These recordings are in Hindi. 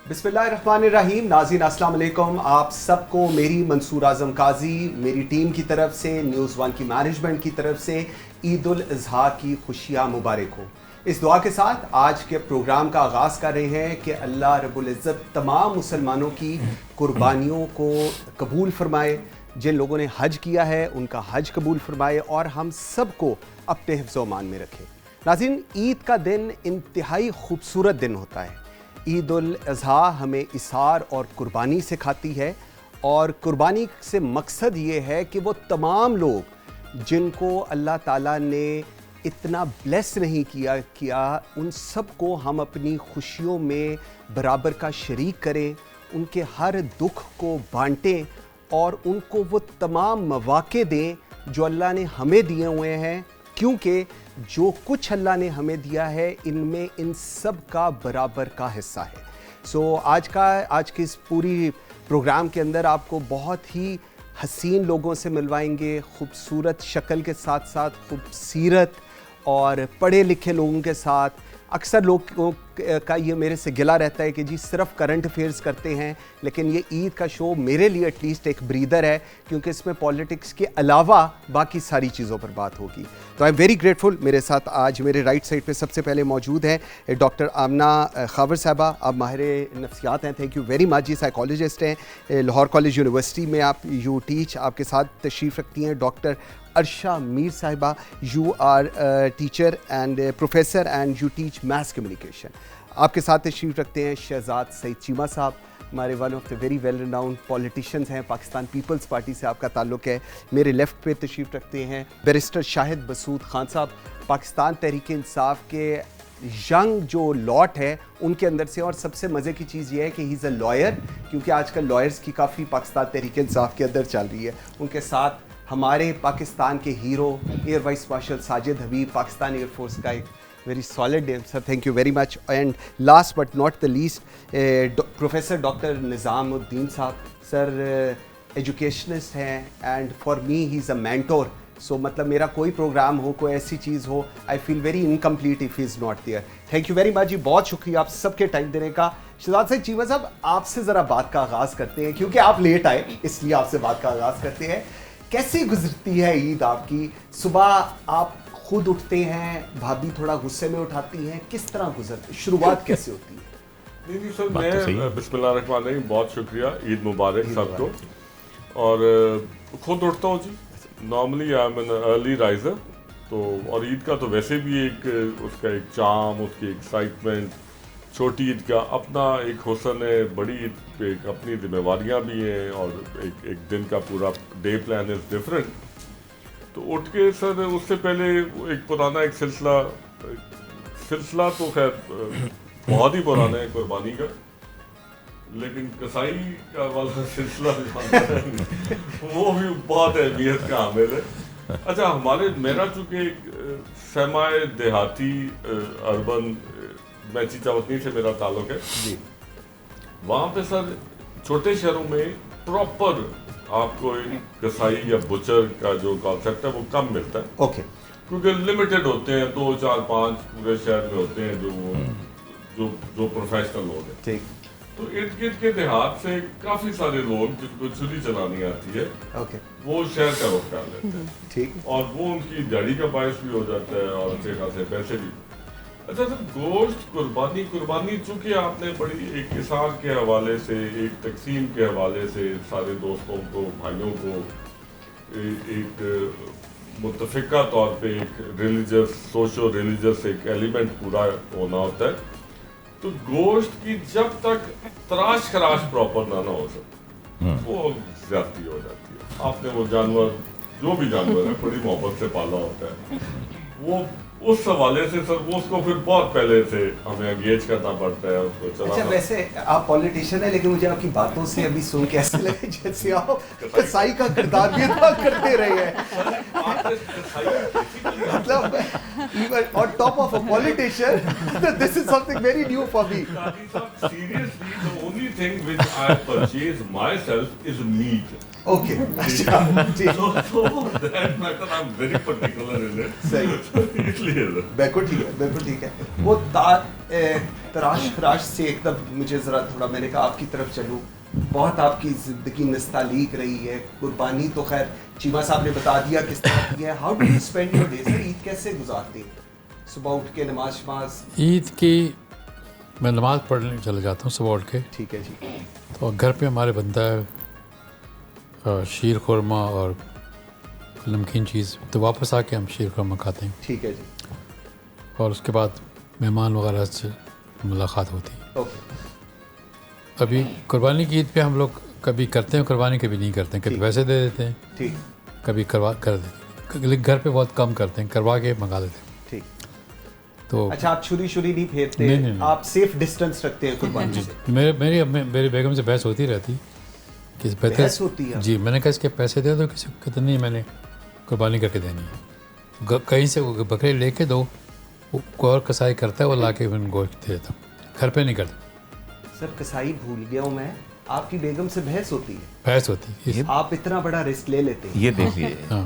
बिस्मिल्लाहिर्रहमानिर्रहीम। नाज़रीन अस्सलाम वालेकुम। आप सबको मेरी मंसूर आज़म काजी, मेरी टीम की तरफ से, न्यूज़ वन की मैनेजमेंट की तरफ से ईद उल अज़हा की खुशियाँ मुबारक हो। इस दुआ के साथ आज के प्रोग्राम का आगाज़ कर रहे हैं कि अल्लाह रब्बुल इज़्ज़त तमाम मुसलमानों की कुर्बानियों को कबूल फरमाए। जिन लोगों ने हज किया है उनका हज कबूल फरमाए और हम सब को अपने हिफ्ज़ व अमान में रखे। नाज़रीन, ईद का दिन इंतहाई खूबसूरत दिन होता है। ईद उल अज़हा हमें इसार और कुर्बानी सिखाती है और कुर्बानी से मकसद ये है कि वो तमाम लोग जिनको अल्लाह ताला ने इतना ब्लेस नहीं किया उन सब को हम अपनी खुशियों में बराबर का शरीक करें, उनके हर दुख को बांटें और उनको वो तमाम मौक़े दें जो अल्लाह ने हमें दिए हुए हैं, क्योंकि जो कुछ अल्लाह ने हमें दिया है इनमें इन सब का बराबर का हिस्सा है। आज के इस पूरी प्रोग्राम के अंदर आपको बहुत ही हसीन लोगों से मिलवाएंगे, खूबसूरत शक्ल के साथ साथ खूबसूरत और पढ़े लिखे लोगों के साथ। अक्सर लोगों का ये मेरे से गिला रहता है कि जी सिर्फ करंट अफेयर्स करते हैं, लेकिन ये ईद का शो मेरे लिए एटलीस्ट एक ब्रीदर है, क्योंकि इसमें पॉलिटिक्स के अलावा बाकी सारी चीज़ों पर बात होगी। तो आई एम वेरी ग्रेटफुल। मेरे साथ आज मेरे राइट साइड पे सबसे पहले मौजूद हैं डॉक्टर आमना खावर साहबा। आप माहिर नफ्सियात हैं, थैंक यू वेरी मच जी। साइकोलॉजिस्ट हैं, लाहौर कॉलेज यूनिवर्सिटी में आप यू टीच। आपके साथ तशरीफ़ रखती हैं डॉक्टर अर्शा मीर साहिबा। You are teacher and professor and you teach maths communication. आपके साथ तशरीफ़ रखते हैं शहजाद सईद चीमा साहब, हमारे one of the very well renowned politicians हैं, पाकिस्तान पीपल्स पार्टी से आपका ताल्लुक़ है। मेरे लेफ़्ट पे तशरीफ़ रखते हैं बैरिस्टर शाहिद बसूद खान साहब, पाकिस्तान तहरीक इंसाफ के यंग जो लॉट है उनके अंदर से। और सबसे मज़े की चीज़ ये है कि ही इज़ अ लॉयर, क्योंकि आजकल लॉयर्स की काफ़ी पाकिस्तान तहरीक इंसाफ के अंदर चल रही है। उनके साथ हमारे पाकिस्तान के hero air vice marshal Sajid Habib, Pakistan air force का एक very solid name sir, thank you very much. And last but not the least professor doctor Nizamuddin साहब। सर एजुकेशनिस्ट हैं and for me he is a mentor. So मतलब मेरा कोई प्रोग्राम हो, कोई ऐसी चीज़ हो, I feel very incomplete if he is not there. Thank you very much जी, बहुत शुक्रिया आप सबके टाइम देने का। शहजाद सईद चीमा साहब, आपसे ज़रा बात का आगाज़ करते हैं, क्योंकि आप लेट आए इसलिए आपसे बात का आगाज़ करते हैं। कैसी गुजरती है ईद आपकी? सुबह आप खुद उठते हैं, भाभी थोड़ा गुस्से में उठाती हैं, किस तरह गुजरती, शुरुआत कैसे होती है? नहीं सर, मैं बिस्मिल्लाहिर्रहमानिर्रहीम, बहुत शुक्रिया, ईद मुबारक सबको। और खुद उठता हूँ जी, normally I am an early riser. तो और ईद का तो वैसे भी एक उसका एक चार्म, उसकी एक्साइटमेंट, छोटी ईद का अपना एक हुस्न है, बड़ी ईद पे एक अपनी जिम्मेवारियाँ भी हैं और एक दिन का पूरा डे प्लान इज़ डिफरेंट। तो उठ के सर उससे पहले एक पुराना एक सिलसिला तो खैर बहुत ही पुराना है कुर्बानी का, लेकिन कसाई का वाला सिलसिला वो भी बहुत अहमियत का हामिल है। अच्छा, मेरा चूँकि सेमाई देहाती अर्बन, मैं चीचावतनी से मेरा ताल्लुक है जी। वहाँ पे सर छोटे शहरों में प्रॉपर आपको कसाई या बुचर का जो कॉन्सेप्ट है वो कम मिलता है। ओके। क्योंकि लिमिटेड होते हैं, 2 4 5 पूरे शहर में होते हैं जो प्रोफेशनल लोग हैं। ठीक। तो इर्द गिर्द के देहात से काफ़ी सारे लोग जिनको छुरी चलानी आती है, ओके, वो शहर का रुख कर लेते हैं। ठीक। और वो उनकी दिहाड़ी का बायस भी हो जाता है और अच्छे खासे पैसे भी। अच्छा सर, गोश्त कुर्बानी चूँकि आपने बड़ी एक इसार के हवाले से, एक तकसीम के हवाले से सारे दोस्तों को, भाइयों को एक मुत्तफ़िका तौर पे एक रिलीजियस, सोशो रिलीजियस एक एलिमेंट पूरा होना होता है। तो गोश्त की जब तक तराश खराश प्रॉपर ना हो सके वो ज्यादती हो जाती है। आपने वो जानवर, जो भी जानवर है, बड़ी मोहब्बत से पाला होता है, वो उस हवाले से सर वो उसको फिर बहुत पहले से हमें एंगेज करना पड़ता है उसको चलाना। अच्छा, वैसे आप पॉलिटिशियन है, लेकिन मुझे आपकी बातों से अभी सुन के ऐसे लगे जैसे आप कसाई का किरदार भी अदा करते रहे हैं। मतलब even on top of a politician, this is something very new for me. Seriously, the only thing which I purchase myself is meat. Okay अच्छा जी So that matter I'm very particular in it. सही इसलिए बिल्कुल ठीक है वो तराश खराश से एकदम मुझे ज़रा थोड़ा मैंने कहा आपकी तरफ चलूँ बहुत आपकी ज़िंदगी नस्तालीक रही है कुर्बानी तो खैर चीमा साहब ने बता दिया किस तरह की है how do you spend your days Eid कैसे गुजारते हैं सुबह उठ के नमाज ईद की मैं नमाज़ पढ़ने चला जाता हूँ सुबह उठ के ठीक है जी तो घर पे हमारे बनता है शीर खुरमा और नमकीन चीज़ तो वापस आके हम शीर खुरमा खाते हैं ठीक है जी और उसके बाद मेहमान वगैरह से मुलाकात होती है ओके अभी कुर्बानी की ईद पे हम लोग कभी करते हैं कुर्बानी कभी नहीं करते हैं कभी ठीक। पैसे दे देते हैं ठीक कभी करवा कर देते हैं लेकिन घर पे बहुत कम करते हैं करवा के मंगा देते हैं ठीक तो अच्छा आप छुरी नहीं फेरते नहीं। आप सेफ डिस्टेंस रखते हैं कुर्बानी से मेरी बेगम से बहस होती रहती कि बहस होती है जी मैंने कहा इसके पैसे दे दो किसी को कहते नहीं मैंने कुर्बानी करके देनी है कहीं से वो बकरे लेके दो कोई और कसाई करता है वो ला के गोश्त दे देता हूँ घर पे नहीं करता सर कसाई भूल गया हूँ मैं आपकी बेगम से बहस होती है बहस होती है आप इतना बड़ा रिस्क ले लेते हैं ये देखिए हाँ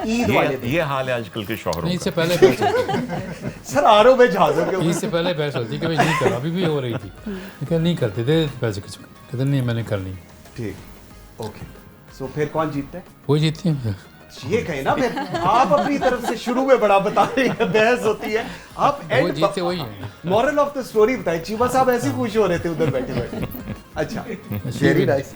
ईद वाले दिन ये हाल है आजकल के शौहरों नहीं का। इससे पहले बहस होती है सर आरो में जहाजों के ईद से पहले बहस होती है कि भाई नहीं करो अभी भी हो रही थी लेकिन नहीं करते दे देते पैसे किसी को कहते नहीं मैंने करनी ठीक ओके सो फिर कौन जीतता है वो जीतती हैं ये कहे ना फिर आप अपनी तरफ से शुरू में बड़ा बता रही है बहस होती है आप वो जीते वही है मॉरल ऑफ द स्टोरी बताए चीमा साहब ऐसे ही खुश हो रहे थे उधर बैठे बैठे अच्छा वेरी नाइस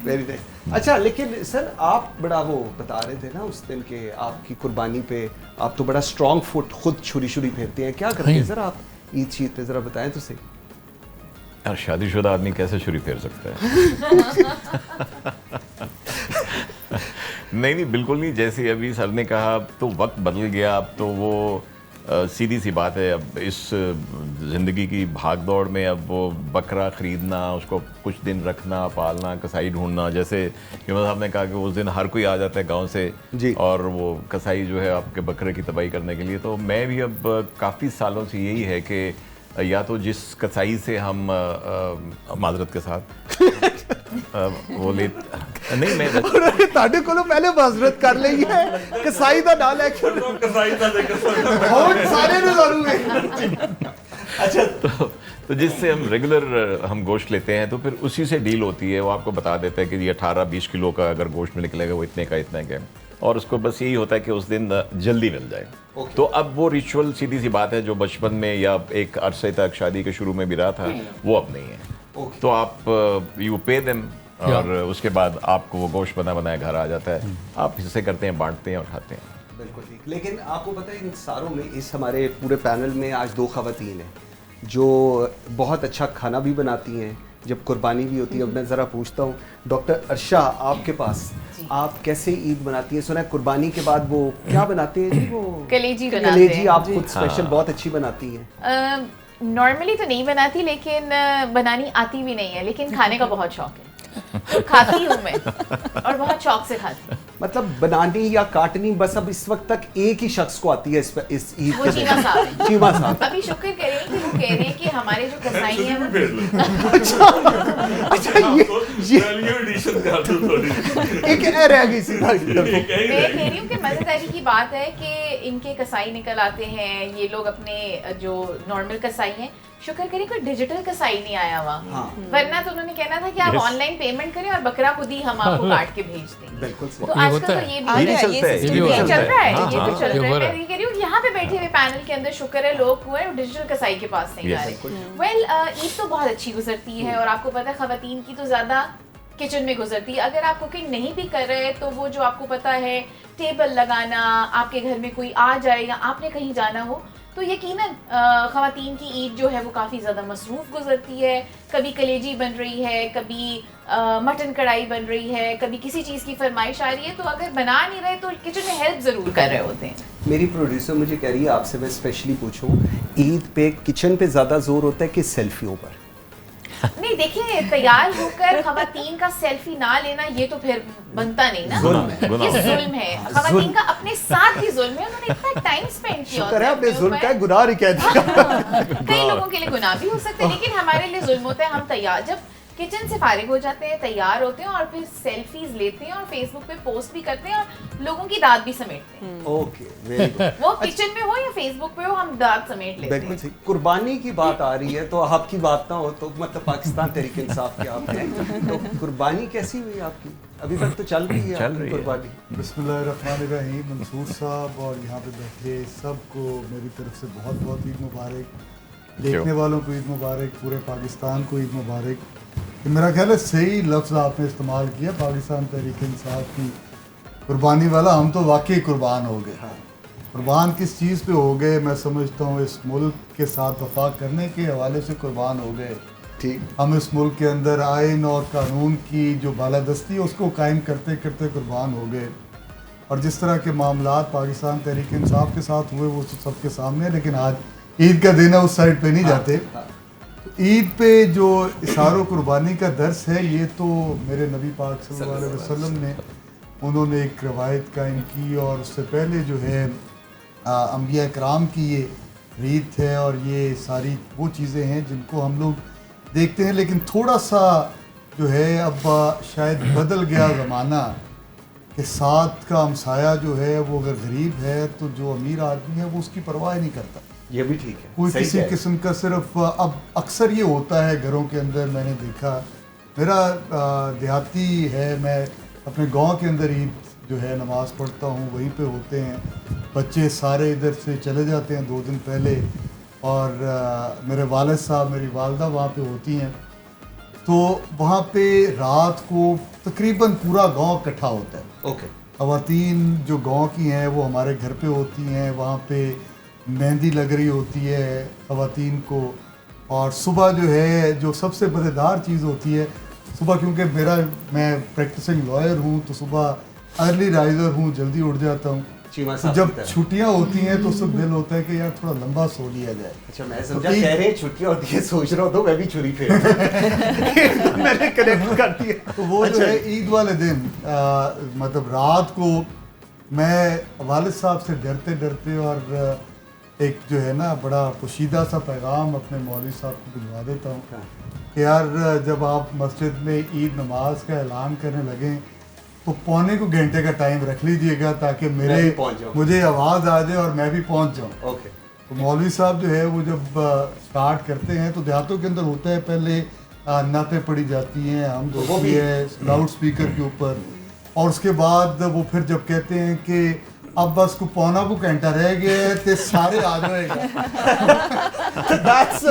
अच्छा लेकिन सर आप बड़ा वो बता रहे थे ना उस दिन के आपकी कुर्बानी पे आप तो बड़ा स्ट्रॉन्ग फुट खुद छुरी फेरते हैं क्या करते हैं सर आप ईद शीद पे जरा बताएं तो सही यार शादीशुदा आदमी कैसे छुरी फेर सकता है नहीं बिल्कुल नहीं जैसे अभी सर ने कहा अब तो वक्त बदल गया अब तो वो सीधी सी बात है अब इस ज़िंदगी की भाग दौड़ में अब वो बकरा ख़रीदना उसको कुछ दिन रखना पालना कसाई ढूंढना जैसे यूमन साहब ने कहा कि उस दिन हर कोई आ जाता है गांव से जी। और वो कसाई जो है आपके बकरे की तबाही करने के लिए तो मैं भी अब काफ़ी सालों से यही है कि या तो जिस कसाई से हम माजरत के साथ वो ले नहीं मैं ਤੁਹਾਡੇ ਕੋਲੋਂ ਪਹਿਲੇ ਮਾਜ਼ਰਤ ਕਰ ਲਈ ਹੈ ਕਸਾਈ ਦਾ ਨਾਂ ਲੈ ਕੇ कसाई का देखो बहुत सारे ने जरूर अच्छा तो जिससे हम रेगुलर हम गोश्त लेते हैं तो फिर उसी से डील होती है वो आपको बता देता है कि ये 18-20 किलो का अगर गोश्त में निकलेगा वो इतने का और उसको बस यही होता है कि उस दिन जल्दी मिल जाए तो अब वो रिचुअल सीधी सी बात है जो बचपन में या एक अरसे तक शादी के शुरू में भी रहा था वो अब नहीं है तो आप यू पे देम और उसके बाद आपको वो गोश्त बनाया घर आ जाता है आप हिस्से करते हैं बांटते हैं और खाते हैं बिल्कुल ठीक लेकिन आपको पता है इन सारों में इस हमारे पूरे पैनल में आज 2 खवातीन हैं जो बहुत अच्छा खाना भी बनाती हैं जब कुर्बानी भी होती है अब मैं ज़रा पूछता हूँ डॉक्टर अर्शा आपके पास आप कैसे ईद बनाती हैं सुना है कुर्बानी के बाद वो क्या बनाते हैं जी वो कलेजी बनाते हैं कलेजी आप खुद स्पेशल बहुत अच्छी बनाती हैं नॉर्मली तो नहीं बनाती लेकिन बनानी आती भी नहीं है लेकिन खाने का बहुत शौक है तो खाती हूँ मैं और बहुत शौक से खाती हूँ मतलब बनानी या काटनी बस अब इस वक्त तक एक ही शख्स को आती है इस ईद वो के चीमा दिन। साहब हैं। चीमा साहब अभी शुक्र करें कि वो कह रहे हैं कि हमारे जो कसाई हैं वो भेज लो अच्छा ये वैल्यू एडिशन कर दो थोड़ी एक ए रह गई सी ये कहीं मैं कह रही हूँ कि मजेदारी की बात है कि इनके कसाई निकल आते हैं ये लोग अपने जो नॉर्मल कसाई हैं शुक्र करें कोई डिजिटल कसाई नहीं आया हुआ हाँ। वरना तो उन्होंने कहना था कि आप ऑनलाइन पेमेंट करें और बकरा खुद ही हम आपको काट के भेज देंगे बिल्कुल सही तो ये आजकल होता तो है। ये ये भी भी चलता है ये भी ये होता चल रहा है हाँ, ये तो हाँ, चल ये रहा हो है रहा मैं ये कह रही हूँ यहाँ पे बैठे हुए पैनल के अंदर शुक्र है लोग हुए हैं डिजिटल कसाई के पास नहीं जा Yes. रहे वेल ईद तो बहुत अच्छी गुजरती है और आपको पता है खवातीन की तो ज्यादा किचन में गुजरती है अगर आप कुकिंग नहीं भी कर रहे तो वो जो आपको पता है टेबल लगाना आपके घर में कोई आ जाए या आपने कहीं जाना हो तो यकीनन खवातीन की ईद जो है वो काफ़ी ज़्यादा मसरूफ़ गुजरती है कभी कलेजी बन रही है कभी मटन कढ़ाई बन रही है कभी किसी चीज़ की फरमाइश आ रही है तो अगर बना नहीं रहे तो किचन में हेल्प ज़रूर कर रहे होते हैं मेरी प्रोड्यूसर मुझे कह रही है आपसे मैं स्पेशली पूछूं ईद पे किचन पे ज़्यादा जोर होता है कि सेल्फियों पर नहीं देखिए तैयार होकर खवातीन का सेल्फी ना लेना ये तो फिर बनता नहीं ना जुल्म है। ये जुल्म है खवातीन का अपने साथ भी जुल्म है उन्होंने इतना टाइम स्पेंड किया शुक्र है होता आपने अपने जुल्म ऊपर। का गुनाह नहीं कह दिया कई लोगों के लिए गुनाह भी हो सकते हैं लेकिन हमारे लिए जुल्म होता है हम तैयार जब किचन से फारिग हो जाते हैं, तैयार होते हैं और फिर सेल्फीज लेते हैं और फेसबुक पे पोस्ट भी करते हैं और लोगों की दाद भी समेटते हैं। Okay, very good. वो किचन में हो या फेसबुक पे हो, हम दाद समेट लेते बिल्कुल हैं। सही। कुर्बानी की बात आ रही है तो आपकी बात ना हो तो मतलब पाकिस्तान तहरीक इंसाफ के आप हैं, तो कुर्बानी कैसी हुई आपकी? अभी तक तो चल रही है चल आपकी रही है। कुर्बानी। बिस्मिल्लाहिर्रहमानिर्रहीम। मंसूर साहब और यहाँ पे बैठे सबको मेरी तरफ से बहुत बहुत ईद मुबारक, देखने वालों को ईद मुबारक, पूरे पाकिस्तान को ईद मुबारक। कि मेरा ख्याल है सही लफ्ज़ आपने इस्तेमाल किया, पाकिस्तान तहरीक इंसाफ की कुर्बानी वाला। हम तो वाकई कुर्बान हो गए। हाँ। कुर्बान किस चीज़ पे हो गए? मैं समझता हूँ इस मुल्क के साथ वफा करने के हवाले से कुर्बान हो गए। ठीक। हम इस मुल्क के अंदर आइन और कानून की जो बालादस्ती है उसको कायम करते करते कुर्बान हो गए। और जिस तरह के मामलात पाकिस्तान तहरीक इंसाफ के साथ हुए वो सबके सामने है, लेकिन आज ईद का दिन है, उस साइड पे नहीं जाते। तो ईद पे जो इशारो कुर्बानी का दर्स है, ये तो मेरे नबी पाक सल्लल्लाहु अलैहि वसल्लम ने उन्होंने एक रवायत कायम की, और उससे पहले जो है अंबिया कराम की ये रीत है, और ये सारी वो चीज़ें हैं जिनको हम लोग देखते हैं। लेकिन थोड़ा सा जो है अब शायद बदल गया ज़माना के साथ का हमसाया जो है वो अगर गरीब है तो जो अमीर आदमी है वो उसकी परवाह नहीं करता। ये भी ठीक है। कोई सही किसी है। किस्म का सिर्फ अब अक्सर ये होता है घरों के अंदर, मैंने देखा, मेरा देहाती है, मैं अपने गांव के अंदर ईद जो है नमाज़ पढ़ता हूँ, वहीं पे होते हैं बच्चे सारे, इधर से चले जाते हैं 2 दिन पहले, और मेरे वालिद साहब मेरी वालदा वहाँ पे होती हैं, तो वहाँ पे रात को तकरीबन पूरा गांव इकट्ठा होता है। ओके। ख़वातीन जो गांव की हैं वो हमारे घर पे होती हैं, वहाँ पे मेहंदी लग रही होती है ख़वातीन को, और सुबह जो है जो सबसे मज़ेदार चीज़ होती है, सुबह क्योंकि मैं प्रैक्टिसिंग लॉयर हूँ तो सुबह अर्ली राइज़र हूँ, जल्दी उठ जाता हूँ। चीमा तो साहब जब की तरह। छुट्टियाँ होती हैं तो सब दिल होता है कि यार थोड़ा लंबा सो लिया जाए। अच्छा, मैं समझा तो कह रहे हैं छुट्टियां होती है, सोच रहा हूँ तो मैं भी छुरी फेर मैंने कनेक्ट कर दिया। तो वो जो है ईद वाले दिन मतलब रात को मैं वालिद साहब से डरते डरते और एक जो है ना बड़ा पोशीदा सा पैगाम अपने मौलवी साहब को भिजवा देता हूँ कि यार जब आप मस्जिद में ईद नमाज का ऐलान करने लगें तो पौने को घंटे का टाइम रख लीजिएगा ताकि मुझे आवाज़ आ जाए और मैं भी पहुँच जाऊँ। ओके। तो मौलवी साहब जो है वो जब स्टार्ट करते हैं तो देहातों के अंदर होता है पहले नातें पड़ी जाती हैं, हम तो वो भी है लाउड स्पीकर के ऊपर, और उसके बाद वो फिर जब कहते हैं कि अब बस को पौना को घंटा रह गया है तो सारे आ जाएगा। That's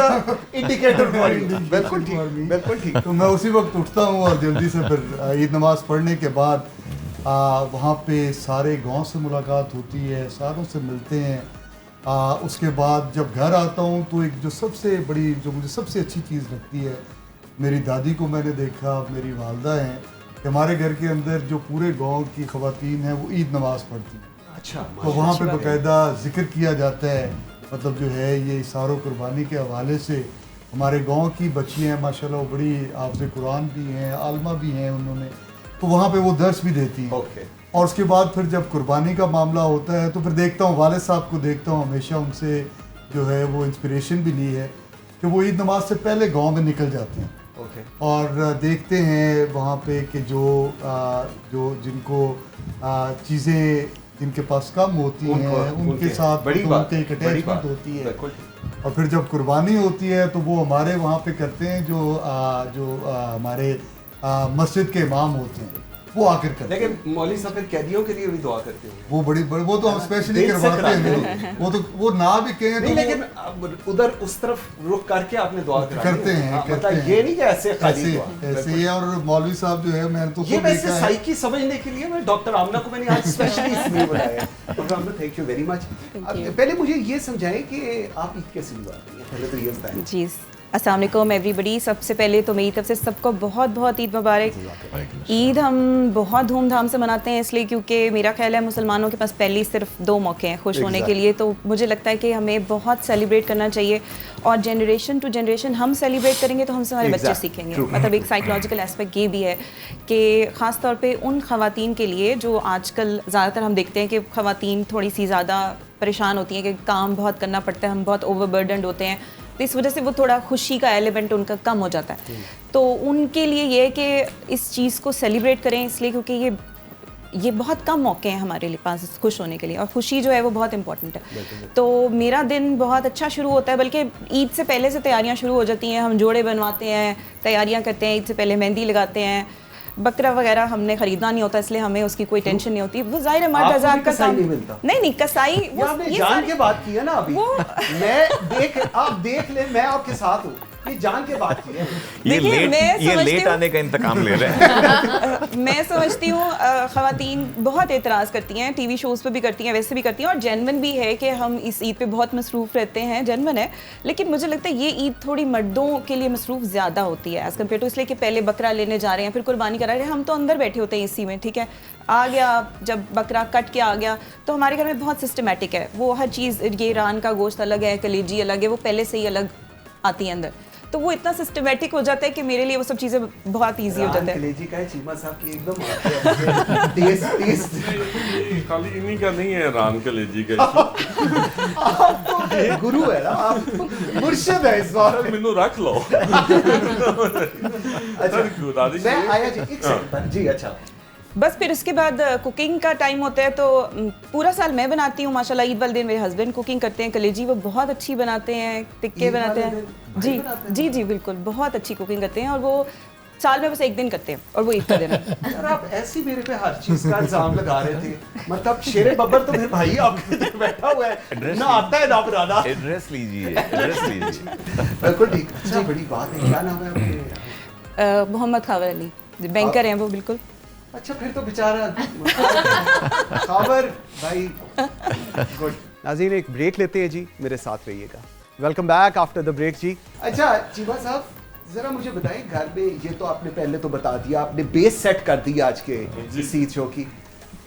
indicator for you. बिल्कुल ठीक, बिल्कुल ठीक। तो मैं उसी वक्त उठता हूँ और जल्दी से फिर ईद नमाज पढ़ने के बाद वहाँ पे सारे गांव से मुलाकात होती है, सारों से मिलते हैं। उसके बाद जब घर आता हूँ तो एक जो सबसे बड़ी, जो मुझे सबसे अच्छी चीज़ लगती है, मेरी दादी को मैंने देखा, मेरी वालदा हैं, कि हमारे घर के अंदर जो पूरे गांव की ख़वातीन हैं वो ईद नमाज पढ़ती हैं। अच्छा, तो वहाँ पे बाकायदा जिक्र किया जाता है, मतलब जो है ये इशारो कुर्बानी के हवाले से हमारे गांव की बच्चियाँ हैं माशाल्लाह, वो बड़ी हाफ़िज़ कुरान भी हैं, आलमा भी हैं उन्होंने, तो वहाँ पे वो दर्स भी देती हैं। ओके। और उसके बाद फिर जब कुर्बानी का मामला होता है तो फिर देखता हूँ वालिद साहब को देखता हूँ, हमेशा उनसे जो है वो इंस्पिरेशन भी ली है कि वो ईद नमाज से पहले गाँव में निकल जाते हैं। ओके। और देखते हैं वहाँ पे कि जो जिनको चीज़ें जिनके पास कम होती हैं उनके साथ बड़ी बात, एक अटैचमेंट होती है। बिल्कुल। और फिर जब कुर्बानी होती है तो वो हमारे वहाँ पे करते हैं जो हमारे मस्जिद के इमाम होते हैं वो आकर करते हैं। लेकिन मौलवी साहब फिर कैदियों के लिए भी दुआ करते हैं। वो बड़ी वो तो हम स्पेशली करवाते हैं, वो ना भी कहें नहीं, तो लेकिन अब उधर उस तरफ रुख करके आपने दुआ करते हैं, मतलब ये नहीं कि ऐसे खाली दुआ। ऐसे ही। और मौलवी साहब जो है मैंने तो ये वैसे साइकी समझने के लिए मैं डॉक्टर आमना को मैंने आज स्पेशली इसलिए बुलाया। Doctor Aamna, thank you very much. पहले मुझे ये समझाएं कि आप ईद कैसे गुजारती हैं, पहले तो ये बताएं। जी, अस्सलाम वालेकुम एवरीबडी। सबसे पहले तो मेरी तरफ से सबको बहुत बहुत ईद मुबारक। ईद हम बहुत धूमधाम से मनाते हैं इसलिए क्योंकि मेरा ख्याल है मुसलमानों के पास पहले सिर्फ 2 मौके हैं खुश होने के लिए, तो मुझे लगता है कि हमें बहुत सेलिब्रेट करना चाहिए, और जनरेशन टू जनरेशन हम सेलिब्रेट करेंगे तो हमसे हमारे बच्चे सीखेंगे। मतलब एक साइकोलॉजिकल एस्पेक्ट ये भी है कि ख़ास तौर पे उन ख़वातीन के लिए जो आजकल ज़्यादातर हम देखते हैं कि ख़वातीन थोड़ी सी ज़्यादा परेशान होती हैं कि काम बहुत करना पड़ता है, हम बहुत ओवरबर्डनड होते हैं, तो इस वजह से वो थोड़ा खुशी का एलिमेंट उनका कम हो जाता है। तो तो उनके लिए ये है कि इस चीज़ को सेलिब्रेट करें, इसलिए क्योंकि ये बहुत कम मौके हैं हमारे लिए पास खुश होने के लिए, और खुशी जो है वो बहुत इंपॉर्टेंट है। तो मेरा दिन बहुत अच्छा शुरू होता है, बल्कि ईद से पहले से तैयारियां शुरू हो जाती हैं। हम जोड़े बनवाते हैं, तैयारियां करते हैं, ईद से पहले मेहंदी लगाते हैं। बकरा वगैरह हमने खरीदना नहीं होता, इसलिए हमें उसकी कोई टेंशन नहीं होती। वो जाहिर है मर्द हज़ार का काम नहीं मिलता। नहीं कसाई वो आपने जान के बात की है ना अभी। आप देख ले, मैं आपके साथ हूँ, ये जान के बात की है। ये लेट आने का इंतकाम ले रहे हैं। मैं समझती हूँ ख़वातीन बहुत एतराज़ करती हैं, टीवी शोज़ पे भी करती हैं, वैसे भी करती हैं, और जेन्युइन भी है कि हम इस ईद पे बहुत मसरूफ़ रहते हैं, जेन्युइन है। लेकिन मुझे लगता है ये ईद थोड़ी मर्दों के लिए मसरूफ़ ज़्यादा होती है एज़ कम्पेयर टू, इसलिए कि पहले बकरा लेने जा रहे हैं, फिर कुर्बानी करा रहे हैं। हम तो अंदर बैठे होते हैं इसी में, ठीक है, आ गया जब बकरा कट के आ गया, तो हमारे घर में बहुत सिस्टमेटिक है वो हर चीज़। ये रान का गोश्त अलग है, कलेजी अलग है, वो पहले से ही अलग आती है अंदर, तो वो इतना सिस्टमेटिक हो जाता है कि मेरे लिए वो सब चीज़ें बहुत ईजी हो जाता है। कलेजी का है, चीमा साहब की एकदम टेस्ट खाली इन्हीं का नहीं है, रान कलेजी का। आप तो गुरु है ना, आप मुर्शिद है इस बार। मैनू रख लो। अच्छा मैं आया जी, एक सेकंड जी। अच्छा बस फिर उसके बाद कुकिंग का टाइम होता है, तो पूरा साल मैं बनाती हूँ माशाल्लाह। ईद वाले दिन मेरे हस्बैंड कुकिंग करते हैं, कलेजी वो बहुत अच्छी बनाते हैं, टिक्के बनाते हैं। जी जी जी बिल्कुल, बहुत अच्छी कुकिंग करते हैं, और वो साल में बस एक दिन करते हैं, और वो ईद का दिन है। यार आप ऐसी मेरे पे हर चीज का इल्जाम लगा रहे थे, मतलब शेरे बब्बर तो मेरे भाई आपके इधर बैठा हुआ है, ना आता है ना बनाना। एड्रेस लीजिए, एड्रेस लीजिए। बिल्कुल ठीक। अच्छा बड़ी बात है, क्या नाम है आपके? मोहम्मद खावर अली, बैंकर हैं वो। बिल्कुल। अच्छा फिर तो बेचारा खावर भाई गुड। नाज़रीन एक ब्रेक लेते हैं जी, मेरे साथ रहिएगा। Welcome back after the break जी। अच्छा चीमा साहब जरा मुझे बताइए, घर में ये तो आपने पहले तो बता दिया, आपने बेस सेट कर दी आज के इस ईद शो की।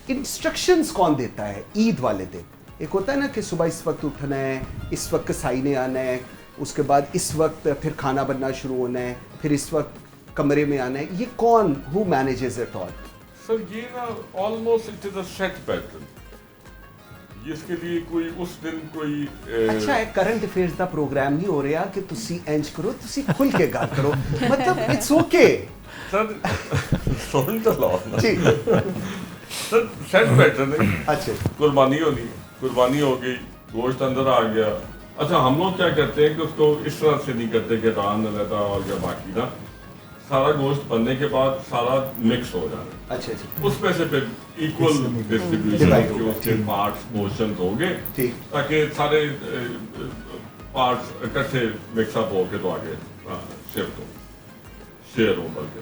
इंस्ट्रक्शंस कौन देता है ईद वाले दिन? एक होता है ना कि सुबह इस वक्त उठना है, इस वक्त कसाई ने आना है, उसके बाद इस वक्त फिर खाना बनना शुरू होना है, फिर इस वक्त कमरे में आना है। ये कौन who manages it all? Sir ये ना almost it is a set pattern. इसके लिए कोई उस दिन कोई अच्छा है, करंट अफेयर्स ਦਾ प्रोग्राम नहीं हो रहा कि ਤੁਸੀਂ ਇੰਜ ਕਰੋ, ਤੁਸੀਂ खुल के ਗੱਲ करो, मतलब इट्स ओके सर। सुन तो लो ना जी सर, सेट पैटर्न है। अच्छा कुर्बानी होनी, कुर्बानी हो गई, गोश्त अंदर आ गया। अच्छा हम लोग क्या करते हैं कि उसको इस तरह से नहीं करते कि रान अलग और या बाकी ना, सारा गोश्त बनने के बाद सारा मिक्स हो जाए। अच्छा अच्छा उसमें से फिर इक्वल डिस्ट्रीब्यूशन के उसके पार्ट्स पोर्शन हो गए, ताकि सारे पार्ट्स इकट्ठे मिक्सअप हो के तो आगे शिफ्ट हो, शेयर हो। बल्कि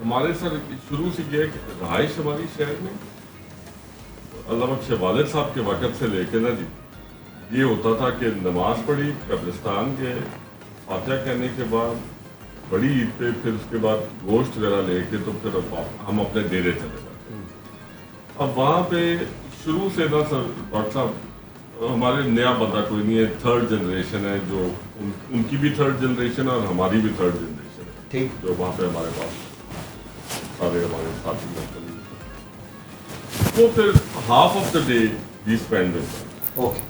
हमारे सर शुरू से ये रहाइश हमारी शहर में अल्लाह बख्शे वालिद साहब के वक़्त से लेके ना जी, ये होता था कि नमाज पढ़ी कब्रिस्तान के, फातिहा कहने के बाद बड़ी ईद पे, फिर उसके बाद गोश्त वगैरह लेके तो फिर हम अपने डेरे चले जाते। अब वहाँ पे शुरू से ना सर डॉक्टर साहब हमारे नया बंदा कोई नहीं है, थर्ड जनरेशन है जो उनकी भी थर्ड जनरेशन है और हमारी भी थर्ड जनरेशन है, ठीक, जो वहाँ पे हमारे पास सारे हमारे साथी लोग। तो फिर half of the day we spend with okay.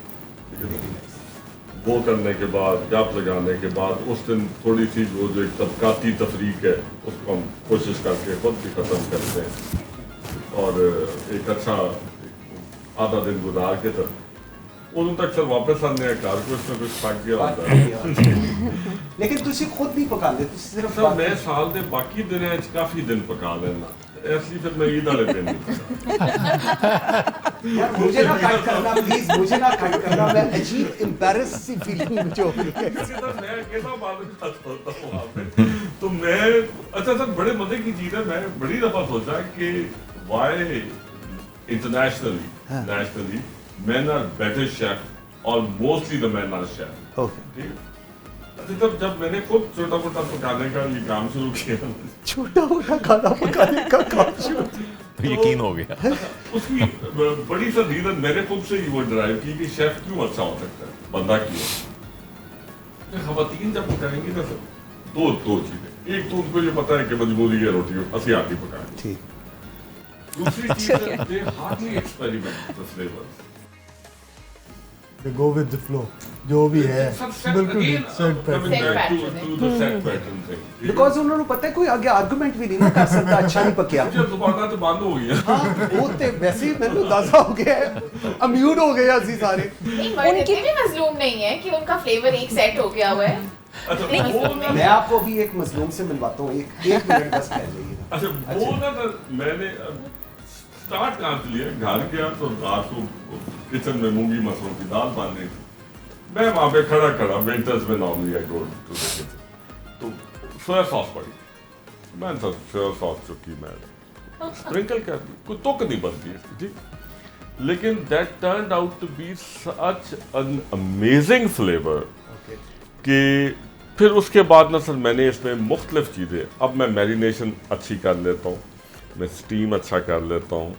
वो करने के बाद गप लगाने के बाद उस दिन थोड़ी सी जो एक तबकाती तफरीक है उसको हम कोशिश करके खुद भी ख़त्म करते हैं, और एक अच्छा आधा दिन गुजार के तक उन तक सर वापस आने कार कुछ ना कुछ पक गया होता है। लेकिन तुसी खुद नहीं पकाते, सिर्फ सर मैं साल के बाकी दिन काफ़ी दिन पका लेना, ऐसी फिर मैं ईद वाले दिन यार मुझे ना कट करना प्लीज, मुझे ना कट करना, मैं अजीब एम्बैरेस सी फीलिंग मुझे हो रही है। मैं अकेला बात होता हूँ वहाँ पे, तो मैं अच्छा सर बड़े मजे की चीज़ है, मैं बड़ी दफा सोचा कि why internationally nationally men are better chef or mostly the men are chef। Okay अच्छा जब मैंने खुद छोटा मोटा पकाने का ये काम शुरू किया, छोटा मोटा खाना पकाने का काम शुरू, तो यकीन हो गया। उसकी बड़ी सा रीजन मैंने खुद से ही वो ड्राइव की कि शेफ क्यों अच्छा हो सकता है, बंदा क्यों। खवातीन जब पकाएंगी ना सर दो चीजें, एक तो उनको ये पता है कि मजबूरी है रोटी असली आती पकाए, ठीक, दूसरी चीज they hardly experiment with the flavours. They go with the flow, जो भी है बिल्कुल सेट पैटर्न। बिकॉज उन्होंने पता है कोई आगे आर्गुमेंट भी नहीं ना कर सकता, अच्छा नहीं पकिया। दुकाना तो बंद हो गई है। हाँ वो ते वैसे ही मैंने अंदाजा हो गया है, अम्यूड हो गए असि सारे। उनकी भी मजलूम नहीं है कि उनका फ्लेवर एक सेट हो गया हुआ है। अच्छा मैं आपको अभी एक मजलूम से मिलवाता हूँ, एक मिनट बस कह लीजिए। अच्छा वो ना मैंने स्टार्ट कहाँ से लिया, घर गया तो रात को किचन में मूंगी मसरों की दाल बन रही थी, मैं वहाँ पे खड़ा विंटर्स में normally I go to the kitchen, तो सोया सॉस पड़ी, मैंने सोचा सोया सॉस चुकी मैं स्प्रिंकल कर दी, कोई तुक नहीं बनती इसकी, ठीक, लेकिन that turned out to be such an amazing flavour कि फिर उसके बाद ना सर मैंने इसमें मुख्तलिफ चीज़ें, अब मैं मैरिनेशन अच्छी कर लेता हूँ, मैं स्टीम अच्छा कर लेता हूँ,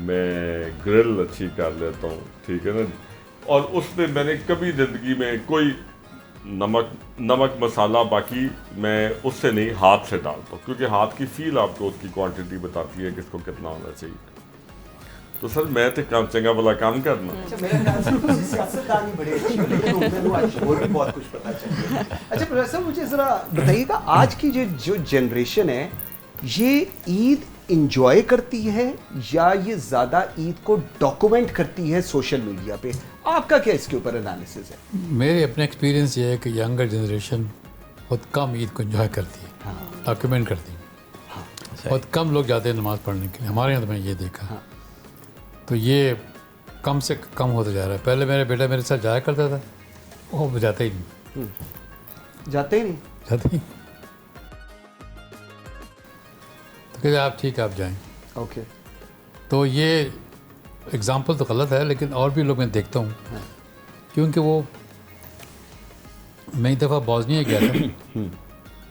मैं ग्रिल अच्छी कर लेता हूँ, ठीक है ना, और उसमें मैंने कभी ज़िंदगी में कोई नमक मसाला बाकी मैं उससे नहीं हाथ से डालता हूँ, क्योंकि हाथ की फील आपको उसकी क्वांटिटी बताती है किसको कितना होना चाहिए। तो सर मैं तो काम चंगा वाला काम करना। अच्छा मेरा ख्याल से तो सियासतदानी बड़ी अच्छी है, लेकिन उनमें आज और भी बहुत कुछ पता चल गया। अच्छा प्रोफेसर मुझे ज़रा बताइएगा, आज की जो जनरेशन है ये ईद इंजॉय करती है या ये ज़्यादा ईद को डॉक्यूमेंट करती है सोशल मीडिया पे? आपका क्या इसके ऊपर एनालिसिस है? मेरे अपने एक्सपीरियंस ये है कि यंगर जनरेशन बहुत कम ईद को एंजॉय करती है, डॉक्यूमेंट करती है। बहुत कम लोग जाते हैं नमाज़ पढ़ने के लिए, हमारे यहाँ तो मैं ये देखा। तो ये कम से कम होता जा रहा है। पहले मेरे बेटा मेरे साथ जाया करता था, वो जाते ही नहीं। जाते ही नहीं? जाते ही। तो कहते आप ठीक है आप जाएं। ओके। तो ये एग्ज़ाम्पल तो गलत है, लेकिन और भी लोग मैं देखता हूँ, क्योंकि वो मैं एक दफ़ा बॉस्निया गया था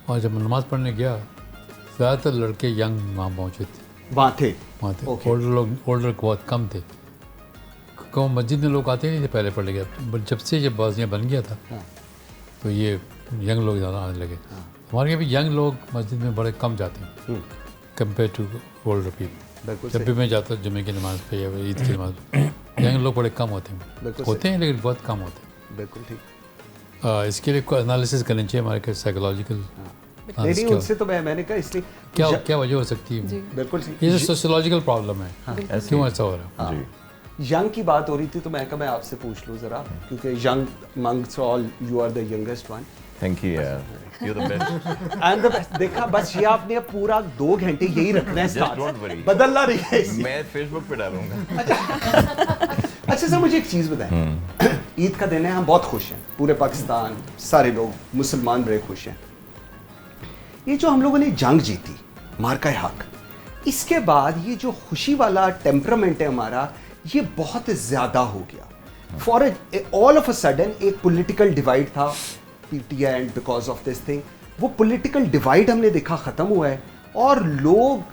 और जब नमाज़ पढ़ने गया ज़्यादातर लड़के यंग वहाँ पहुँचे थे, वहाँ थे। ओल्डर बहुत कम थे, क्यों मस्जिद में लोग आते नहीं थे पहले पढ़ने गया। जब से जब बॉस्निया बन गया था तो ये यंग लोग ज़्यादा आने लगे। हमारे यहाँ भी यंग लोग मस्जिद में बड़े कम जाते हैं कंपेयर टू ओल्डर पीपल। जब भी मैं जाता जुमे की नमाज़ पे या ईद की नमाज़ पे यंग लोग बड़े कम होते हैं लेकिन बहुत कम होते हैं। बिल्कुल ठीक। इसके लिए कोई एनालिसिस करनी चाहिए हमारे साइकोलॉजिकल। नहीं उनसे तो मैंने कहा इसलिए क्या वजह हो सकती है? बिल्कुल ये सोशियोलॉजिकल प्रॉब्लम है, क्यों ऐसा हो रहा है? यंग की बात हो रही थी तो मैं कहा मैं आपसे पूछ लूँ ज़रा, क्योंकि young amongst all you are the youngest one. Thank you यार, you the best. And the best. देखा बस ये आपने पूरा 2 घंटे यही रखना है, स्टार्ट बदलना नहीं है इसे। मैं फेसबुक पे डालूंगा। अच्छा सर मुझे एक चीज़ बताएं, ईद का दिन है, हम बहुत खुश हैं, पूरे पाकिस्तान सारे लोग मुसलमान बड़े खुश हैं। ये जो हम लोगों ने जंग जीती मार्का हक, इसके बाद ये जो खुशी वाला टेम्परामेंट है हमारा ये बहुत ज़्यादा हो गया। For all of a sudden एक पॉलिटिकल डिवाइड था PTI and because of this thing, वो पॉलिटिकल डिवाइड हमने देखा ख़त्म हुआ है और लोग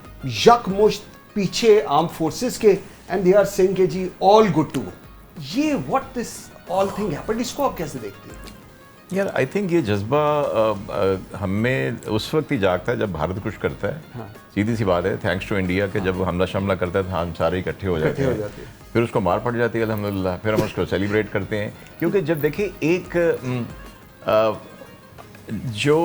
यकमुश्त पीछे आर्म फोर्सेस के एंड दे आर सेइंग के जी ऑल गुड टू गो। ये what this all thing happened, इसको आप कैसे देखते हैं? यार आई थिंक ये जज्बा हमें उस वक्त ही जागता है जब भारत कुछ करता है। सीधी सी बात है, थैंक्स टू इंडिया के जब हमला शमला करता है तो हम सारे इकट्ठे हो जाते हैं, फिर उसको मार पड़ जाती है अल्हम्दुलिल्लाह, फिर हम उसको सेलिब्रेट करते हैं। क्योंकि जब देखिए एक जो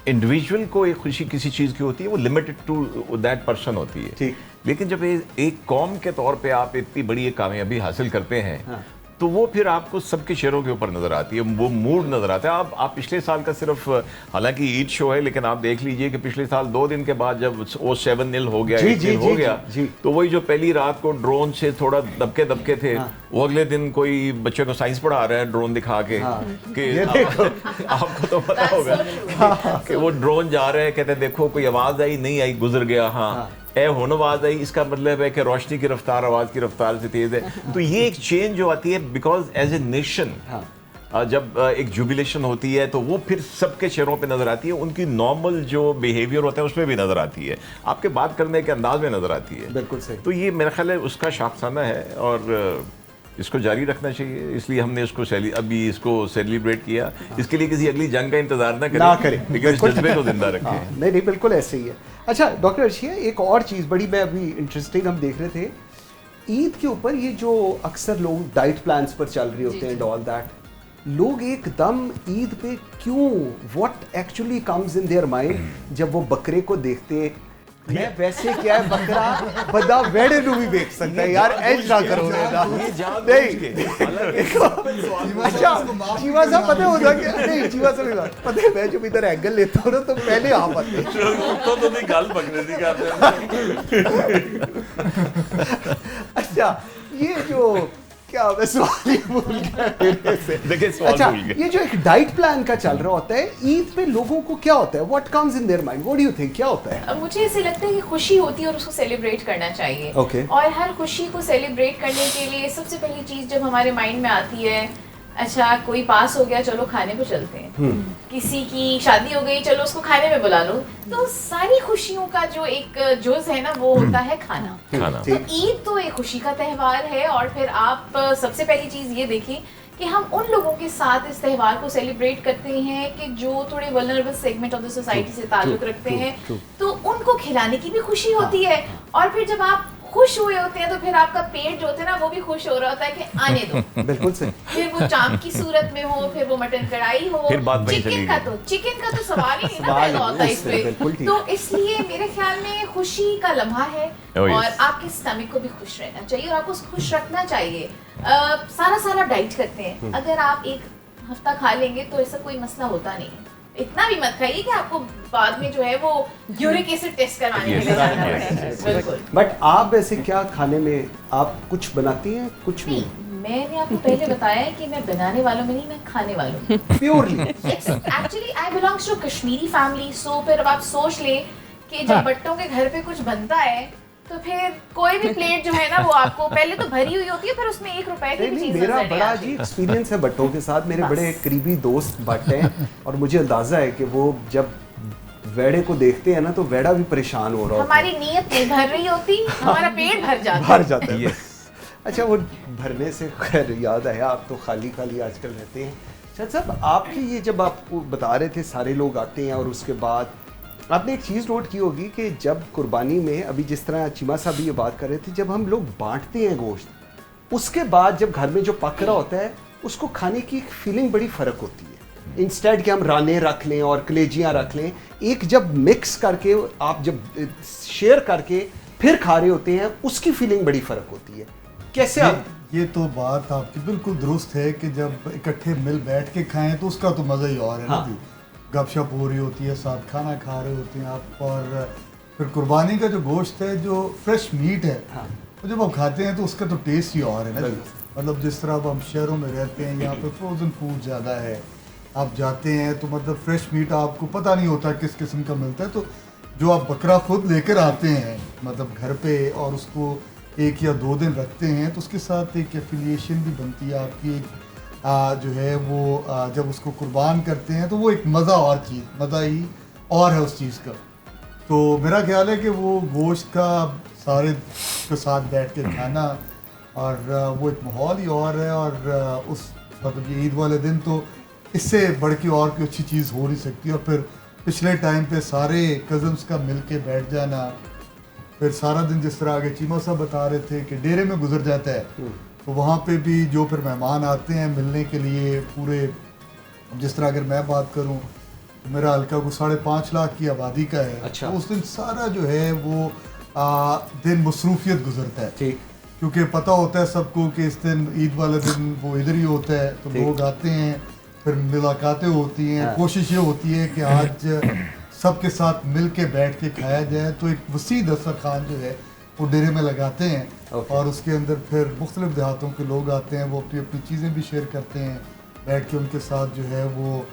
इंडिविजुअल को एक खुशी किसी चीज़ की होती है वो लिमिटेड टू दैट पर्सन होती है, लेकिन जब एक कौम के तौर पे आप इतनी बड़ी एक कामयाबी हासिल करते हैं तो वो फिर आपको सबके शेयरों के ऊपर नज़र आती है, वो मूड नज़र आता है। आप पिछले साल का सिर्फ, हालांकि ईद शो है, लेकिन आप देख लीजिए कि पिछले साल 2 दिन के बाद जब वो 7-0 हो गया, 8-0 हो गया, तो वही जो पहली रात को ड्रोन से थोड़ा दबके थे, वो अगले दिन कोई बच्चों को साइंस पढ़ा रहा है ड्रोन दिखा के कि आपको तो पता होगा कि वो ड्रोन जा रहे हैं, कहते देखो कोई आवाज़ आई नहीं आई, गुजर गया, हाँ ए होने आवाज़ आई, इसका मतलब है कि रोशनी की रफ्तार आवाज़ की रफ्तार से तेज़ है। तो ये एक चेंज जो आती है बिकॉज एज ए नेशन जब एक जुबिलेशन होती है तो वो फिर सबके चेहरों पे नज़र आती है, उनकी नॉर्मल जो बिहेवियर होता है उसमें भी नज़र आती है, आपके बात करने के अंदाज में नज़र आती है। बिल्कुल सही। तो ये मेरा ख्याल है उसका शाखसाना है और इसको जारी रखना चाहिए, इसलिए हमने इसको अभी इसको सेलिब्रेट किया। इसके लिए किसी अगली जंग का इंतजार ना करें, लेकिन इस जज्बे को जिंदा रखें। नहीं बिल्कुल ऐसे ही है। अच्छा डॉक्टर अर्शिया, एक और चीज़ बड़ी मैं अभी इंटरेस्टिंग हम देख रहे थे ईद के ऊपर ये जो अक्सर लोग डाइट प्लान्स पर चल रहे होते हैं, ऑल दैट, लोग एकदम ईद पे क्यों, what actually comes in their mind जब वो बकरे को देखते हैं? मैं वैसे क्या है, बकरा बदा वेड़े नु भी देख सकता है यार, ऐश ना करो ना, नहीं अच्छा जीवा साहब पता होता क्या, नहीं जीवा साहब पता है, मैं जब इधर एंगल लेता हूँ ना तो पहले आप आते हैं तो नहीं गाल पकड़े दी करते। अच्छा ये जो क्या मैं सवाल ही भूल गया मेरे से। देखिए सवाल अच्छा भूल गए। ये जो एक डाइट प्लान का चल रहा होता है ईद पे, लोगों को क्या होता है, what comes in their mind, what do you think, क्या होता है? मुझे ऐसे लगता है कि खुशी होती है और उसको सेलिब्रेट करना चाहिए। Okay. और हर खुशी को सेलिब्रेट करने के लिए सबसे पहली चीज जब हमारे माइंड में आती है, अच्छा कोई पास हो गया चलो खाने पे चलते हैं, किसी की शादी हो गई चलो उसको खाने में बुला लो, तो सारी खुशियों का जो एक जुज है ना वो होता है खाना। तो ईद तो एक खुशी का त्यौहार है, और फिर आप सबसे पहली चीज ये देखिए कि हम उन लोगों के साथ इस त्यौहार को सेलिब्रेट करते हैं कि जो थोड़े vulnerable segment of the society से ताल्लुक रखते हैं, तो उनको खिलाने की भी खुशी होती है। और फिर जब आप खुश हुए होते हैं तो फिर आपका पेट जो होता है ना वो भी खुश हो रहा होता है कि आने दो। बिल्कुल सही। फिर वो चाप की सूरत में हो, फिर वो मटन कढ़ाई हो, चिकन का तो सवाल ही नहीं ना पैदा होता इस पे। तो इसलिए मेरे ख्याल में खुशी का लम्हा है और आपके स्टमक को भी खुश रहना चाहिए और आपको खुश रखना चाहिए। सारा साल आप डाइट करते हैं, अगर आप एक हफ्ता खा लेंगे तो ऐसा कोई मसला होता नहीं है। इतना भी मत खाइए कि आपको बाद में जो है वो यूरिक एसिड टेस्ट करवाने के लिए जाना पड़े। बिल्कुल। बट आप वैसे क्या खाने में आप कुछ बनाती हैं? कुछ भी मैंने आपको पहले बताया है कि मैं बनाने वालों में नहीं, मैं खाने वालों में। Purely actually I belongs to Kashmiri family, so फिर अब आप सोच ले कि जब बट्टों के घर पे कुछ बनता है तो फिर कोई भी प्लेट जो है ना वो आपको पहले तो भरी हुई होती है, फिर उसमें 1 रुपए की भी चीज मेरा बड़ा जी एक्सपीरियंस है बट्टों के साथ, मेरे बड़े करीबी दोस्त भट्ट हैं और मुझे अंदाजा है कि वो जब वेड़े को देखते हैं ना तो वेड़ा भी परेशान हो रहा होता है। हमारी नीयत नहीं भर रही होती, हमारा पेट भर जाता है। अच्छा वो भरने से खैर याद आया, आप तो खाली खाली आजकल रहते हैं। शायद साहब आपकी ये जब आपको बता रहे थे सारे लोग आते हैं और उसके बाद आपने एक चीज़ नोट की होगी कि जब कुर्बानी में, अभी जिस तरह चीमा साहब भी ये बात कर रहे थे, जब हम लोग बांटते हैं गोश्त उसके बाद जब घर में जो पक रहा होता है उसको खाने की एक फीलिंग बड़ी फ़र्क होती है। इंस्टेड कि हम राने रख लें और कलेजियाँ रख लें, एक जब मिक्स करके आप जब शेयर करके फिर खा रहे होते हैं उसकी फीलिंग बड़ी फ़र्क होती है। कैसे आप? ये तो बात आपकी बिल्कुल दुरुस्त है कि जब इकट्ठे मिल बैठ के खाएं तो उसका तो मज़ा ही और है ना जी। गपशप हो रही होती है, साथ खाना खा रहे होते हैं आप, और फिर कुर्बानी का जो गोश्त है, जो फ्रेश मीट है, तो जब आप खाते हैं तो उसका तो टेस्ट ही और है ना। मतलब जिस तरह अब हम शहरों में रहते हैं, यहाँ पे फ्रोज़न फूड ज़्यादा है, आप जाते हैं तो मतलब फ्रेश मीट आपको पता नहीं होता किस किस्म का मिलता है। तो जो आप बकरा खुद लेकर आते हैं मतलब घर पे और उसको 1 या 2 दिन रखते हैं तो उसके साथ एक एफिलिएशन भी बनती है आपकी, जो है वो जब उसको कुर्बान करते हैं तो वो एक मज़ा ही और है उस चीज़ का। तो मेरा ख्याल है कि वो गोश्त का सारे के साथ बैठ के खाना और वो एक माहौल ही और है, और उस मतलब ये ईद वाले दिन तो इससे बढ़ के और कोई अच्छी चीज़ हो नहीं सकती। और फिर पिछले टाइम पे सारे कज़न्स का मिल के बैठ जाना, फिर सारा दिन जिस तरह आगे चीमा साहब बता रहे थे कि डेरे में गुजर जाता है, तो वहाँ पे भी जो फिर मेहमान आते हैं मिलने के लिए पूरे, जिस तरह अगर मैं बात करूँ तो मेरा हल्का को 5.5 लाख की आबादी का है। अच्छा। तो उस दिन सारा जो है वो दिन मसरूफियत गुजरता है, ठीक, क्योंकि पता होता है सबको कि इस दिन ईद वाले दिन वो इधर ही होता है, तो लोग आते हैं, फिर मुलाकातें होती हैं, कोशिश ये होती है कि आज सबके साथ मिल के बैठ के खाया जाए। तो एक वसी दस्तरखान जो है वो डेरे में लगाते हैं और उसके अंदर फिर मुख्तलिफ देहातों के लोग आते हैं, वो अपनी अपनी चीज़ें भी शेयर करते हैं, बैठ के उनके साथ जो है वो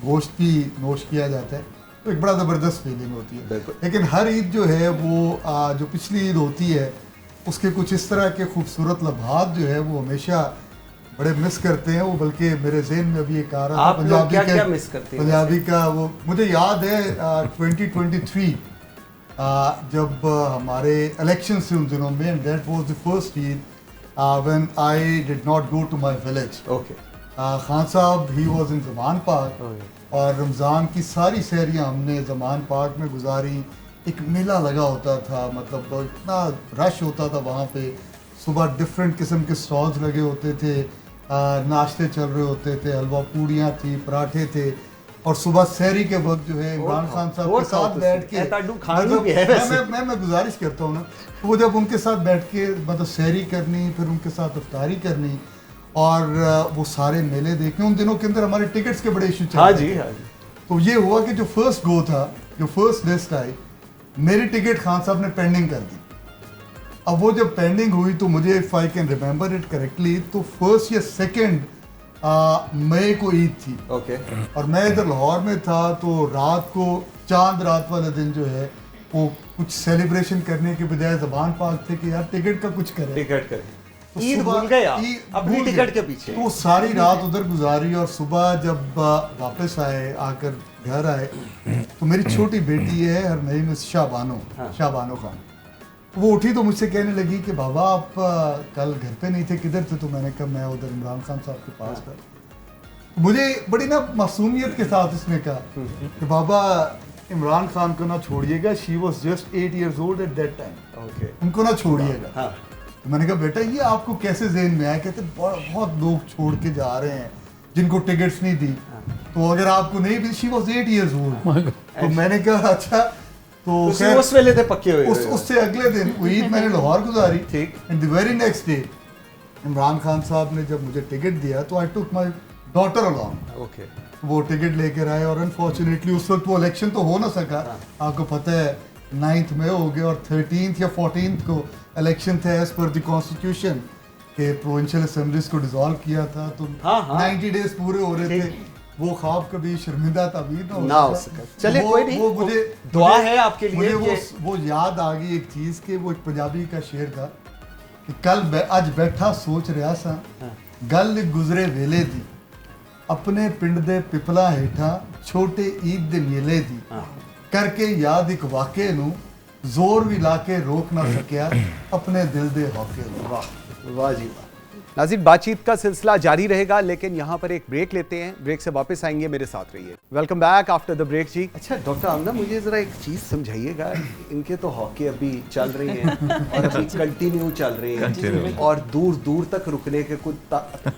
गोश्त भी नोश किया जाता है। तो एक बड़ा ज़बरदस्त फीलिंग होती है। लेकिन हर ईद जो है वो जो पिछली ईद होती है उसके कुछ इस तरह के खूबसूरत लम्हात जो है वो हमेशा बड़े मिस करते हैं। वो बल्कि मेरे जहन में अभी एक आ रहा था पंजाबी का, वो मुझे याद है 2023 जब हमारे इलेक्शन से उन दिनों में, that was the first Eid when I did not go to my village. Khan साहब he was in Zaman park और रमज़ान की सारी सहरियाँ हमने जमान पार्क में गुजारी, एक मेला लगा होता था, मतलब इतना रश होता था वहाँ पे। सुबह डिफरेंट किस्म के स्टॉल्स लगे होते थे, नाश्ते चल रहे होते थे, हलवा पूड़ियाँ थी, पराठे थे, और सुबह सहरी के वक्त जो है इमरान खान साहब के साथ बैठ के मैं गुजारिश करता हूँ ना, वो जब उनके साथ बैठ के मतलब सहरी करनी, फिर उनके साथ इफ्तारी करनी और वो सारे मेले देखने। उन दिनों के अंदर हमारे टिकट्स के बड़े इशू चलते थे। तो ये हुआ कि जो फर्स्ट गो था, जो फर्स्ट लिस्ट आई, मेरी टिकट खान साहब ने पेंडिंग कर दी। अब वो जब पेंडिंग हुई तो मुझे, if I can remember it correctly, तो 1 या 2 मई को ईद थी। और मैं इधर लाहौर में था, तो रात को चांद रात वाले दिन जो है वो कुछ सेलिब्रेशन करने के बजाय ज़बान पाक थे कि यार टिकट का कुछ करें, टिकट करें। तो ईद भूल गए आप अपनी टिकट के पीछे। तो सारी रात उधर गुजारी और सुबह जब वापस आए, आकर घर आए, तो मेरी छोटी बेटी है हरनईम शाबानो खान, वो उठी तो मुझसे कहने लगी कि बाबा आप कल घर पे नहीं थे, किधर थे? तो मैंने कहा मैं उधर इमरान खान साहब के पास था। मुझे बड़ी ना मासूमियत के साथ उसने कहा कि बाबा इमरान खान को ना छोड़िएगा, she was just 8 years old at that time, उनको ना छोड़िएगा। तो मैंने कहा बेटा ये आपको कैसे ज़हन में आया? कहते बहुत लोग छोड़ के जा रहे हैं जिनको टिकट्स नहीं दी, तो अगर आपको नहीं दी, शी वॉज 8 years old। तो मैंने कहा अच्छा, तो उस वेले थे पक्के हुए। उससे अगले दिन वो ईद मैंने लाहौर गुजारी, and the very next day Imran Khan साहब ने जब मुझे टिकट दिया तो आई टुक माय डॉटर अलॉन्ग। वो टिकट लेकर आए और अनफॉर्चुनेटली उस वक्त वो इलेक्शन तो हो ना सका, आपको पता है 9th में हो गया, और 13th या 14th को इलेक्शन थे एज पर द कॉन्स्टिट्यूशन के प्रोविंशियल असेंबलीज को डिसॉल्व किया था। तो 90 डेज पूरे हो रहे थे, वो ख्वाब कभी शर्मिंदा ताबीर ना हो सका। चलिए कोई नहीं, वो मुझे दुआ है आपके लिए। वो याद आ गई एक चीज के, वो एक पंजाबी का शेर था कि कल आज बैठा सोच रहा सा, गल गुजरे वेले दी, अपने पिंड दे पिपला हेठा छोटे ईद दे मेले दी, करके याद एक वाक़े नू जोर भी लाके रोक ना सकिया, अपने दिल दे हौके नू। वाह वाह जी वाह। नाज़रीन, बातचीत का सिलसिला जारी रहेगा, लेकिन यहाँ पर एक ब्रेक लेते हैं। ब्रेक से वापस आएंगे, मेरे साथ रहिए। Welcome back after the break जी। अच्छा डॉक्टर आमना, मुझे ज़रा एक चीज़ समझाइएगा, इनके तो हॉकी अभी चल रही हैं और अभी कंटिन्यू चल रही हैं और दूर दूर तक रुकने के कुछ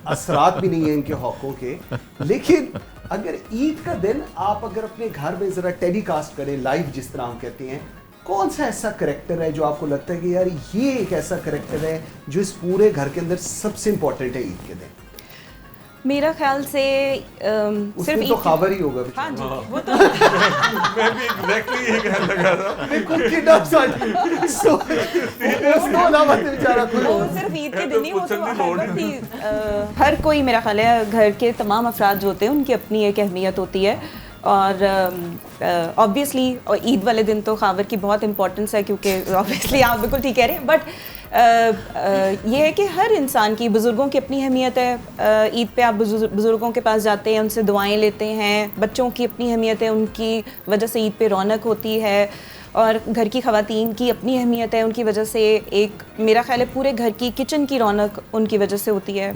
असरात भी नहीं है इनके हॉकों के। लेकिन अगर ईद का दिन आप अगर अपने घर में ज़रा टेलीकास्ट करें लाइव, जिस तरह हम कहते हैं, कौन सा ऐसा करैक्टर है जो आपको लगता है कि यार ये एक ऐसा करैक्टर है जो इस पूरे घर के अंदर सबसे इम्पोर्टेंट है ईद के दिन? मेरा ख्याल से सिर्फ तो खाबर ही होगा। हाँ जी, वो तो मैं भी एग्जैक्टली ये कहने लगा था। वो सिर्फ ईद के दिन ही, वो तो हर कोई, मेरा ख्याल है घर के तमाम अफराद जो होते हैं उनकी अपनी एक अहमियत होती है। और ऑब्वियसली ईद वाले दिन तो खावर की बहुत इंपॉर्टेंस है, क्योंकि ऑब्वियसली आप बिल्कुल ठीक कह रहे हैं, बट ये है कि हर इंसान की, बुज़ुर्गों की अपनी अहमियत है। ईद पे आप बुज़ुर्गों के पास जाते हैं, उनसे दुआएं लेते हैं, बच्चों की अपनी अहमियत है, उनकी वजह से ईद पे रौनक होती है, और घर की ख़वातीन की अपनी अहमियत है, उनकी वजह से एक, मेरा ख्याल है पूरे घर की किचन की रौनक उनकी वजह से होती है।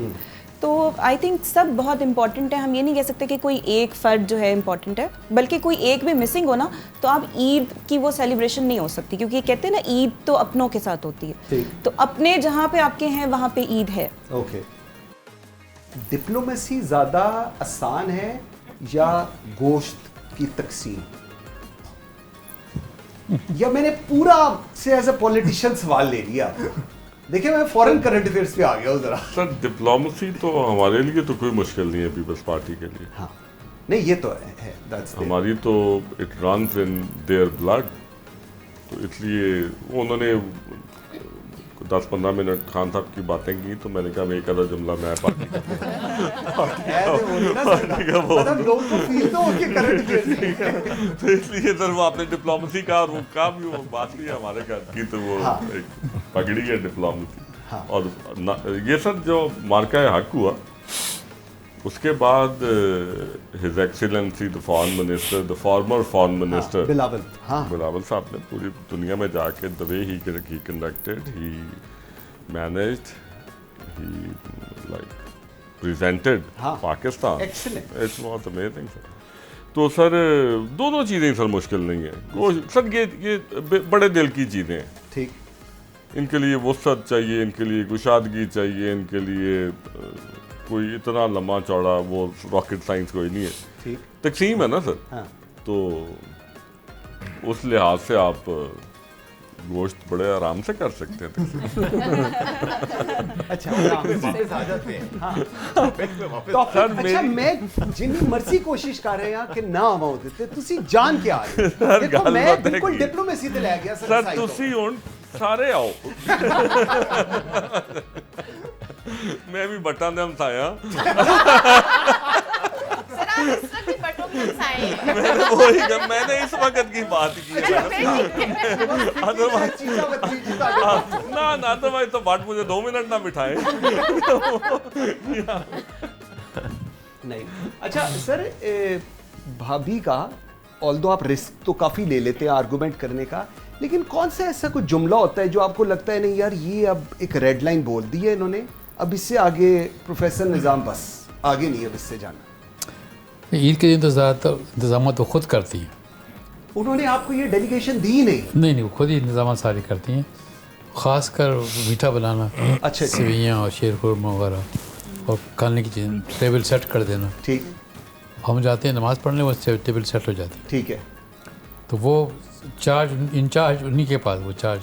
तो आई थिंक सब बहुत इंपॉर्टेंट है। हम ये नहीं कह सकते कि कोई एक फ़र्द जो है इंपॉर्टेंट है, बल्कि कोई एक भी मिसिंग हो ना तो आप ईद की वो सेलिब्रेशन नहीं हो सकती, क्योंकि कहते हैं ना ईद तो अपनों के साथ होती है, तो अपने जहाँ पे आपके हैं वहाँ पे ईद है। ओके, डिप्लोमेसी ज़्यादा आसान है या गोश्त की तकसीम? या मैंने पूरा से एज अ पॉलिटिशियन सवाल ले लिया? देखिए मैं फॉरेन करंट अफेयर्स पे आ गया हूँ जरा। सर डिप्लोमेसी तो हमारे लिए तो कोई मुश्किल नहीं है पीपल्स पार्टी के लिए। हाँ नहीं, ये तो है हमारी तो it runs in their blood, तो इसलिए उन्होंने 10-15 मिनट खान साहब की बातें की, तो मैंने कहा एक आधा जुमला मैं पार्टी का तो इसलिए सर वो आपने डिप्लोमेसी का और वो काम भी वो बात नहीं हमारे घर की, तो वो एक पगड़ी है डिप्लोमेसी। और ये सर जो मार्का हक हुआ, उसके बाद his excellency the foreign minister, the former foreign minister Bilawal साहब ने पूरी दुनिया में जाके the way he conducted, he managed, he like presented Pakistan. Excellent. It was amazing, sir. तो सर दोनों चीज़ें सर मुश्किल नहीं है सर, ये बड़े दिल की चीज़ें हैं। ठीक, इनके लिए वसअत चाहिए, इनके लिए कुशादगी चाहिए, इनके लिए कोई इतना लंबा चौड़ा वो रॉकेट साइंस कोई नहीं है। ठीक, तकसीम है ना सर। हाँ, तो उस लिहाज से आप गोश्त बड़े आराम से कर सकते हैं। अच्छा हाँ। तो अच्छा मैं जिन्नी मर्जी कोशिश कर रहे हैं कि ना आवाओ देते तुसी जान क्या आ रहे देखो मैं बिल्कुल डिप्लोमेसी ते ले गया सर तुसी हुन सारे आओ मैं भी बट्टां दे हमसाया मैंने इस वक्त की बात की ना अदरवाइज तो बाट मुझे 2 मिनट ना बिठाए नहीं। अच्छा सर भाभी का ऑल्दो आप रिस्क तो काफ़ी ले लेते हैं आर्गूमेंट करने का, लेकिन कौन सा ऐसा कोई जुमला होता है जो आपको लगता है नहीं यार ये अब एक रेड लाइन बोल दी है इन्होंने, अब इससे आगे प्रोफेसर निज़ाम बस आगे नहीं अब इससे जाना? ईद के दिन तो ज़्यादातर इंतजाम तो खुद करती हैं। उन्होंने आपको ये डेलीगेशन दी नहीं? वो खुद ही इंतजाम सारे करती हैं, ख़ासकर मीठा बनाना, अच्छा सेवइयाँ और शीर खुरमा वगैरह और खाने की चीज़ें, टेबल सेट कर देना। ठीक, हम जाते हैं नमाज़ पढ़ने, वो टेबल सेट हो जाती है। ठीक है, तो वो इंचार्ज उन्हीं के पास, वो चार्ज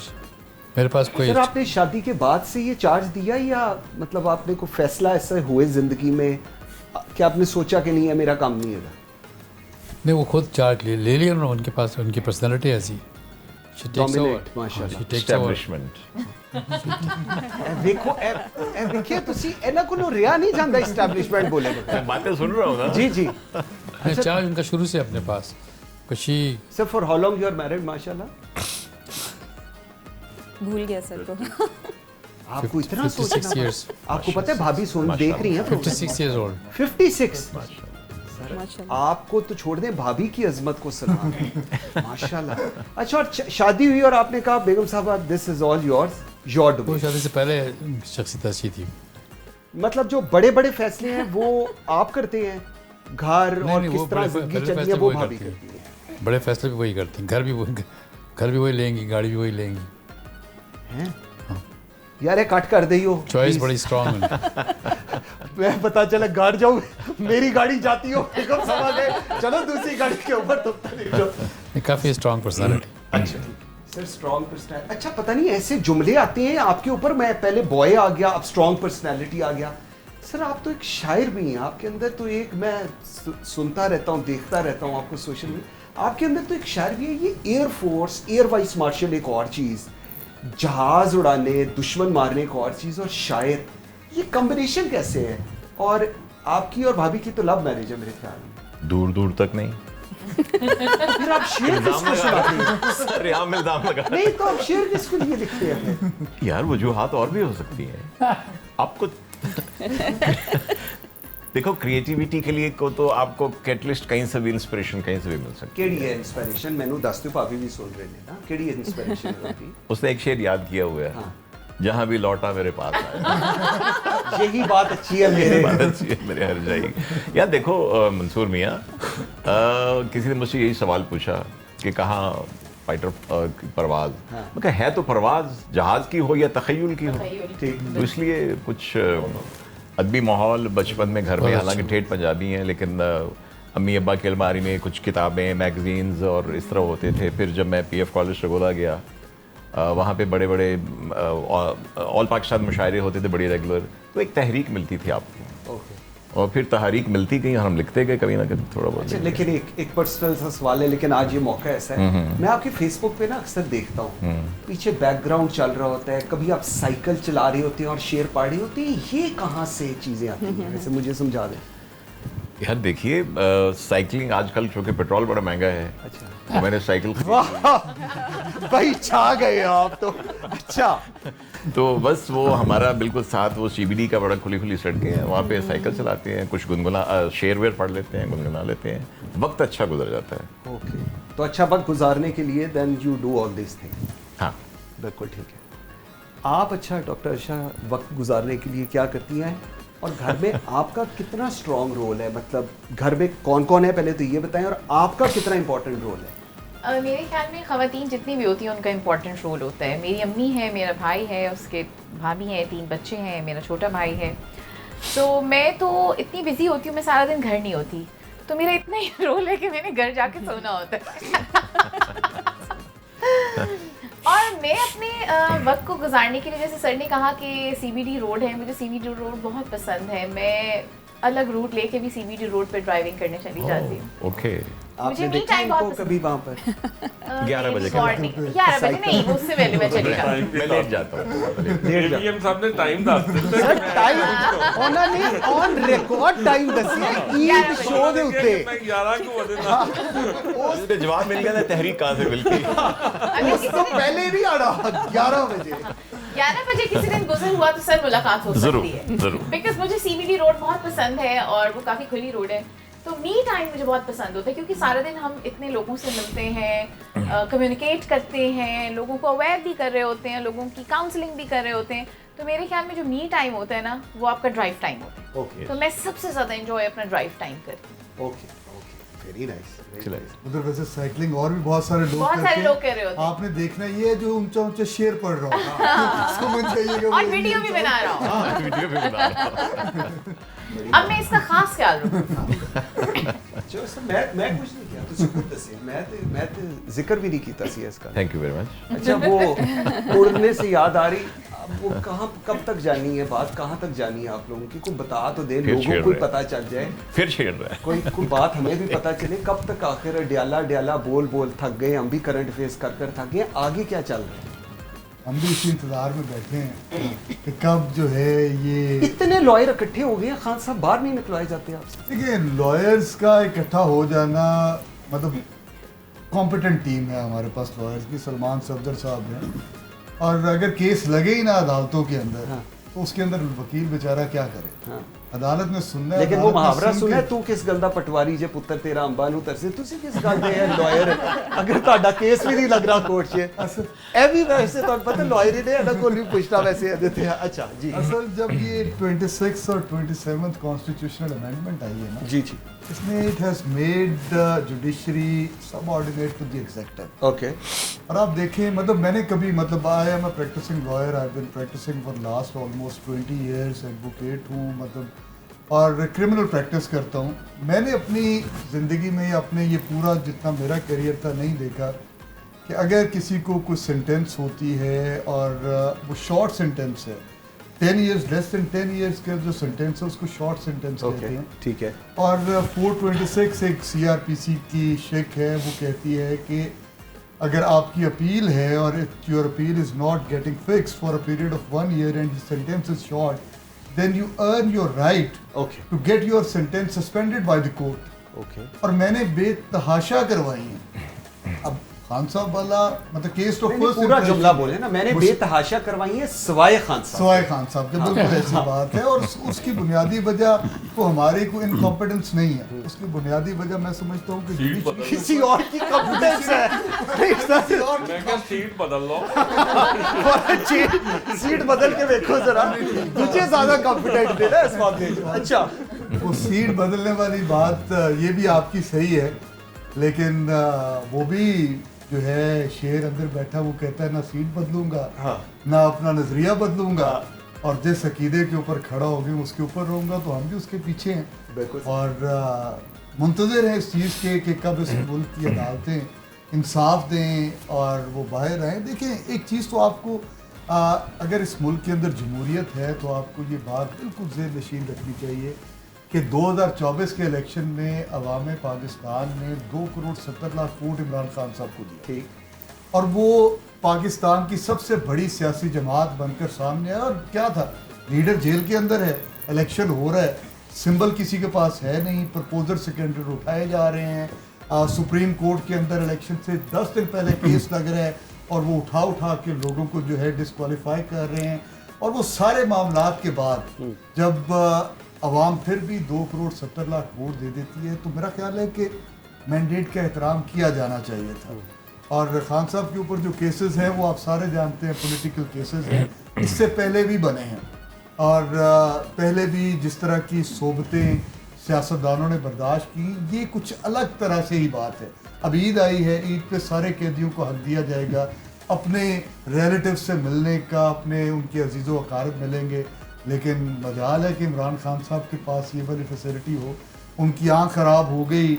मेरे पास कोई। सर आपने शादी के बाद से ये चार्ज दिया या मतलब आपने कोई फैसला ऐसा हुए ज़िंदगी में कि आपने सोचा कि नहीं है मेरा काम नहीं है? नहीं, वो खुद चार्ज ले लिया उन्होंने, उनके पास उनकी पर्सनैलिटी ऐसी। देखो देखिए तुसी एना को रिया नहीं जानता एस्टैब्लिशमेंट बोले बातें सुन रहा हूं ना। जी जी। अच्छा, चार्ज उनका शुरू से अपने पास कुछ ही। Sir for how long you are married? माशाल्लाह भूल गया सर को। आपको इतना सोचना 56 years। आपको पता है भाभी सुन देख रही हैं 56 years old। 56 आपको तो छोड़ दें, भाभी की अजमत को सलाम माशाल्लाह। अच्छा और शादी हुई और आपने कहा बेगम साहबा this is all yours, your do. वो शादी से पहले शख्सियत अच्छी थी। मतलब जो बड़े बड़े फैसले हैं वो आप करते हैं, घर और किस तरह जिंदगी चलनी है वो भाभी करती है। बड़े फैसले भी वही करती हैं, घर भी वही लेंगी, गाड़ी भी वही लेंगी। हैं यार कट कर दी हो, चॉइस बड़ी स्ट्रांग है। मैं पता चला घर जाऊँ मेरी गाड़ी जाती हो बेगम साहबा गए चलो दूसरी गाड़ी के ऊपर तो काफ़ी स्ट्रांग पर्सनालिटी। अच्छा सर स्ट्रांग पर्सनालिटी। अच्छा पता नहीं ऐसे जुमले आते हैं आपके ऊपर, मैं पहले बॉय आ गया अब स्ट्रांग पर्सनालिटी आ गया। सर आप तो एक शायर भी हैं, आपके अंदर तो एक, मैं सुनता रहता हूँ देखता रहता हूँ आपको सोशल मीडिया, आपके अंदर तो एक शायर भी है। ये एयरफोर्स एयर वाइस मार्शल एक और चीज़, जहाज उड़ाने दुश्मन मारने एक और चीज़ और शायर, ये कॉम्बिनेशन कैसे है? और आपकी और भाभी की तो लव मैरिज है मेरे ख्याल में। दूर दूर तक नहीं। फिर आप शेर किसको सुनाते हैं? सर यहाँ में इल्जाम लगा। नहीं तो आप शेर किसके लिए लिखते हैं? यार वजूहात और भी हो सकती हैं आपको। देखो क्रिएटिविटी के लिए को तो आपको कैटलिस्ट कहीं से भी इंस्पिरेशन कहीं से भी मिल सकती है। केड़ी है इंस्पिरेशन? मैंने दस तो भाभी भी सुन रहे हैं ना, केड़ी है इंस्पिरेशन होती? उसने एक शेर याद किया हुआ है, हाँ। जहाँ भी लौटा मेरे पास आया। यही बात अच्छी है मेरे बात अच्छी है मेरे हर जाएगी। यार देखो मंसूर मियाँ, किसी ने मुझसे यही सवाल पूछा कि कहाँ फाइटर परवाज, मैं कहा है तो परवाज जहाज की हो या तखय्युल की हो, तो इसलिए कुछ अदबी माहौल बचपन में घर में, हालांकि ठेठ पंजाबी हैं लेकिन अम्मी अब्बा की अलमारी में कुछ किताबें मैगजीन्स और इस तरह होते थे। फिर जब मैं PF कॉलेज शगोला गया, वहाँ पे बड़े बड़े ऑल पाकिस्तान मुशायरे होते थे बड़ी रेगुलर, तो एक तहरीक मिलती थी आपको। और फिर तहरीक मिलती गई और हम लिखते गए कभी ना कभी थोड़ा बहुत। अच्छा, लेकिन एक पर्सनल सा सवाल है, लेकिन आज ये मौका ऐसा है, मैं आपके फेसबुक पे ना अक्सर देखता हूँ पीछे बैकग्राउंड चल रहा होता है, कभी आप साइकिल चला रहे होते हैं और शेर पढ़ रहे होते हैं, ये कहाँ से चीज़ें आती हैं? वैसे मुझे समझा दें। यार देखिए साइकिलिंग आजकल चूँकि पेट्रोल बड़ा महंगा है, अच्छा तो मैंने साइकिल भाई छा गए आप तो। अच्छा तो बस वो हमारा बिल्कुल साथ वो CBD का बड़ा खुली खुली सड़कें हैं, वहाँ पे साइकिल चलाते हैं, कुछ गुनगुना शेर वेर पढ़ लेते हैं, गुनगुना लेते हैं, वक्त अच्छा गुजर जाता है। ओके, तो अच्छा वक्त गुजारने के लिए then you do all this thing. हाँ बिल्कुल ठीक है। आप अच्छा डॉक्टर आयशा वक्त गुजारने के लिए क्या करती हैं? और घर में आपका कितना स्ट्रॉन्ग रोल है, मतलब घर में कौन कौन है पहले तो ये बताएं, और आपका कितना इंपॉर्टेंट रोल है? मेरे ख्याल में ख़वातीन जितनी भी होती हैं उनका इम्पोर्टेंट रोल होता है। मेरी अम्मी है, मेरा भाई है, उसके भाभी हैं, 3 बच्चे हैं, मेरा छोटा भाई है। तो मैं तो इतनी बिजी होती हूँ, मैं सारा दिन घर नहीं होती, तो मेरा इतना ही रोल है कि मैंने घर जाके सोना होता है। और मैं अपने वक्त को गुजारने के लिए, जैसे सर ने कहा कि CBD रोड है, मुझे CBD रोड बहुत पसंद है। मैं अलग रूट लेके भी CBD रोड पे ड्राइविंग करने चली जाती हूँ। ओके, आपने देखा इनको कभी वहाँ पर? 11 बजे 11 बजे नहीं, उससे पहले मैं चली जाती हूँ। मैं लेट जाता हूँ। एवीएम साहब ने टाइम दस ਦਿੱਤਾ सर टाइम उन्होंने ऑन रिकॉर्ड टाइम दसिया ईद शो ਦੇ ਉੱਤੇ। मैं 11 को बजे ना उसने जवाब मिल गया था तहरीक कहाँ से मिलती है। उसको पहले नहीं आना 11 बजे। 11 बजे किसी दिन गुजर हुआ तो सर मुलाकात हो सकती है, जरूर। बिकॉज मुझे CBD रोड बहुत पसंद है और वो काफ़ी खुली रोड है। तो मी टाइम मुझे बहुत पसंद होता है, क्योंकि सारा दिन हम इतने लोगों से मिलते हैं, कम्युनिकेट करते हैं, लोगों को अवेयर भी कर रहे होते हैं, लोगों की काउंसलिंग भी कर रहे होते हैं। तो मेरे ख्याल में जो मी टाइम होता है ना, वो आपका ड्राइव टाइम होता है। ओके तो मैं सबसे ज़्यादा एंजॉय अपना ड्राइव टाइम करती हूँ। Okay very nice. उधर वैसे साइकिलिंग और भी बहुत सारे लोग बहुत सारे लोग कर रहे होते हैं। आपने देखना ये जो ऊंचा ऊंचा शेर पढ़ रहा हूँ समझ जाइएगा। और वीडियो भी बना रहा हूँ। वीडियो भी बना रहा हूँ। अब मैं इसका खास ख्याल रखूँगा। जो सर मैं कुछ नहीं किया, ਤੁਸੀਂ खुद दसिया, मैं तो जिक्र भी नहीं किया सी इसका। Thank you very much. अच्छा, वो उड़ने से याद आ रही, अब वो कहाँ कब तक जानी है बात, कहाँ तक जानी है आप लोगों की? कोई बता तो दे, लोगों को पता चल जाए, फिर छेड़ रहा है। कोई बात हमें भी पता चले कब तक। आखिर डयाला बोल थक गए, हम भी करंट फेस कर थक गए, आगे क्या चल रहा है? हम भी इसी इंतजार में बैठे हैं कि कब जो है ये इतने लॉयर इकट्ठे हो गए, खान साहब बाहर नहीं निकलवाए जाते आपसे? देखिए, लॉयर्स का इकट्ठा हो जाना, मतलब कॉम्पिटेंट टीम है हमारे पास लॉयर्स की, सलमान सफदर साहब हैं, और अगर केस लगे ही ना अदालतों के अंदर, हाँ। तो उसके अंदर वकील बेचारा क्या करे? हाँ। अदालत में सुनना है। लेकिन वो मुहावरा सुना है, के तू किस गल दा पटवारी जे पुੱਤਰ तेरा अंबा ਨੂੰ ਤਰਸੇ, ਤੁਸੀਂ किस गल दे है लॉयर? अगर ਤੁਹਾਡਾ केस भी नहीं लग रहा कोर्ट 'ਚ, ਇਹ ਵੀ वैसे ਤੁਹਾਨੂੰ पता लॉयर ने ਇਹਨਾਂ ਕੋਲ ਵੀ ਪੁੱਛਣਾ वैसे देते हैं। अच्छा जी, असल जब ये 26 और 27th कॉन्स्टिट्यूशनल अमेंडमेंट आई है ना, जी इसमें it has made judiciary subordinate to the executive. Okay. और आप देखें, मतलब मैंने कभी, मतलब I am a practising lawyer, I have been practising for last almost 20 years, advocate हूँ, मतलब और क्रिमिनल प्रैक्टिस करता हूँ। मैंने अपनी ज़िंदगी में अपने ये पूरा जितना मेरा करियर था नहीं देखा कि अगर किसी को कुछ सेंटेंस होती है और वो शॉर्ट सेंटेंस है, 10 इयर्स, लेस देन 10 इयर्स का जो सेंटेंस है उसको शॉर्ट सेंटेंस कहते हैं। ठीक है। और 426 एक CRPC की शिक है, वो कहती है कि अगर आपकी अपील है और your appeal is not getting fix for a period of 1 year and the sentence is short, then you earn your right to get your sentence suspended by the court. और मैंने बेतहाशा करवाई है। अब खान साहब वाला मतलब केस तो पूरा जुमला बोले ना, मैंने बेतहाशा करवाई है सवाए खान साहब के, बिल्कुल ऐसी बात है। और उसकी बुनियादी वजह को हमारे को इनकॉम्पिटेंस नहीं है, उसकी बुनियादी वजह मैं समझता हूँ कि किसी और की कॉम्पिटेंस है। मैं क्या सीट बदल लो, सीट बदल के देखो जरा, मुझे ज्यादा कॉम्पिटेंट थे ना इस मामले में। अच्छा, वो सीट बदलने वाली बात ये भी आपकी सही है, लेकिन वो भी जो है शेर अंदर बैठा, वो कहता है ना सीट बदलूंगा, हाँ। ना अपना नजरिया बदलूंगा, और जिस अकीदे के ऊपर खड़ा हो गया उसके ऊपर रहूंगा, तो हम भी उसके पीछे हैं। और मुंतज़िर हैं इस चीज़ के कि कब इस मुल्क की अदालतें इंसाफ दें और वो बाहर आएँ। देखें, एक चीज़ तो आपको अगर इस मुल्क के अंदर जमहूरियत है तो आपको ये बात बिल्कुल ज़ेहन नशीन रखनी चाहिए कि 2024 के इलेक्शन में अवाम पाकिस्तान ने 2,70,00,000 वोट इमरान खान साहब को दिया, ठीक, और वो पाकिस्तान की सबसे बड़ी सियासी जमात बनकर सामने आया। और क्या था, लीडर जेल के अंदर है, इलेक्शन हो रहा है, सिंबल किसी के पास है नहीं, प्रपोजर सेकेंडर उठाए जा रहे हैं, सुप्रीम कोर्ट के अंदर इलेक्शन से 10 दिन पहले केस लग रहा है और वो उठा के लोगों को जो है डिस्क्वालीफाई कर रहे हैं। और वो सारे मामलात के बाद जब अवाम फिर भी 2,70,00,000 वोट दे देती है, तो मेरा ख्याल है कि मैंडेट का एहतराम किया जाना चाहिए था। और खान साहब के ऊपर जो केसेस हैं वो आप सारे जानते हैं, पॉलिटिकल केसेस हैं, इससे पहले भी बने हैं। और पहले भी जिस तरह की सोबतें सियासतदानों ने बर्दाश्त की, ये कुछ अलग तरह से ही बात है। अब ईद आई है, ईद पे सारे कैदियों को हक दिया जाएगा, अपने रिलेटिव से मिलने का, अपने उनके अजीज़ व अकारब मिलेंगे, लेकिन मजाल है कि इमरान खान साहब के पास ये वाली फैसिलिटी हो। उनकी आँख ख़राब हो गई,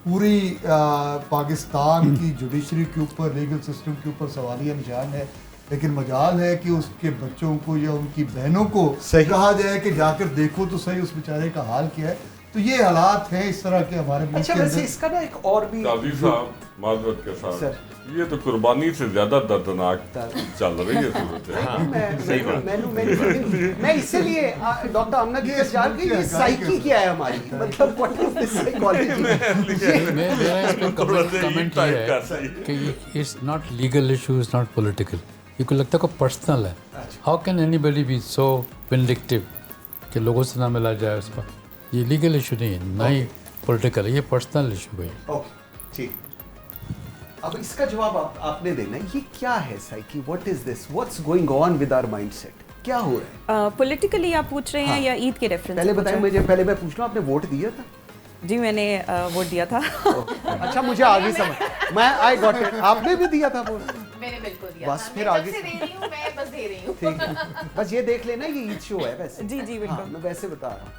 पूरी पाकिस्तान की जुडिशरी के ऊपर, लीगल सिस्टम के ऊपर सवालिया निशान है, लेकिन मजाल है कि उसके बच्चों को या उनकी बहनों को कहा जाए कि जाकर देखो तो सही उस बेचारे का हाल क्या है। तो ये हालात हैं इस तरह के हमारे मुल्क अच्छा, के वैसे अंदर। इसका ना एक और भी काजी साहब माजरत के साथ, ये तो कुर्बानी से ज्यादा दर्दनाक चल रही है मैं इसीलिए डॉक्टर आमना की जान की ये साइकी क्या है हमारी, मतलब व्हाट इज दिस साइकोलॉजी। मेरा इस पे कमेंट ये है कि it's not legal issue, is not political. ये को लगता है को पर्सनल है। How can anybody be so vindictive कि लोगों से ना मिला जाए उस पर। ये लीगल इशू नहीं है, ना ही पॉलिटिकल है, ये पर्सनल इशू है। ओके ठीक, अब इसका जवाब आपने देना है। ये क्या है psyche, what is this, what's going on with our mindset, क्या हो रहा है? पॉलिटिकली आप पूछ रहे हैं या ईद के रेफरेंस? पहले बताएं मुझे, पहले मैं पूछ लूं, आपने वोट दिया था? जी मैंने वोट दिया था। अच्छा, मुझे आगे समझ, मैं आई गॉट इट। आपने भी दिया था वोट? मैंने बिल्कुल दिया बस था। फिर मैं आगे जब से दे रही हूँ, मैं बस दे रही हूँ। ठीक है, बस ये देख लेना ये ईद शो है वैसे। जी जी बिल्कुल। हाँ, मैं वैसे बता रहा हूँ,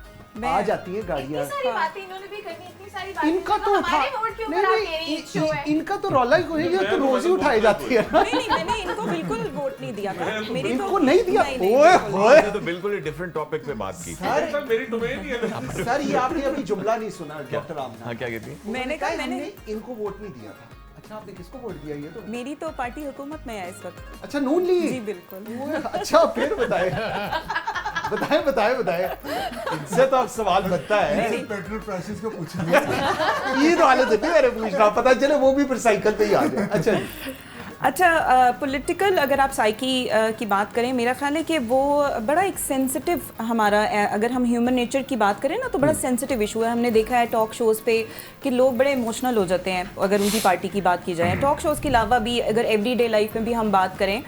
आ जाती है गाड़ियाँ। इतनी सारी बातें इन्होंने भी करनी, इतनी सारी बातें। इनका तो उठा, हमारे वोट के ऊपर आप कह रही ईद शो है। इनका तो रौला ही कोई, ये तो रोज ही उठाई जाती है। नहीं मैंने इनको बिल्कुल वोट नहीं दिया था। मेरी इनको नहीं दिया? नहीं, ओए होए, तो बिल्कुल ही डिफरेंट टॉपिक पे बात की। सर मेरी डोमेन ही है। सर ये आपने अभी जुमला नहीं सुना डॉक्टर आमना। हाँ क्या कहती है? मैंने कहा हमने इनको वोट नहीं दिया था। अच्छा, आपने किसको वोट दिया? ये तो मेरी तो पार्टी हुकूमत में है इस वक्त। अच्छा, नून ली? जी बिल्कुल। ओए, अच्छा फिर बताए बताए बताए बताए, इनसे तो अब सवाल बनता है। पेट्रोल प्राइसेस को पूछेंगे। ईद वाले तो नहीं मेरे पूछना, पता चले वो भी फिर साइकिल पे ही आ जाए। अच्छा जी। अच्छा, पॉलिटिकल अगर आप साइकी की बात करें, मेरा ख्याल है कि वो बड़ा एक सेंसिटिव हमारा, अगर हम ह्यूमन नेचर की बात करें ना तो बड़ा सेंसिटिव इशू है। हमने देखा है टॉक शोज़ पे कि लोग बड़े इमोशनल हो जाते हैं अगर उनकी पार्टी की बात की जाए। टॉक शोज़ के अलावा भी अगर एवरीडे लाइफ में भी हम बात करें,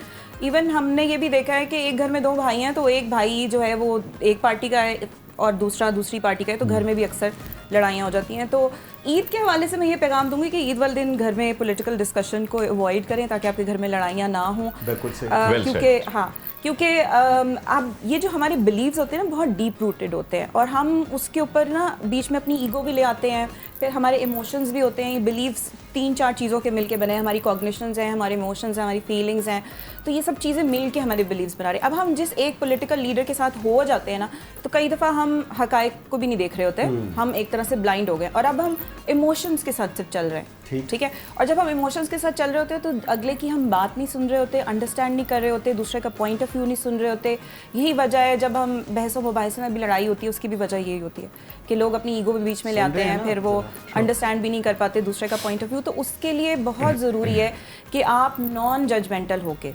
इवन हमने ये भी देखा है कि एक घर में दो भाई हैं तो एक भाई जो है वो एक पार्टी का है और दूसरा दूसरी पार्टी का है, तो घर में भी अक्सर लड़ाइयाँ हो जाती हैं। तो ईद के हवाले से मैं ये पैगाम दूंगी कि ईद वाले दिन घर में पॉलिटिकल डिस्कशन को अवॉइड करें ताकि आपके घर में लड़ाइयाँ ना हों। क्योंकि हाँ, क्योंकि आप ये जो हमारे बिलीव्स होते हैं ना बहुत डीप रूटेड होते हैं और हम उसके ऊपर ना बीच में अपनी ईगो भी ले आते हैं, फिर हमारे इमोशंस भी होते हैं। ये बिलीव्स 3-4 चीज़ों के मिलके बने हैं, हमारी कॉग्निशंस हैं, हमारे इमोशंस हैं, हमारी फीलिंग्स हैं, तो ये सब चीज़ें मिल के हमारे बिलीव्स बना रहे हैं। अब हम जिस एक पॉलिटिकल लीडर के साथ हो जाते हैं ना, तो कई दफ़ा हम हकायक को भी नहीं देख रहे होते, हम एक तरह से ब्लाइंड हो गए और अब हम इमोशंस के साथ सिर्फ चल रहे हैं। ठीक है, और जब हम इमोशंस के साथ चल रहे होते हैं तो अगले की हम बात नहीं सुन रहे होते, अंडरस्टैंड नहीं कर रहे होते, दूसरे का पॉइंट ऑफ व्यू नहीं सुन रहे होते। यही वजह है जब हम बहसों मुबाहिसे में भी लड़ाई होती है, उसकी भी वजह यही होती है कि लोग अपनी ईगो भी बीच में ले आते हैं, फिर वो अंडरस्टैंड भी नहीं कर पाते दूसरे का पॉइंट ऑफ व्यू। तो उसके लिए बहुत ज़रूरी है कि आप नॉन जजमेंटल होके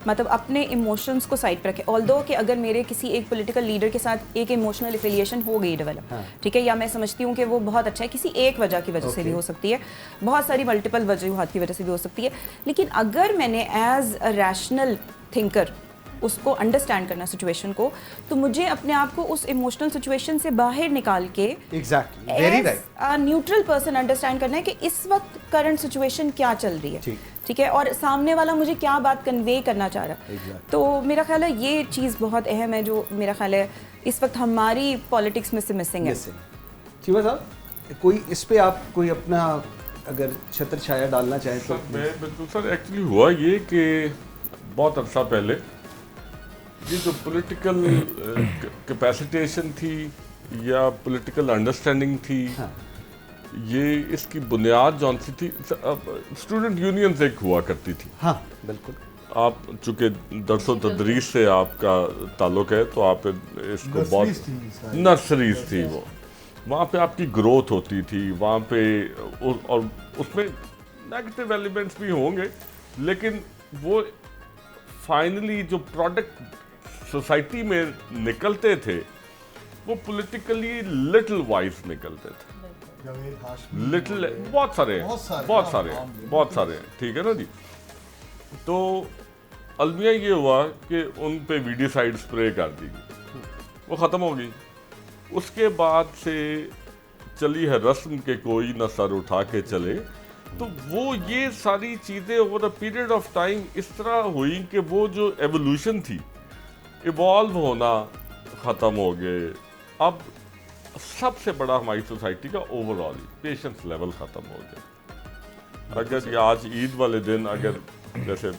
मतलब अपने इमोशंस को साइड पर रखें। ऑल्दो कि अगर मेरे किसी एक पॉलिटिकल लीडर के साथ एक इमोशनल एफिलिएशन हो गई डेवलप, ठीक है, या मैं समझती हूँ कि वो बहुत अच्छा है, किसी एक वजह की वजह से भी हो सकती है, बहुत सारी मल्टीपल वजूहात की वजह से भी हो सकती है, लेकिन अगर मैंने एज अ रैशनल थिंकर उसको अंडरस्टैंड करना सिचुएशन को, तो मुझे अपने आप को उस इमोशनल सिचुएशन से बाहर निकाल के न्यूट्रल पर्सन अंडरस्टैंड करना है कि इस वक्त करंट सिचुएशन क्या चल रही है, ठीक है, और सामने वाला मुझे क्या बात कन्वे करना चाह रहा है। तो मेरा ख्याल है ये चीज़ बहुत अहम है जो मेरा ख्याल है इस वक्त हमारी पॉलिटिक्स में से मिसिंग है। चीमा साहब, कोई इस पे आप कोई अपना अगर छत्र छाया डालना चाहें तो? मैं बिल्कुल सर, एक्चुअली हुआ ये कि बहुत अर्सा पहले ये जो पॉलिटिकल कैपेसिटेशन थी या पॉलिटिकल अंडरस्टैंडिंग थी, ये इसकी बुनियाद जौन सी थी, स्टूडेंट यूनियन एक हुआ करती थी। हाँ बिल्कुल। आप चूँकि दरसो तदरीस से आपका ताल्लुक है तो आप इसको बहुत नर्सरीज थी, वो वहाँ पे आपकी ग्रोथ होती थी, वहाँ पे और उसमें नेगेटिव एलिमेंट्स भी होंगे, लेकिन वो फाइनली जो प्रोडक्ट सोसाइटी में निकलते थे वो पॉलिटिकली लिटिल वाइज निकलते थे, लिटिल बहुत सारे ठीक है ना जी। तो अलमिया ये हुआ कि उन पे वीडिसाइड स्प्रे कर दी गई, वो ख़त्म हो गई। उसके बाद से चली है रस्म के कोई न सर उठा के चले। तो वो ये सारी चीज़ें over a period of time इस तरह हुई कि वो जो एवोल्यूशन थी, इवॉल्व होना ख़त्म हो गए। अब सबसे बड़ा हमारी सोसाइटी का ओवरऑल पेशेंस लेवल ख़त्म हो गया। अगर ये आज ईद वाले दिन अगर जैसे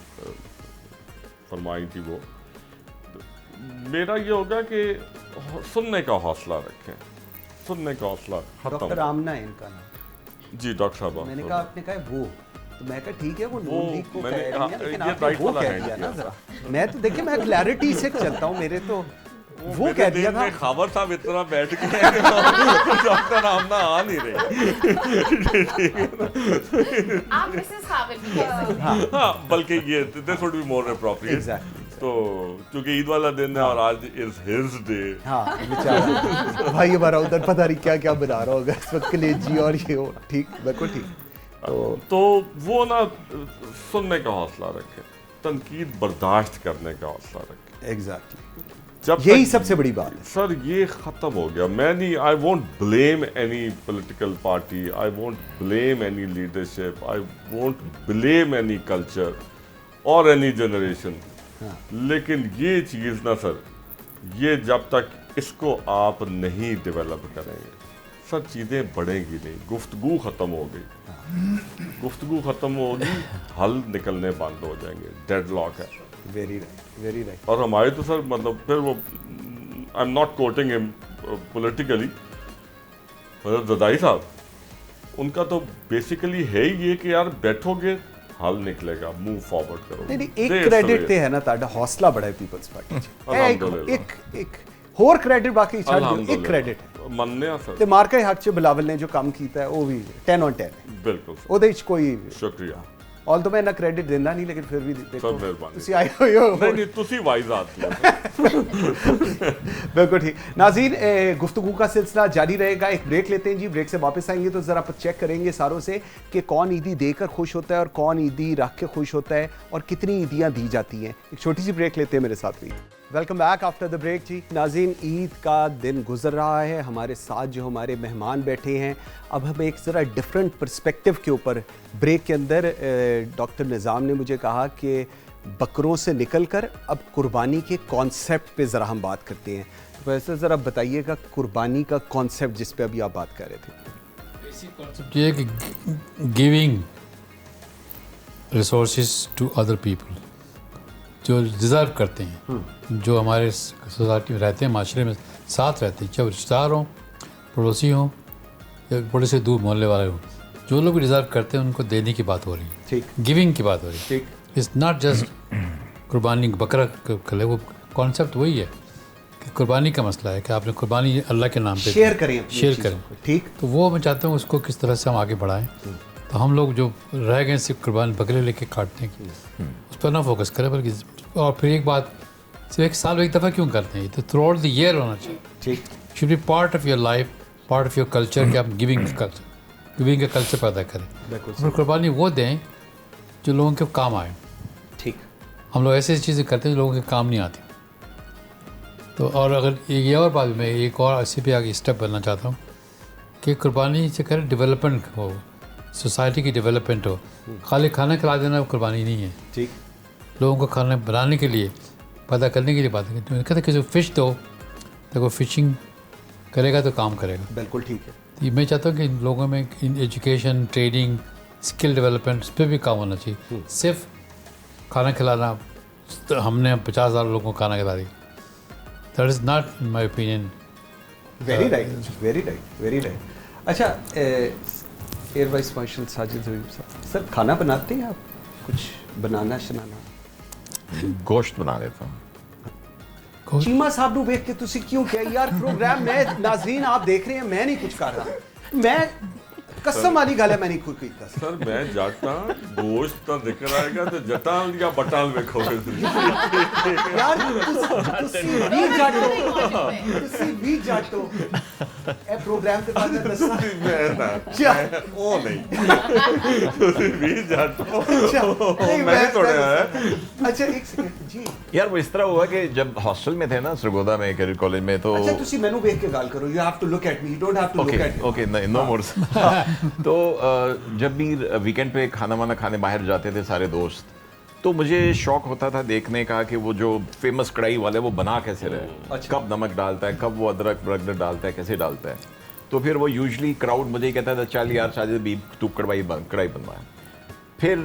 फरमाई थी वो, मेरा ये होगा कि सुनने का हौसला रखें, सुनने का हौसला खत्म। डॉक्टर आमना है इनका नाम। जी डॉक्टर साहब, मैंने कहा, आपने कहा वो, तो मैं कहा ठीक है वो नून लीग को कह मैंने रही है, लेकिन ये आपने राइट वो वाला कह है दिया ना जरा। मैं तो देखिए मैं क्लैरिटी से चलता हूँ, मेरे तो वो मेरे कह दिया दिल था। में खबर साहब इतना बैठ गया कि डॉक्टर आमना आ नहीं रहे। आप मिसेस खावर भी कह सकते हैं। हाँ, बल्कि ये this would be more appropriate. Exactly. तो क्योंकि ईद वाला दिन है और आज इज हिज डे। हाँ बेचारा भाई हमारा उधर पता नहीं क्या क्या बना रहा होगा इस वक्त कलेजी और ये हो। ठीक, बिल्कुल ठीक। तो वो ना सुनने का हौसला रखे, तनकीद बर्दाश्त करने का हौसला रखे। एग्जैक्टली, जब यही तक सबसे बड़ी बात है सर ये ख़त्म हो गया। मैं नहीं, I won't blame any political party, I won't blame any leadership, I won't blame any culture और एनी जनरेशन। लेकिन ये चीज़ ना सर, ये जब तक इसको आप नहीं डेवलप करेंगे सर चीज़ें बढ़ेंगी नहीं। गुफ्तगू ख़त्म हो गई, गुफ्तगू ख़त्म होगी, हल निकलने बंद हो जाएंगे, डेडलॉक है। Very right, very right. और हमारे तो सर मतलब फिर वो, I am not coating him politically, मतलब जदाई साहब उनका तो बेसिकली है ही ये कि यार बैठोगे हल निकलेगा, मूव फॉरवर्ड करो। नहीं नहीं, एक क्रेडिट ते है ना ताड़ा हौसला बड़ा है पीपल्स पार्टी। एक होर क्रेडिट बाकी छड़ दो, एक क्रेडिट है मन्ने सर ते मार्का हक च बिलावल ने जो काम कीता है वो भी 10 on 10 है। बिल्कुल सर, ਉਹਦੇ ਵਿੱਚ ਕੋਈ शुक्रिया। ऑल तो मैं ना क्रेडिट देना नहीं, लेकिन फिर भी देखो सर मेहरबानी। ਤੁਸੀਂ ਆਏ ਹੋਏ ਹੋ। नहीं नहीं, तुसी वाइज आदमी हो। बिल्कुल ठीक। नाज़रीन, गुफ्तगू का सिलसिला जारी रहेगा। एक ब्रेक लेते हैं जी, ब्रेक से वापस आएंगे तो ज़रा चेक करेंगे सारों से कि कौन ईदी देकर खुश होता है और कौन ईदी रख के खुश होता है और कितनी ईदियाँ दी जाती हैं। एक छोटी सी ब्रेक लेते हैं मेरे साथ भी। Welcome back after the break जी। नाज़रीन, ईद का दिन गुजर रहा है, हमारे साथ जो हमारे मेहमान बैठे हैं, अब हम एक ज़रा डिफरेंट पर्सपेक्टिव के ऊपर ब्रेक के अंदर डॉक्टर निज़ाम ने मुझे कहा कि बकरों से निकलकर अब कुर्बानी के कॉन्सेप्ट पे ज़रा हम बात करते हैं। तो वैसे ज़रा बताइएगा कुर्बानी का कॉन्सेप्ट जिस पे अभी आप बात कर रहे थे। बेसिक कॉन्सेप्ट ये है कि giving resources to other people जो डिज़र्व करते हैं, जो हमारे सोसाइटी में रहते हैं, माशरे में साथ रहते हैं, चाहे रिश्तेदार हों, पड़ोसी हों या बड़े से दूर मोहल्ले वाले हों, जो लोग डिज़र्व करते हैं उनको देने की बात हो रही है। ठीक, गिविंग की बात हो रही है। ठीक, इट्स नॉट जस्ट कुर्बानी बकरा कले, वो कॉन्सेप्ट वही है कि कुर्बानी का मसला है कि आपने कुर्बानी अल्लाह के नाम पे शेयर करें अपनी शेयर चीज़ों करें। को। ठीक, तो वो मैं चाहता हूँ उसको किस तरह से हम आगे बढ़ाएं। तो हम लोग जो रह गए सिर्फ कुर्बानी बकरे लेके काटने की, उस पर ना फोकस करें, बल्कि और फिर एक बात, सिर्फ एक साल में एक दफ़ा क्यों करते हैं, तो थ्रू आउट द ईयर होना चाहिए। ठीक, should be part of your life, part of your culture, कि आप गिविंग का कल्चर पैदा करें। बिल्कुल और कुर्बानी वो दें जो लोगों के काम आए। ठीक, हम लोग ऐसी चीज़ें करते हैं जो लोगों के काम नहीं आती। तो और अगर ये और बात, मैं एक और ऐसे भी आगे स्टेप बनना चाहता हूँ कि कुर्बानी से करें डेवलपमेंट हो, सोसाइटी की डेवलपमेंट हो। खाली खाना खिला देना कुर्बानी नहीं है। ठीक, लोगों को खाना बनाने के लिए, पैदा करने के लिए बात है। तो कहते किसी फिश दो, तो वो फिशिंग करेगा तो काम करेगा। बिल्कुल ठीक है। तो मैं चाहता हूँ कि इन लोगों में एजुकेशन, ट्रेनिंग, स्किल डेवलपमेंट, इस पर भी काम होना चाहिए। सिर्फ खाना खिलाना, तो हमने 50,000 लोगों को खाना खिला दी, that is not in my opinion. Very right, very right, very right. अच्छा, air vice marshal Sajid Habib साहब, सर खाना बनाते हैं आप? कुछ बनाना शनाना? गोश्त बना लेता हूँ। चीमा साहब ਨੂੰ ਵੇਖ ਕੇ ਤੁਸੀਂ ਕਿਉਂ ਕਿਹਾ ਯਾਰ ਪ੍ਰੋਗਰਾਮ ਮੈਂ ਨਾਜ਼ਰੀਨ ਆਪ ਦੇਖ ਰਹੇ हैं, मैं नहीं कुछ कर रहा, मैं कसम वाली गल है, मैं नहीं कुछ ਕੀਤਾ सर मैं जाटा गोश्त का जिक्र आएगा तो जटां या बटां वेखोगे यार ਤੁਸੀਂ ਵੀ ਜੱਟ ਹੋ, ਤੁਸੀਂ ਵੀ ਜੱਟ ਹੋ। प्रोग्राम के बाद ओ नहीं ਤੁਸੀਂ ਵੀ ਜੱਟ मैंने थोड़े अच्छा एक सेकंड जी यार वो इस तरह हुआ कि जब हॉस्टल में थे ना सरगोदा में कैरियर कॉलेज में तो अच्छा ਤੁਸੀਂ ਮੈਨੂੰ ਵੇਖ ਕੇ ਗੱਲ ਕਰੋ, you have to look at me, you don't have to look at me. Okay no more तो जब भी वीकेंड पे खाना वाना खाने बाहर जाते थे सारे दोस्त, तो मुझे शौक होता था देखने का कि वो जो फेमस कढ़ाई वाले वो बना कैसे रहे, अच्छा। कब नमक डालता है, कब वो अदरक वगैरह डालता है, कैसे डालता है। तो फिर वो यूजुअली क्राउड मुझे ही कहता था चल यार शायद भी तू कढ़ाई बनवाए। फिर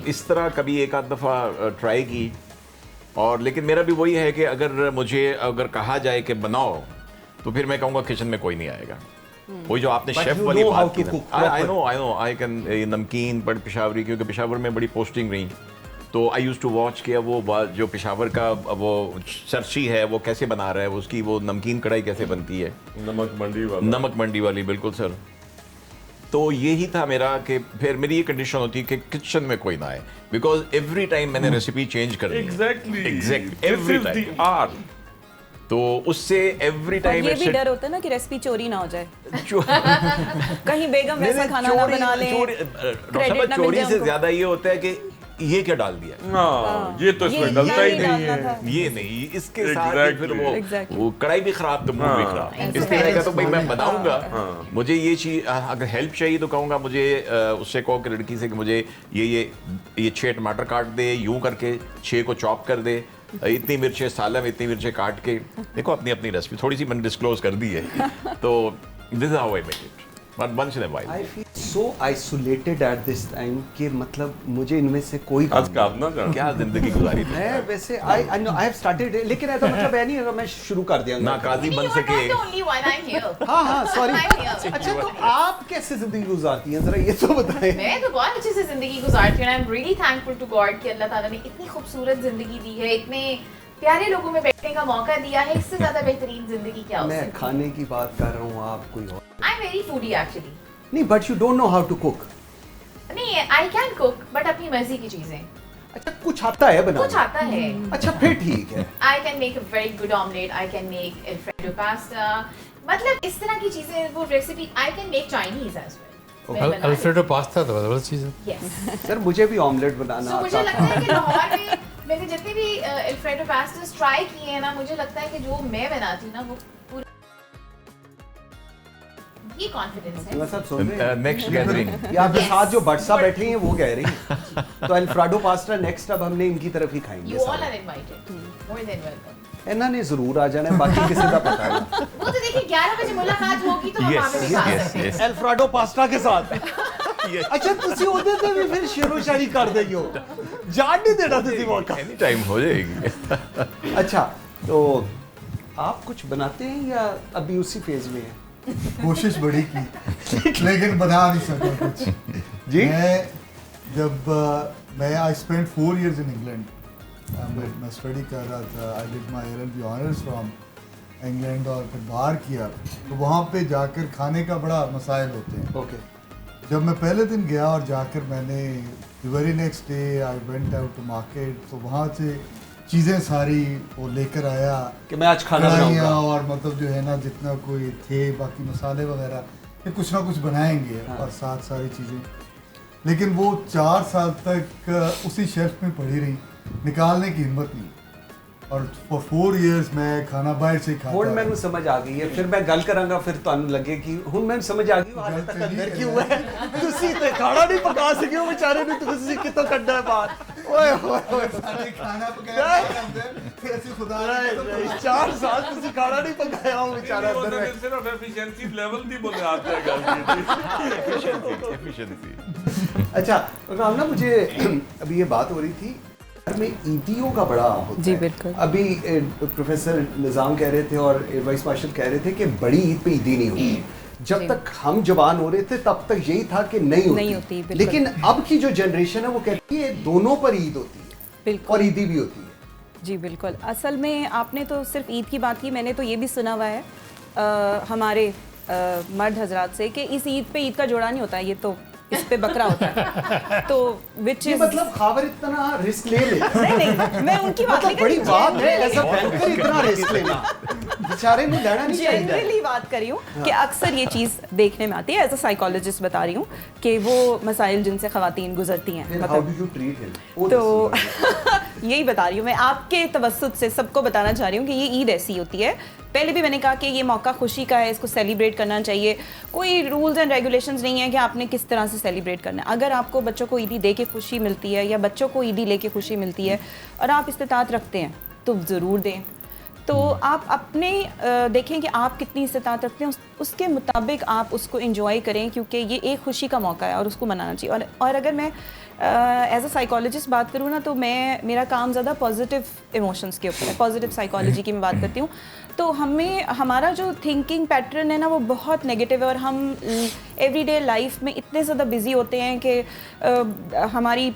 इस तरह कभी एक आध दफ़ा ट्राई की, और लेकिन मेरा भी वही है कि अगर कहा जाए कि बनाओ तो फिर मैं कहूँगा किचन में कोई नहीं आएगा। वही जो आपने But शेफ you वाली know how बात की to ना, cook proper. I know I can नमकीन पर पेशावरी, क्योंकि पेशावर में बड़ी पोस्टिंग रही, तो आई यूज टू वॉच कि वो जो पेशावर का वो सरशी है वो कैसे बना रहा है, उसकी वो नमकीन कढ़ाई कैसे बनती है, नमक मंडी वाली बिल्कुल सर। तो यही था मेरा कि फिर मेरी ये कंडीशन होती है कि किचन में कोई ना आए, बिकॉज एवरी टाइम मैंने रेसिपी चेंज कर दी। Exactly every time. तो उससे एवरी टाइम ये भी डर होता है ना कि रेसिपी चोरी ना हो जाए, कहीं बेगम वैसा खाना ना बना ले, क्रेडिट ना मिल चोरी जाए से उनको। ज्यादा ये होता है कि ये क्या डाल दिया, ये तो इसमें डलता ही नहीं है, ये नहीं, इसके साथ ही फिर वो कढ़ाई भी खराब तो मुंह भी खराब। इसलिए मैंने कहा तो भाई मैं बनाऊंगा, मुझे ये चीज अगर हेल्प चाहिए तो कहूंगा मुझे उससे कहो कि लड़की से कि मुझे ये 6 टमाटर काट दे, यूं करके 6 को चॉप कर दे, इतनी मिर्चें सालम, इतनी मिर्चें काट के। देखो अपनी अपनी रेसिपी थोड़ी सी मैंने डिस्क्लोज कर दी है, तो this is how I make it, but once in a while. I feel so isolated at this time कि मतलब मुझे इनमें से कोई आज काम ना कर क्या जिंदगी गुजारी थी। मैं वैसे I know I have started, लेकिन ऐसा मतलब है नहीं अगर मैं शुरू कर दिया ना काजी बन सके। हाँ सॉरी। I'm here. अच्छा तो आप कैसे जिंदगी गुजारती हैं, जरा ये तो बताएं। मैं तो बहुत अच्छे से जिंदगी गुजारती हूँ। I am really thankful to God कि अल्लाह ताला ने इतनी खूबसूरत जिंदगी दी है, इतने प्यारे लोगों में बैठने का मौका दिया है। इससे ज्यादा बेहतरीन जिंदगी क्या हो मैं सकती है? खाने की बात कर रहा हूँ, आप कोई और। I am very foodie actually. नहीं but you don't know how to cook. नहीं, आई कैन कुक बट अपनी मर्जी की चीजें। अच्छा कुछ आता है बनाना? कुछ आता है। अच्छा फिर ठीक है। I can make a very good omelette, I can make alfredo pasta, मतलब इस तरह की चीजें, वो recipe. I can make Chinese as well. Alfredo pasta तो बहुत चीज़ है। यस। सर मुझे भी ऑमलेट बनाना तो मुझे लगता है कि लाहौर में मैंने जितने भी अल्फ्रेडो पास्तास ट्राई किए हैं ना, मुझे लगता है कि जो मैं बनाती हूँ ना वो पूरा ये कॉन्फिडेंस है। सब सुन रहे हैं? नेक्स्ट गैदरिंग ये आपके साथ जो बट्सा बैठे हैं वो कह रही हैं। तो अल्फ्रेडो पास्ता नेक्स्ट अब हमने इनकी तरफ ही खाएंगे। You all are invited, more than welcome. इन्होंने जरूर आ जाना है, बाकी किसी का पता है। वो तो देखिए 11 बजे मुलाकात होगी तो हम वहाँ पे भी खा सकते हैं। अल्फ्रेडो पास्ता के साथ। अच्छा ਤੁਸੀਂ ਉਹਦੇ ਤੇ ਵੀ ਫਿਰ ਸ਼ੇਰੋ ਸ਼ਾਇਰੀ ਕਰ ਦਈਓ, ਜਾਣ नहीं देना ਤੁਸੀਂ मौका। एनी टाइम हो जाएगी। अच्छा तो आप कुछ बनाते हैं या अभी उसी फेज में हैं? कोशिश बड़ी की लेकिन बना नहीं सका कुछ जी? मैं I spend 4 years in England, मैं स्टडी कर रहा था, I did my LLB honours from England, और फिर बाहर किया, तो वहाँ पे जाकर खाने का बड़ा मसाइल होते हैं। ओके। जब मैं पहले दिन गया और जाकर मैंने very next day I went out to market, तो वहाँ से चीज़ें सारी वो लेकर आया कि मैं आज खाना कढ़ाइयाँ बनाऊंगा। और मतलब जो है ना जितना कोई थे बाकी मसाले वगैरह, ये कुछ ना कुछ बनाएंगे। हाँ। और साथ सारी चीज़ें, लेकिन वो 4 साल तक उसी शेल्फ में पड़ी रही, निकालने की हिम्मत नहीं। और फॉर 4 years मैं खाना बाहर से खाता ਹੁਣ रहा। ਮੈਨੂੰ ਸਮਝ ਆ ਗਈ ਹੈ, ਫਿਰ ਮੈਂ ਗੱਲ ਕਰਾਂਗਾ, ਫਿਰ ਤੁਹਾਨੂੰ ਲੱਗੇ ਕਿ ਹੁਣ ਮੈਨੂੰ ਸਮਝ ਆ ਗਈ ਹਾਲੇ ਤੱਕ ਅੰਦਰ ਕਿਉਂ ਹੈ। ਤੁਸੀਂ ਤੇ ਖਾਣਾ ਨਹੀਂ ਪਕਾ ਸਕੇ ਹੋ ਵਿਚਾਰੇ ਨੂੰ, ਤੁਸੀਂ ਕਿੱਥੋਂ ਕੱਢਿਆ ਬਾਹਰ। ਓਏ ਹੋਏ ਹੋਏ सारे खाना पकाया अंदर, कैसे खुदा ने तो 4 ਸਾਲ ਤੁਸੀਂ ਖਾਣਾ ਨਹੀਂ ਪਕਾਇਆ ਉਹ ਵਿਚਾਰਾ ਅੰਦਰ ਉਹਨੇ ਹੈ। ਸਿਰਫ ਐਫੀਸ਼ੀਐਂਸੀ ਲੈਵਲ ਦੀ ਬੁਨਿਆਦ ਤੇ ਗੱਲ ਕੀਤੀ। एफिशिएंसी। अच्छा रामना, मुझे अभी ये बात हो रही थी घर में ईदियों का बड़ा होता जी है। बिल्कुल। अभी प्रोफेसर निज़ाम कह रहे थे और वाइस मार्शल कह रहे थे कि बड़ी ईद पे ईदी नहीं होती। जब तक हम जवान हो रहे थे तब तक यही था कि नहीं होती, बिल्कुल। लेकिन अब की जो जनरेशन है वो कहती है दोनों पर ईद होती है बिल्कुल। और ईदी भी होती है। जी बिल्कुल। असल में आपने तो सिर्फ ईद की बात की, मैंने तो ये भी सुना हुआ है हमारे मर्द हजरात से कि इस ईद पे ईद का जोड़ा नहीं होता। ये तो इस पे बकरा होता है। तो विच इज मतलब खाबर इतना रिस्क ले ले। नहीं मैं उनकी बात नहीं बड़ी बात है एज अ बैंकर इतना रिस्क लेना, बेचारे ने लेना नहीं चाहिए। जनरली बात कर रही हूँ कि अक्सर ये चीज़ देखने में आती है, एज अ साइकोलॉजिस्ट बता रही हूँ कि वो मसाइल जिनसे ख़वातीन गुजरती हैं, मतलब तो यही बता रही हूँ मैं आपके तवस्सुत से सबको बताना चाह रही हूँ कि ये ईद ऐसी होती है। पहले भी मैंने कहा कि ये मौका खुशी का है, इसको सेलिब्रेट करना चाहिए। कोई रूल्स एंड रेगुलेशंस नहीं है कि आपने किस तरह से सेलिब्रेट करना है। अगर आपको बच्चों को ईदी दे के खुशी मिलती है या बच्चों को ईदी लेके खुशी मिलती है और आप इस्तिताअत रखते हैं तो ज़रूर दें। तो आप अपने देखें कि आप कितनी इस्तिताअत रखते हैं, उसके मुताबिक आप उसको एंजॉय करें, क्योंकि ये एक खुशी का मौका है और उसको मनाना चाहिए। और अगर मैं एज अ साइकोलॉजिस्ट बात करूँ ना, तो मेरा काम ज़्यादा पॉजिटिव इमोशंस के ऊपर है, पॉजिटिव साइकोलॉजी की मैं बात करती हूँ। तो हमारा जो थिंकिंग पैटर्न है ना वो बहुत नेगेटिव है, और हम एवरीडे लाइफ में इतने ज़्यादा बिजी होते हैं कि हमारी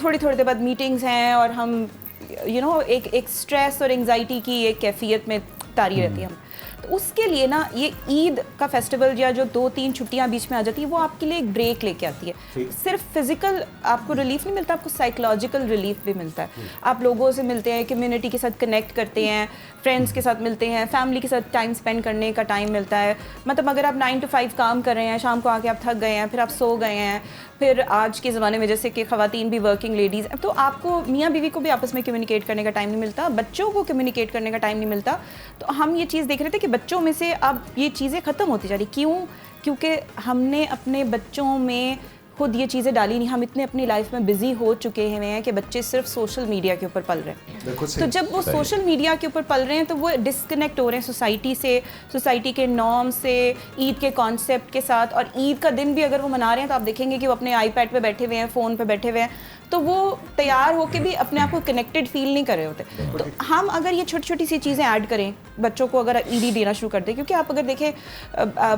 थोड़ी देर बाद मीटिंग्स हैं और हम एक स्ट्रेस और एंजाइटी की एक कैफियत में तारी रहती है हम। तो उसके लिए ना ये ईद का फेस्टिवल या जो 2-3 छुट्टियां बीच में आ जाती है, वो आपके लिए एक ब्रेक लेके आती है। सिर्फ फिजिकल आपको रिलीफ नहीं मिलता, आपको साइकोलॉजिकल रिलीफ भी मिलता है। आप लोगों से मिलते हैं, कम्युनिटी के साथ कनेक्ट करते हैं, फ्रेंड्स के साथ मिलते हैं, फैमिली के साथ टाइम स्पेंड करने का टाइम मिलता है। मतलब अगर आप 9 to 5 काम कर रहे हैं, शाम को आके आप थक गए हैं, फिर आप सो गए हैं, फिर आज के ज़माने में जैसे कि ख़वातीन भी वर्किंग लेडीज़, तो आपको मियाँ बीवी को भी आपस में कम्युनिकेट करने का टाइम नहीं मिलता, बच्चों को कम्युनिकेट करने का टाइम नहीं मिलता। तो हम ये चीज़ देख रहे थे कि बच्चों में से अब ये चीज़ें ख़त्म होती जा रही। क्यों? क्योंकि हमने अपने बच्चों में खुद ये चीज़ें डाली नहीं। हम इतने अपनी लाइफ में बिजी हो चुके हैं कि बच्चे सिर्फ सोशल मीडिया के ऊपर पल रहे हैं। तो जब वो सोशल मीडिया के ऊपर पल रहे हैं तो वो डिस्कनेक्ट हो रहे हैं सोसाइटी से, सोसाइटी के नॉर्म से, ईद के कॉन्सेप्ट के साथ। और ईद का दिन भी अगर वो मना रहे हैं तो आप देखेंगे कि वो अपने आईपैड पे बैठे हुए हैं, फ़ोन पे बैठे हुए हैं, तो वो तैयार होकर भी अपने आप को कनेक्टेड फील नहीं कर रहे होते। तो हम अगर ये छोटी छोटी सी चीज़ें ऐड करें, बच्चों को अगर ईदी देना शुरू कर दें, क्योंकि आप अगर देखें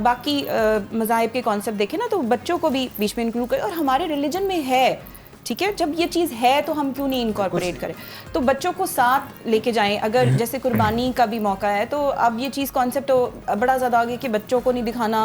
बाकी मज़ाहिब के कॉन्सेप्ट देखें ना, तो बच्चों को भी बीच में इंक्लूड करें। और हमारे रिलीजन में है, ठीक है, जब ये चीज़ है तो हम क्यों नहीं इनकॉर्पोरेट करें। तो बच्चों को साथ लेके जाएं। अगर जैसे कुर्बानी का भी मौका है तो अब ये चीज़ कॉन्सेप्ट बड़ा ज़्यादा आ गया कि बच्चों को नहीं दिखाना,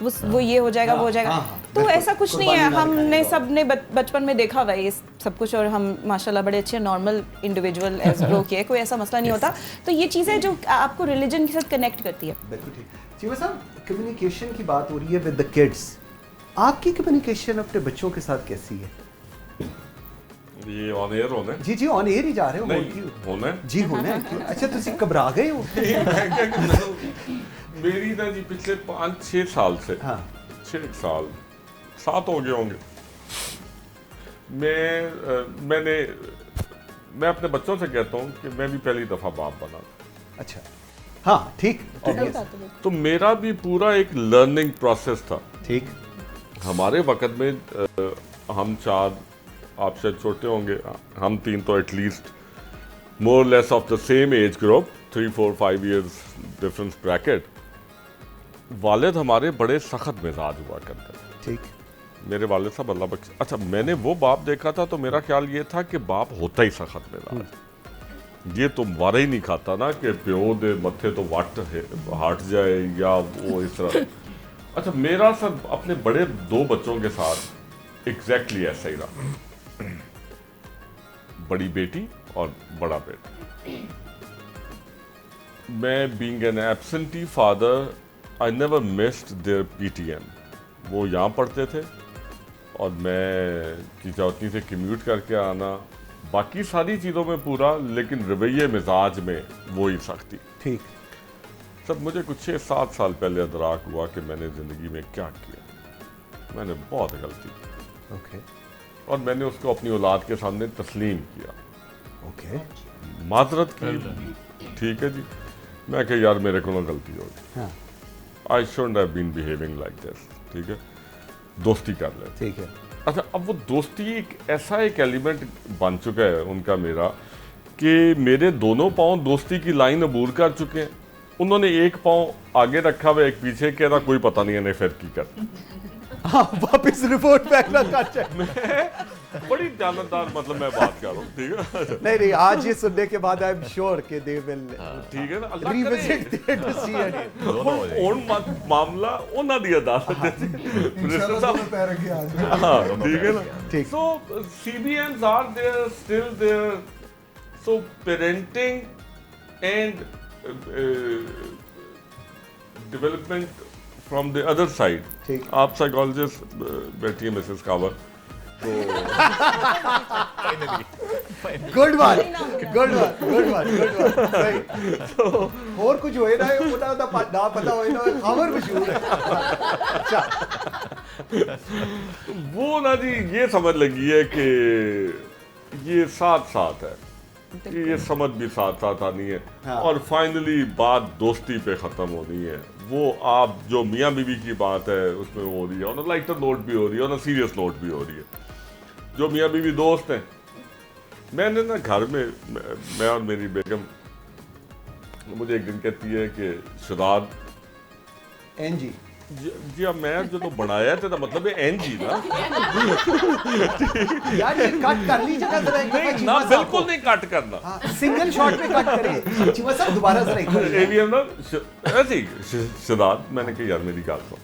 वो ये हो जाएगा, वो हो जाएगा। तो ऐसा कुछ नहीं है। हमने सबने बचपन में देखा हुआ है ये सब कुछ, और हम माशाल्लाह बड़े अच्छे नॉर्मल इंडिविजुअल एज ग्रो किए, कोई ऐसा मसला नहीं होता। तो ये चीज़ें जो आपको रिलीजन के साथ कनेक्ट करती है। बिल्कुल ठीक। चीमा साहब, कम्युनिकेशन की बात हो रही है विद द किड्स, आपकी कम्युनिकेशन अपने बच्चों के साथ कैसी है? ये ऑन एयर होना है? जी ऑन एयर ही जा रहे हो। नहीं, होना है जी, होना है। क्यों? अच्छा, तुम घबरा गए हो? मेरी ना जी पिछले 5-6 साल से, 6 साल 7 हो गए होंगे, मैं अपने बच्चों से कहता हूँ कि मैं भी पहली दफ़ा बाप बना। अच्छा, हाँ ठीक। तो मेरा भी पूरा एक लर्निंग प्रोसेस था। ठीक। हमारे वक़्त में हम 4, आपसे छोटे होंगे, हम 3 तो at least more less of the same age group, 3, 4, 5 years difference bracket. वालिद हमारे बड़े सख्त मिजाज हुआ करते थे। ठीक। मेरे वालिद साहब अल्लाह बख्श। अच्छा, मैंने वो बाप देखा था तो मेरा ख्याल ये था कि बाप होता ही सख्त मिजाज, ये तो वारा ही नहीं खाता ना कि प्यो दे मत्थे तो वट हट जाए या वो इस तरह। अच्छा, मेरा सब अपने बड़े 2 बच्चों के साथ एग्जैक्टली ऐसा ही रहा, बड़ी बेटी और बड़ा बेटा। मैं being an absentee father, I never missed their PTM। वो यहाँ पढ़ते थे और मैं चीचावतनी से कम्यूट करके आना, बाकी सारी चीज़ों में पूरा, लेकिन रवैये मिजाज में वो ही सख्ती। ठीक। सब मुझे कुछ 6-7 साल पहले अदराक हुआ कि मैंने ज़िंदगी में क्या किया। मैंने बहुत गलती की। ओके। और मैंने उसको अपनी औलाद के सामने तस्लीम किया। ओके। माजरत की, ठीक है जी, मैं कह यार मेरे को ना गलती हो गई, I shouldn't have been behaving like this, ठीक है, दोस्ती कर ले। ठीक है। अच्छा, अब वो दोस्ती एक ऐसा एक एलिमेंट बन चुका है उनका मेरा कि मेरे दोनों पाँव दोस्ती की लाइन अबूर कर चुके हैं। उन्होंने एक पाँव आगे रखा हुआ, एक पीछे, कह रहा कोई पता नहीं है फिर की कर। हाँ वापस रिपोर्ट बैक ना कर जाए। मैं बड़ी जानदार मतलब मैं बात कर रहा हूँ, ठीक है। नहीं आज ये सुनने के बाद आई एम श्योर कि दे विल ठीक है ना, अल्लाह revisit the to see it। ਹੁਣ ਮਾਮਲਾ ਉਹਨਾਂ ਦੀ ਅਦਾਲਤ ਦੇ ਮਿਨਿਸਟਰ ਸਾਹਿਬ पै रखे आज ਹਾਂ ਠੀਕ ਹੈ ਨਾ। ठीक। So CBNs are there, still there. So parenting and development from the other side। ठीक। आप साइकोलॉजिस्ट बैठी है मिसेस कावर, तो good one good one good one good one सही। तो और कुछ होए ना ਉਹਦਾ ਦਾ ਨਾ ਪਤਾ ਹੋਏ ਨਾ खबर मशहूर है। अच्छा वो ना जी ये समझ लगी है कि ये साथ साथ है, कि ये समझ भी साथ साथ आनी है। हाँ। और फाइनली बात दोस्ती पे ख़त्म होनी है। वो आप जो मियाँ बीवी की बात है उसमें हो रही है, और लाइटर नोट भी हो रही है और सीरियस नोट भी हो रही है। जो मियाँ बीवी दोस्त हैं, मैंने ना घर में मैं और मेरी बेगम, मुझे एक दिन कहती है कि शुदाद एनजी जी अब मैं जो तो बनाया था मतलब है एनजी ना। यार ये कट कर लीजिएगा जरा एक दफा ना चीमा साहब बिल्कुल को। नहीं कट करना। हाँ, सिंगल शॉट में कट करें चीमा साहब दोबारा जरा एक बार। एवीएम ना ऐसे ही शदाद, मैंने कहा यार मेरी गाल सुन,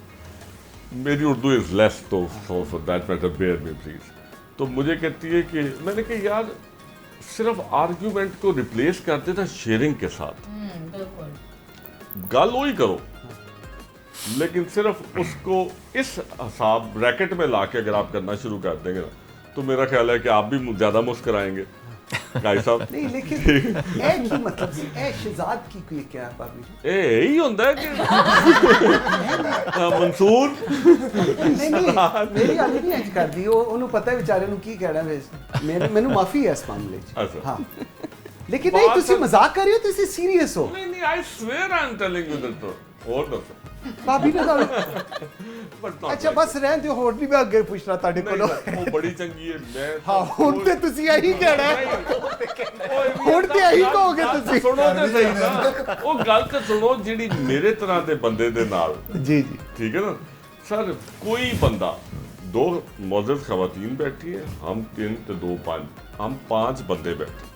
मेरी उर्दू इज लेस, तो for that matter bear me please. तो मुझे कहती है कि मैंने कहा यार सिर्फ आर्ग्यूमेंट को रिप्लेस कर देता शेयरिंग के साथ, गाल वही करो, लेकिन सिर्फ उसको इस हिसाब ब्रैकेट में लाके अगर आप करना शुरू कर देंगे ना, तो मेरा ख्याल है कि आप भी ज़्यादा मुस्कुराएंगे गाई साहब। नहीं लेकिन ए की मतलब से ए शहजाद की कोई क्या है भाभी जी? यही होता है कि मंसूर नहीं मेरी हाली नहीं इंज कर दी, ਉਹਨੂੰ ਪਤਾ ਹੈ ਵਿਚਾਰੇ ਨੂੰ ਕੀ ਕਹਿਣਾ ਵੈਸੇ। ਮੈਨੂੰ ਮਾਫੀ ਹੈ ਇਸ ਮਾਮਲੇ 'ਚ। अच्छा। ਹਾਂ लेकिन नहीं ਤੁਸੀਂ ਮਜ਼ਾਕ ਕਰ ਰਹੇ ਹੋ, ਤੁਸੀਂ ਸੀਰੀਅਸ ਹੋ। नहीं I swear I am telling you the truth. और दसो ਭਾਬੀ ਨੇ ਤਾਂ But not ਅੱਛਾ like ਬਸ ਰਹਿਣ ਦਿਓ, ਹੋਰ ਨਹੀਂ ਮੈਂ ਅੱਗੇ ਪੁੱਛਣਾ ਤੁਹਾਡੇ नहीं, ਕੋਲੋਂ। वो बड़ी चंगी है। मैं ਹਾਂ ਹੁਣ ਤੇ ਤੁਸੀਂ ਇਹੀ ਕਹਿਣਾ ਹੈ, ਹੁਣ ਤੇ ਇਹੀ ਕਹੋਗੇ ਤੁਸੀਂ। ਸੁਣੋ ਤੇ ਸਹੀ ਨਾ, ਉਹ ਗੱਲ ਤੇ ਸੁਣੋ ਜਿਹੜੀ ਮੇਰੇ ਤਰ੍ਹਾਂ ਦੇ ਬੰਦੇ ਦੇ ਨਾਲ। जी जी ठीक है ना सर, कोई बंदा, दो मौजूद खवातीन बैठी है, हम 3 तो 2 5, हम 5 बंदे बैठे।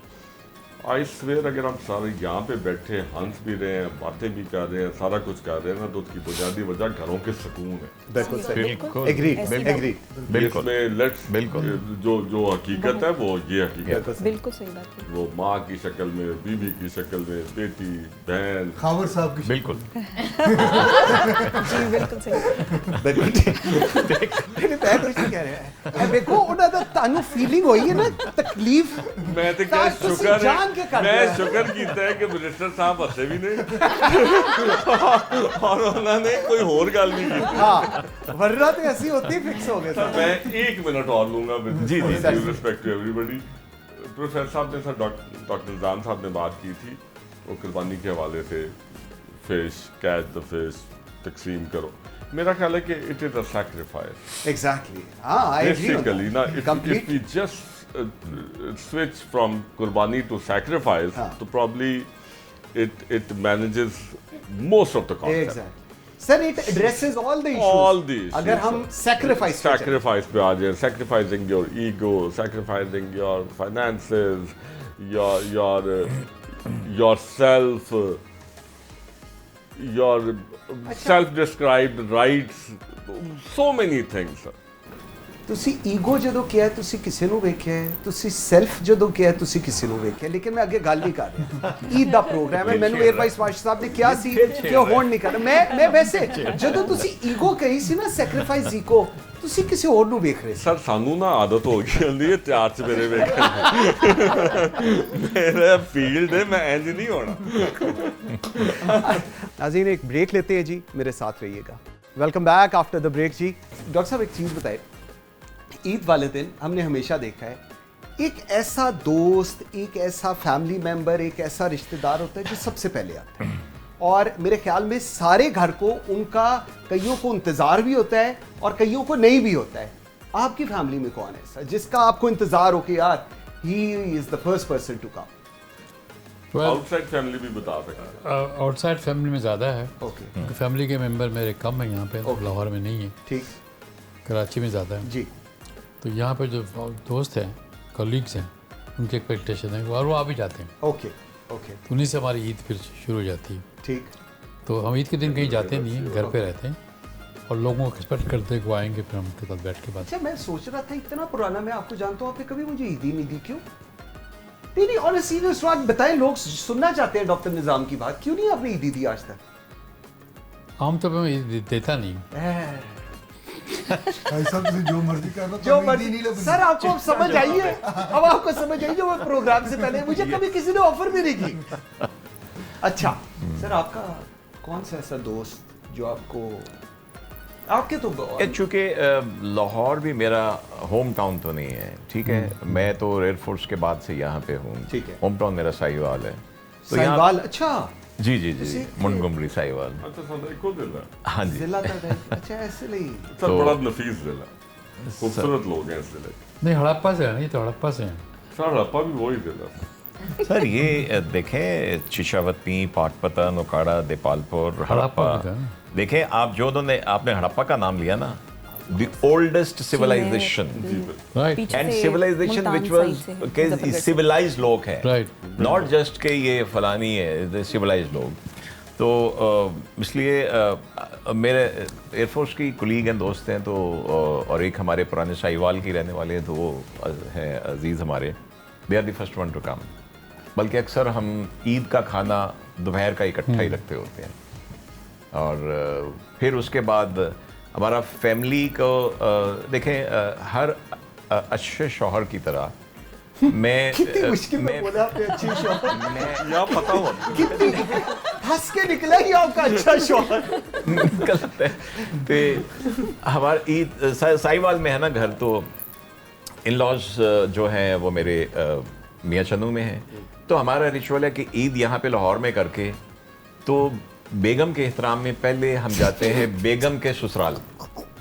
आई स्वेयर अगर हम सारे यहाँ पे बैठे हंस भी रहे हैं, बातें भी कर रहे हैं, सारा कुछ कर रहे हैं ना, तो उसकी बुनियादी वजह घरों के सुकून है। बिल्कुल सही, बिल्कुल एग्रीड बिल्कुल। एग्रीड बिल्कुल इसमें लेट्स बिल्कुल। जो हकीकत है वो ये हकीकत है। बिल्कुल सही बात है। वो माँ की शक्ल में, बीवी की शक्ल में, बेटी, बहन। खावर साहब की बिल्कुल जी बिल्कुल सही। बिल्कुल नहीं मैं कुछ नहीं कह रहा है। देखो ਉਹਨਾਂ ਦਾ ਤੁਹਾਨੂੰ ਫੀਲਿੰਗ ਹੋਈ ਹੈ ਨਾ ਤਕਲੀਫ। मैं तो क्या ਤੁਸੀਂ शुक्र ਜਾਣ है, ਕੇ ਕਰ मैं ਰਹੇ ਹੋ। शुक्र कीता है कि मिनिस्टर साहब हंसे भी नहीं और उन्होंने कोई और गल नहीं की। हाँ वरना तो ऐसी होती ही फिक्स हो गए सर सर। मैं 1 मिनट और लूंगा जी, जी, रिस्पेक्ट टू एवरीबॉडी। प्रोफेसर साहब ने सर डॉक्टर निजाम साहब ने बात की थी, वो कुर्बानी के हवाले से फिश कैच द फिश तकसीम करो। मेरा ख्याल है कि it is a sacrifice exactly. हाँ आई एग्री बेसिकली ना। if complete we just switch from कुर्बानी to sacrifice, हाँ. तो probably it manages most of the concept। Exactly sir it addresses all the All the issues. issues, अगर हम sir. सैक्रिफाइस sacrifice पे आ जाए, sacrificing your ego, sacrificing your finances, yourself, your self-described rights, so many things, sir। ਤੁਸੀਂ ਈਗੋ ਜਦੋਂ ਕਿਹਾ ਤੁਸੀਂ ਕਿਸੇ ਨੂੰ ਵੇਖਿਆ ਹੈ, ਤੁਸੀਂ ਸੈਲਫ ਜਦੋਂ ਕਿਹਾ ਤੁਸੀਂ ਕਿਸੇ ਨੂੰ ਵੇਖਿਆ, ਲੇਕਿਨ ਮੈਂ ਅੱਗੇ ਗੱਲ ਨਹੀਂ ਕਰ ਰਿਹਾ। ਈਦ ਦਾ ਪ੍ਰੋਗਰਾਮ ਹੈ, ਮੈਨੂੰ 에ਅਰ ਵਾਈਸ ਮਾਸਟਰ ਸਾਹਿਬ ਨੇ ਕਿਹਾ ਸੀ ਕਿ ਹੁਣ ਨਹੀਂ ਕਰਨਾ। ਮੈਂ ਵੈਸੇ ਜਦੋਂ ਤੁਸੀਂ ਈਗੋ ਕਹੀ ਸੀ ਨਾ ਸੈਕਰੀਫਾਈਸ ਈਗੋ, ਤੁਸੀਂ ਕਿਸੇ ਹੋਰ ਨੂੰ ਵੇਖ ਰਹੇ ਸੀ। सर सानू ना आदत हो गई होंदी है त्यार च मेरे वेखण मेरा फील्ड है, मैं इंज नहीं होना। नाज़रीन एक ब्रेक लेते हैं जी, मेरे साथ रहिएगा। Welcome back after the break जी। डॉक्टर साहब एक चीज़ बताए, ईद वाले दिन हमने हमेशा देखा है एक ऐसा दोस्त, एक ऐसा फैमिली मेंबर, एक ऐसा रिश्तेदार होता है जो सबसे पहले आता है, और मेरे ख्याल में सारे घर को उनका, कईयों को इंतज़ार भी होता है और कईयों को नहीं भी होता है। आपकी फैमिली में कौन है ऐसा जिसका आपको इंतज़ार हो कि यार he is the first person to come? Outside family भी बता सकते हैं। आउटसाइड फैमिली में ज़्यादा है। ओके फैमिली के मेंबर मेरे कम हैं यहाँ पे, लाहौर में नहीं है। ठीक। कराची में ज़्यादा है जी। तो यहाँ पे जो दोस्त हैं, कलीग्स हैं, उनके एक्सपेक्टेशन है और वो आ भी जाते हैं। ओके ओके, तो उन्हीं से हमारी ईद फिर शुरू हो जाती है। ठीक। तो हम ईद के दिन कहीं जाते नहीं हैं, घर पे रहते हैं और लोगों को एक्सपेक्ट करते हैं कि वो आएंगे, फिर हम उनके साथ बैठ के बात। अच्छा, मैं सोच रहा था इतना पुराना मैं आपको जानता हूँ, आपने कभी मुझे ईद ही नहीं दी, क्यों? नहीं, ऑन अ सीरियस बात बताएं, लोग सुनना चाहते हैं डॉक्टर निजाम की बात, क्यों नहीं आपने ईद दी आज तक? आमतौर पर मैं देता नहीं। ऐसा तुझे जो मर्जी कर लो, जो मर्जी। सर आपको अब समझ आई है, अब आपको समझ आई है, वो प्रोग्राम से पहले मुझे कभी किसी ने ऑफर भी नहीं की। अच्छा सर, आपका कौन सा ऐसा दोस्त जो आपको, आपके तो चूँकि लाहौर भी मेरा होम टाउन तो नहीं है, ठीक है, मैं तो एयरफोर्स के बाद से यहाँ पे हूँ, ठीक है। होम टाउन मेरा साहिवाल है। तो साहिवाल, अच्छा जी जी जी, मुंटगोमरी साहिवाल। अच्छा सादा इको जिला, हाँ जी, जिला था। अच्छा ऐसे नहीं, सर बड़ा नफीस जिला, खूबसूरत लोग हैं इस जिले के। नहीं, हड़प्पा से है, नहीं तो हड़प्पा से हैं। सर हड़प्पा भी वही जिला। सर ये देखें, चिशावती, पाटपतन, ओकाड़ा, देपालपुर, हड़प्पा, देखें आप जो आपने हड़प्पा का नाम लिया ना, the oldest civilization, right, and civilization which was civilized लोग हैं, right, not just के ये फलानी है, civilized लोग। तो इसलिए मेरे एयरफोर्स की कुलीग हैं, दोस्त हैं, तो और एक हमारे पुराने साहिवाल की रहने वाले हैं, तो वो हैं अजीज़ हमारे, they are the first one to come. बल्कि अक्सर हम ईद का खाना दोपहर का इकट्ठा ही रखते होते हैं, और फिर उसके बाद हमारा फैमिली को देखें, हर अच्छे शौहर की तरह मैं कितनी मुश्किल में बोला आपने, अच्छे शौहर, मैं या पता हो कितनी हंस के निकला ही आपका अच्छा शौहर निकलता है। तो हमारा ईद साहिवाल में है ना घर, तो इन लॉज जो हैं वो मेरे मियाँ चन्नू में हैं। तो हमारा रिचुअल है कि ईद यहाँ पे लाहौर में करके, तो बेगम के एहतराम में पहले हम जाते हैं बेगम के ससुराल।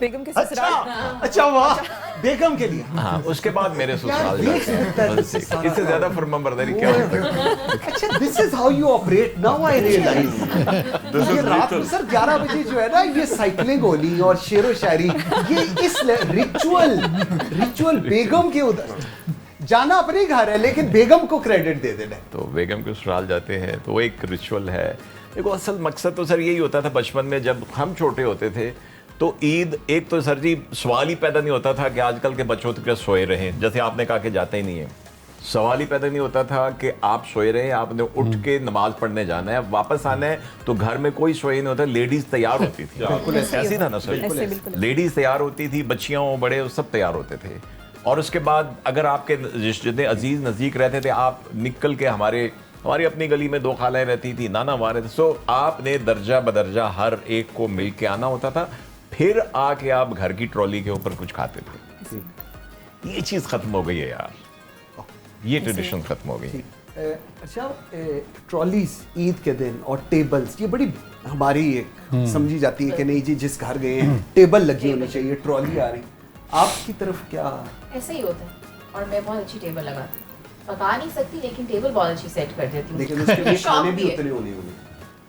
बेगम के ससुराल, अच्छा वाह, बेगम के लिए। हाँ, उसके बाद मेरे ससुराल जाते हैं। इससे ज्यादा फर्माबरदारी क्या हो सकती है? अच्छा, this is how you operate, now I realise. ये रात में सर 11 बजे जो है ना, ये साइकिलिंग होनी और शेरो शायरी, ये इस रिचुअल बेगम के उधर जाना अपने घर है, लेकिन बेगम को क्रेडिट दे देना। तो बेगम के ससुराल जाते हैं, तो वो एक रिचुअल है। देखो असल मकसद तो सर यही होता था बचपन में, जब हम छोटे होते थे तो ईद, एक तो सर जी सवाल ही पैदा नहीं होता था कि आजकल के बच्चों तक सोए रहें, जैसे आपने कहा कि जाते ही नहीं है, सवाल ही पैदा नहीं होता था कि आप सोए रहे, आपने उठ के नमाज पढ़ने जाना है, वापस आना है, तो घर में कोई सोए नहीं होता, लेडीज तैयार होती थी। ऐसी था ना सर, लेडीज तैयार होती थी, बच्चियाँ हो बड़े सब तैयार होते थे। और उसके बाद अगर आपके जितने अजीज नज़दीक रहते थे, आप निकल के हमारी अपनी गली में 2 खालाएं रहती थी, नाना हमारे थे, सो आपने दर्जा बदर्जा हर एक को मिल के आना होता था, फिर आके आप घर की ट्रॉली के ऊपर कुछ खाते थे। ये चीज़ खत्म हो गई है यार, ये ट्रेडिशन खत्म हो गई। अच्छा, ट्रॉलीज ईद के दिन और टेबल्स, ये बड़ी हमारी एक समझी जाती है कि नहीं जी, जिस घर गए हैं टेबल लगी होनी चाहिए, ट्रॉली आ रही, आपकी तरफ क्या? ऐसा ही होता है, और मैं बहुत अच्छी टेबल लगाती हूँ, पका नहीं सकती लेकिन टेबल बहुत अच्छी सेट कर देती हूँ। लेकिन उसके लिए खाने भी उतने होने होंगे।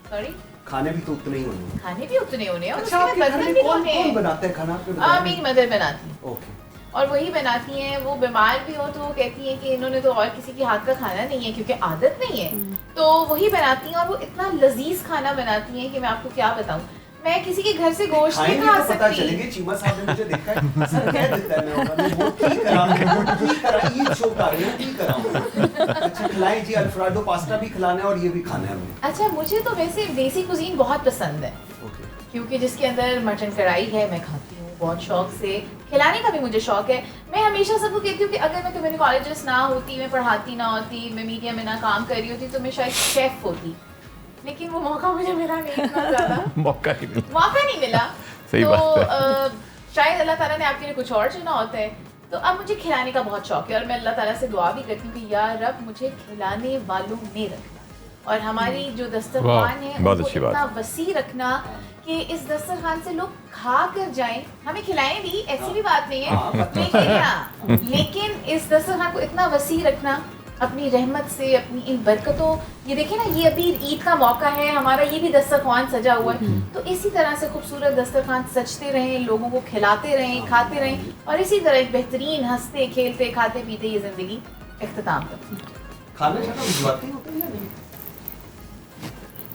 सॉरी, खाने भी तो उतने ही होने होंगे। खाने भी उतने होने, और अच्छा, उसके बाद बर्तन भी होने। कौन बनाता है खाना आपके? मेरी मदर बनाती है। ओके। और वही बनाती हैं, वो बीमार भी हो तो वो कहती हैं कि इन्होंने तो और किसी के हाथ का खाना नहीं है, क्योंकि आदत नहीं है, तो वही बनाती हैं, और वो इतना लजीज खाना बनाती हैं कि मैं आपको क्या बताऊं। मैं किसी के घर से गोश्त नहीं खा सकती। पता चलेंगे, चीमा साहब ने मुझे देखा है, सर कह देता है मैं वो की करा ईद शो कर रही हूं, की कराऊं। अच्छा, खिलाएं जी, अल्फ्रेडो पास्ता भी खिलाना है और ये भी खाना है हमें। अच्छा, मुझे तो वैसे देसी कुजीन बहुत पसंद है, क्योंकि जिसके अंदर मटन कढ़ाई है, मैं खाती हूँ बहुत शौक से, खिलाने का भी मुझे शौक है। मैं हमेशा सबको कहती हूँ कि अगर मैं कम्युनिटी कॉलेजेस ना होती, मैं पढ़ाती ना होती, मैं मीडिया में ना काम कर रही होती, तो मैं शायद शेफ होती, लेकिन वो मौका मुझे मिला नहीं, इतना ज़्यादा मौका नहीं मिला। सही तो बात है। शायद अल्लाह ताला ने आपके लिए कुछ और चुना होता है। तो अब मुझे खिलाने का बहुत शौक है, और मैं अल्लाह ताला से दुआ भी करती हूँ कि या रब मुझे खिलाने वालों में रखना, और हमारी जो दस्तरखान है उनको इतना वसी रखना कि इस दस्तरखान से लोग खा कर जाएं, हमें खिलाएं भी, ऐसी भी बात नहीं है, लेकिन इस दस्तरखान को इतना वसी रखना अपनी रहमत से, अपनी इन बरकतों, ये देखिए ना, ये अभी ईद का मौका है, हमारा ये भी दस्तरखान सजा हुआ है, तो इसी तरह से खूबसूरत दस्तरखान सजते रहें, लोगों को खिलाते रहें, खाते रहें, और इसी तरह एक बेहतरीन हंसते खेलते खाते पीते ये ज़िंदगी इख्तिताम करते। खाना शाना भिजवाती होते हैं या नहीं?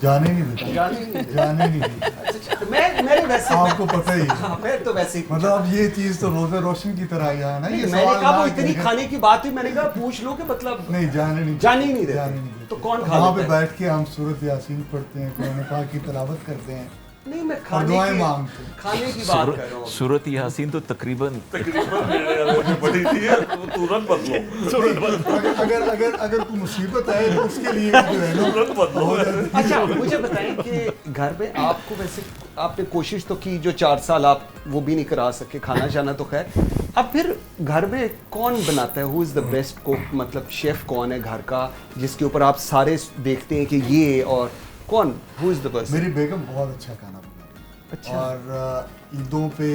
जाने नहीं देता, जाने नहीं देता। मैंने वैसे आपको पता ही है। हाँ, मैं तो वैसे ही मतलब अब ये चीज तो रोज़े रोशन की तरह यहाँ ना, ये मैंने कहा वो ना इतनी कि- खाने की बात हुई, मैंने कहा पूछ लो कि मतलब नहीं जाने नहीं जाने ही नहीं देते। जाने नहीं देते। तो कौन खा वहाँ पे लेता है? बैठ के हम सूरत यासीन पढ़ते हैं, कुरान पाक की तिलावत करते हैं नहीं, मैं और खाने दुआएं की मांगते हैं। खाने की बात कर रहा हूँ। सूरत यासीन तो तकरीबन मेरे वाले में पड़ी थी, वो तुरंत बदलो, अगर अगर अगर कोई मुसीबत आए तो उसके लिए जो है ना तुरंत बदलो। हो जाती है। अच्छा, मुझे बताएं कि घर में आपको वैसे आपने कोशिश तो की, जो 4 साल आप वो भी नहीं करा सके, खाना जाना तो खैर, अब फिर घर में कौन बनाता है? Who is the best cook? मतलब शेफ कौन है घर का जिसके ऊपर आप सारे देखते हैं कि ये, और कौन, हु इज़ द बेस्ट? मेरी बेगम बहुत अच्छा खाना बनाती है। अच्छा। और ईदों पे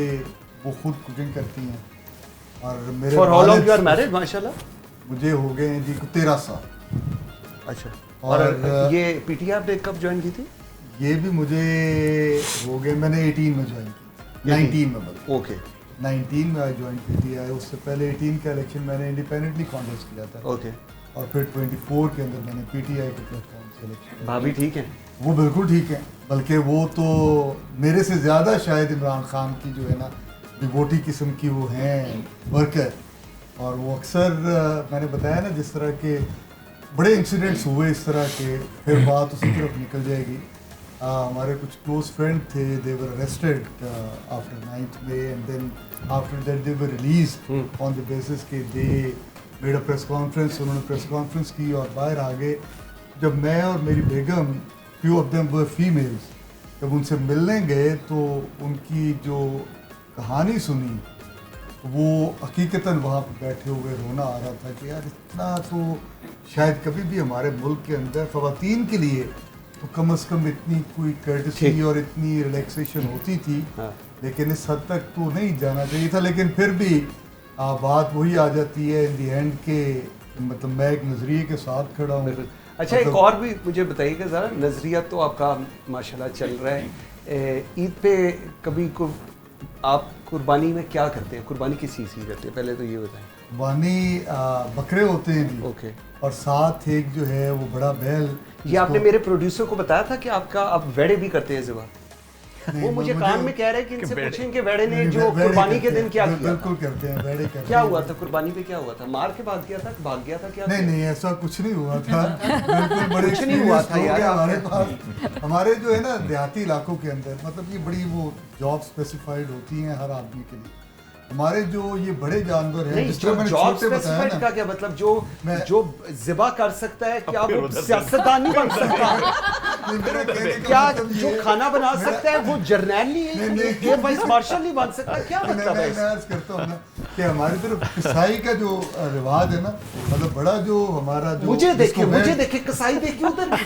वो खुद कुकिंग करती हैं। और मेरे फॉर हाउ लॉन्ग वालिद- यू आर मैरिड? माशाल्लाह। मुझे हो गए हैं जी 13 साल। अच्छा, और और ये पीटीआई आपने कब ज्वाइन की थी? ये भी मुझे हो गए, मैंने 18 में ज्वाइन की, 19 में बल्कि ओके 19 में ज्वाइन की है। उससे पहले 18 का इलेक्शन मैंने इंडिपेंडेंटली कॉन्टेस्ट किया था, ओके। और फिर 24 के अंदर मैंने पीटीआई के प्लेटफॉर्म से इलेक्शन। भाभी ठीक है? वो बिल्कुल ठीक है, बल्कि वो तो मेरे से ज़्यादा शायद इमरान खान की जो है ना डिवोटी किस्म की वो हैं वर्कर। और वो अक्सर मैंने बताया ना, जिस तरह के बड़े इंसिडेंट्स हुए इस तरह के, फिर बात उसी तरफ निकल जाएगी। हमारे कुछ क्लोज फ्रेंड थे, they were arrested after 9th May, and then after that they were released on the basis के they made a press conference. उन्होंने प्रेस कॉन्फ्रेंस की और बाहर आ गए। जब मैं और मेरी बेगम, few of them were females, जब उनसे मिलने गए तो उनकी जो कहानी सुनी, वो हकीकतन वहाँ पर बैठे हुए रोना आ रहा था कि यार इतना तो शायद कभी भी हमारे मुल्क के अंदर ख़वातीन के लिए तो कम से कम इतनी कोई कर्टसी और इतनी रिलैक्सेशन होती थी। हाँ। लेकिन इस हद तक तो नहीं जाना चाहिए था। लेकिन फिर भी बात वही आ जाती है इन दी एंड के, मतलब मैं एक नज़रिए के साथ खड़ा हूँ। अच्छा, एक और भी मुझे बताइएगा ज़रा, नज़रिया तो आपका माशाल्लाह चल रहा है। ईद पे कभी को आप कुर्बानी में क्या करते हैं? कुर्बानी किस चीज़ की करते हैं, पहले तो ये बताएं। कुर्बानी बकरे होते हैं जी। ओके। और साथ एक जो है वो बड़ा बैल। ये आपने मेरे प्रोड्यूसर को बताया था कि आपका आप वेड़े भी करते हैं ज़िबा? वो मुझे कान में कह रहे हैं कि इनसे पूछें कि वेड़े ने जो कुर्बानी के दिन क्या किया? बिल्कुल करते हैं, वेड़े करते हैं। क्या हुआ था कुर्बानी पे? क्या हुआ था? मार के भाग गया था, भाग गया था क्या? नहीं नहीं, ऐसा कुछ नहीं हुआ था। बिल्कुल बड़े कुछ नहीं हुआ था लोग यार हैं हमारे पास। हमारे जो है ना देहाती इलाकों के अंदर, मतलब ये बड़ी वो जॉब स्पेसिफाइड होती हैं हर आदमी के लिए। हमारे जो ये बड़े जानवर हैं, नहीं, जिस जो तरह मैंने जॉब छोटे बताया स्पेसिफाइड ना, का क्या मतलब? मैं- जो जिबा कर सकता है, क्या वो सियासतदान नहीं बन सकता? मेरा कहने का क्या मतलब ये जो है- खाना बना मेरा- सकता है वो जर्नैल नहीं, नहीं, नहीं। एयर वाइस मार्शल नहीं बन सकता? क्या मैं मतलब है मैं इसका? अर्ज करता हूँ ना कि हमारी तरफ कसाई का जो रिवाज है ना, मतलब बड़ा जो हमारा जो मुझे जिसको मैं- देखे कसाई देखे उधर।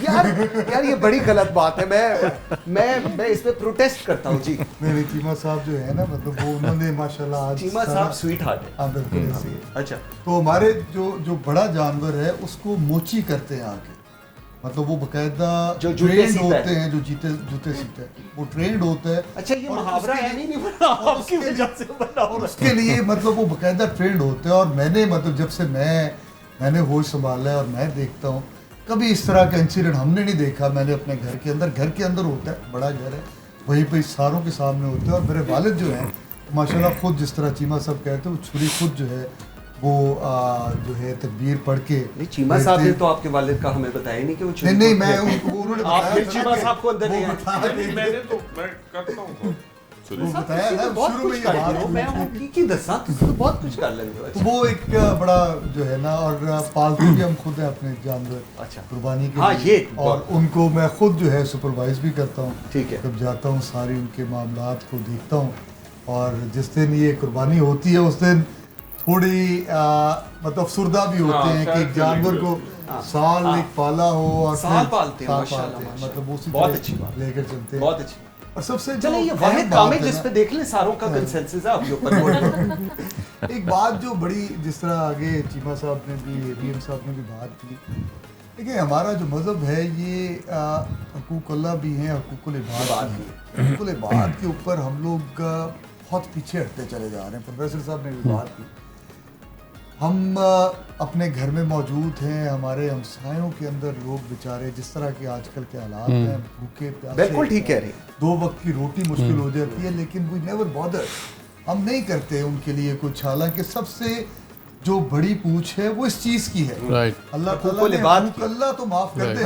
यार ये बड़ी गलत बात है। मैं इस पे प्रोटेस्ट करता हूँ जी। मेरे चीमा साहब जो है ना, मतलब वो उन्होंने माशाल्लाह आज चीमा सारा- साहब स्वीट हार्ट है। हाँ बिल्कुल ऐसे ही है। अच्छा, तो हमारे जो बड़ा जानवर है उसको मोची करते हैं आके, मतलब वो बकायदा जो जूते ट्रेंड सीता होते है। हैं, जो जूते सीते हैं, वो ट्रेंड होता है। अच्छा, ये और मुहावरा उसके है लिए- नहीं बना, और आपकी उसके वजह लिए- से बना और हुआ है। उसके लिए मतलब वो बकायदा ट्रेंड होते हैं। और मैंने मतलब जब से मैंने होश संभाला है और मैं देखता हूँ, कभी इस तरह का इंसिडेंट हमने नहीं देखा। मैंने अपने घर के अंदर होता है, बड़ा घर है, वहीं पे सारों के सामने होते हैं। और मेरे वालिद जो हैं माशाल्लाह खुद, जिस तरह चीमा साहब कहते हैं, वो छुरी खुद जो है वो जो है तकबीर पढ़ के। नहीं, चीमा साहब ने तो आपके वालिद का हमें बताया नहीं कि वो छुरी नहीं, को मैं किया। उन्होंने आप बताया फिर था चीमा ना कि साहब को अंदर वो ले आए। बता नहीं, रहे थे। मैंने तो मैं करता हूँ खुद। वो बताया ना बहुत शुरू में कुछ ये कर बात लो, हुई मैं थी। वो की दसा तुम तो बहुत कुछ कर लेंगे। तो अच्छा, वो एक बड़ा जो है ना, और पालतू भी हम खुद हैं अपने जानवर, अच्छा। कुर्बानी के हाँ, लिए। ये और उनको मैं खुद जो है सुपरवाइज भी करता हूँ। ठीक है। जब जाता हूँ सारी उनके मामलात को देखता हूँ। और जिस दिन ये कुर्बानी होती है उस दिन थोड़ी मतलब अफसरदा भी होते हाँ, हैं कि एक शायद जानवर फीलिंग को साल एक पाला हो और साल फिर पालते हैं, साल माशाल्लाह, पालते हैं। माशाल्लाह। मतलब उसी बहुत तरह अच्छी बात। लेकर चलते हैं। बहुत अच्छी। और सबसे चलो ये वाहिद काम है जिस पे देख लें सारों का कंसेंसस है आपके ऊपर। एक बात जो बड़ी, जिस तरह आगे चीमा साहब ने भी, एबीएम साहब ने भी बात की, देखिए हमारा जो मज़हब है ये हकूक़ अल्लाह भी हैं, हकूक़ुल इबाद भी है। हकूक़ुल इबाद के ऊपर हम लोग बहुत पीछे हटते चले जा रहे हैं। प्रोफेसर साहब ने भी बात की, हम अपने घर में मौजूद हैं, हमारे हमसायों के अंदर लोग बेचारे जिस तरह के आजकल के हालात हैं, भूखे प्यासे, बिल्कुल ठीक कह रही, 2 वक्त की रोटी मुश्किल हो जाती है, लेकिन वी नेवर बॉदर, हम नहीं करते उनके लिए कुछ। हालांकि सबसे जो बड़ी पूछ है वो इस चीज़ की है, अल्लाह ताला ने अल्लाह तो माफ़ कर दे,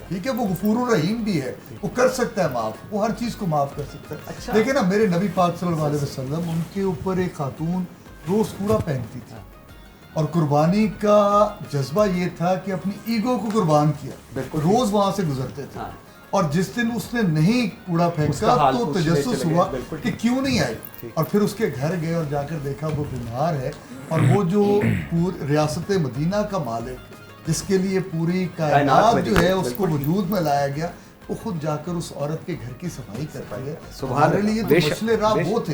ठीक है, वो गफूरुर रहीम भी है, वो कर सकता है माफ़, वो हर चीज़ को माफ़ कर सकता है। अच्छा। लेकिन ना मेरे नबी पाक सल्लल्लाहु अलैहि वसल्लम, उनके ऊपर एक खातून रोज़ कूड़ा पहनती थी और कुर्बानी का जज्बा ये था कि अपनी ईगो को कुर्बान किया, रोज़ वहाँ से गुजरते थे। और जिस दिन उसने नहीं कूड़ा फेंका तो तजस्सुस हुआ कि क्यों नहीं आई, और फिर उसके घर गए और जाकर देखा वो बीमार है, और वो जो रियासत मदीना का मालिक जिसके लिए पूरी कायनात जो है उसको वजूद में लाया गया, वो खुद जाकर उस औरत के घर की सफाई करता है। हमारे लिए तो मसले राह वो थे।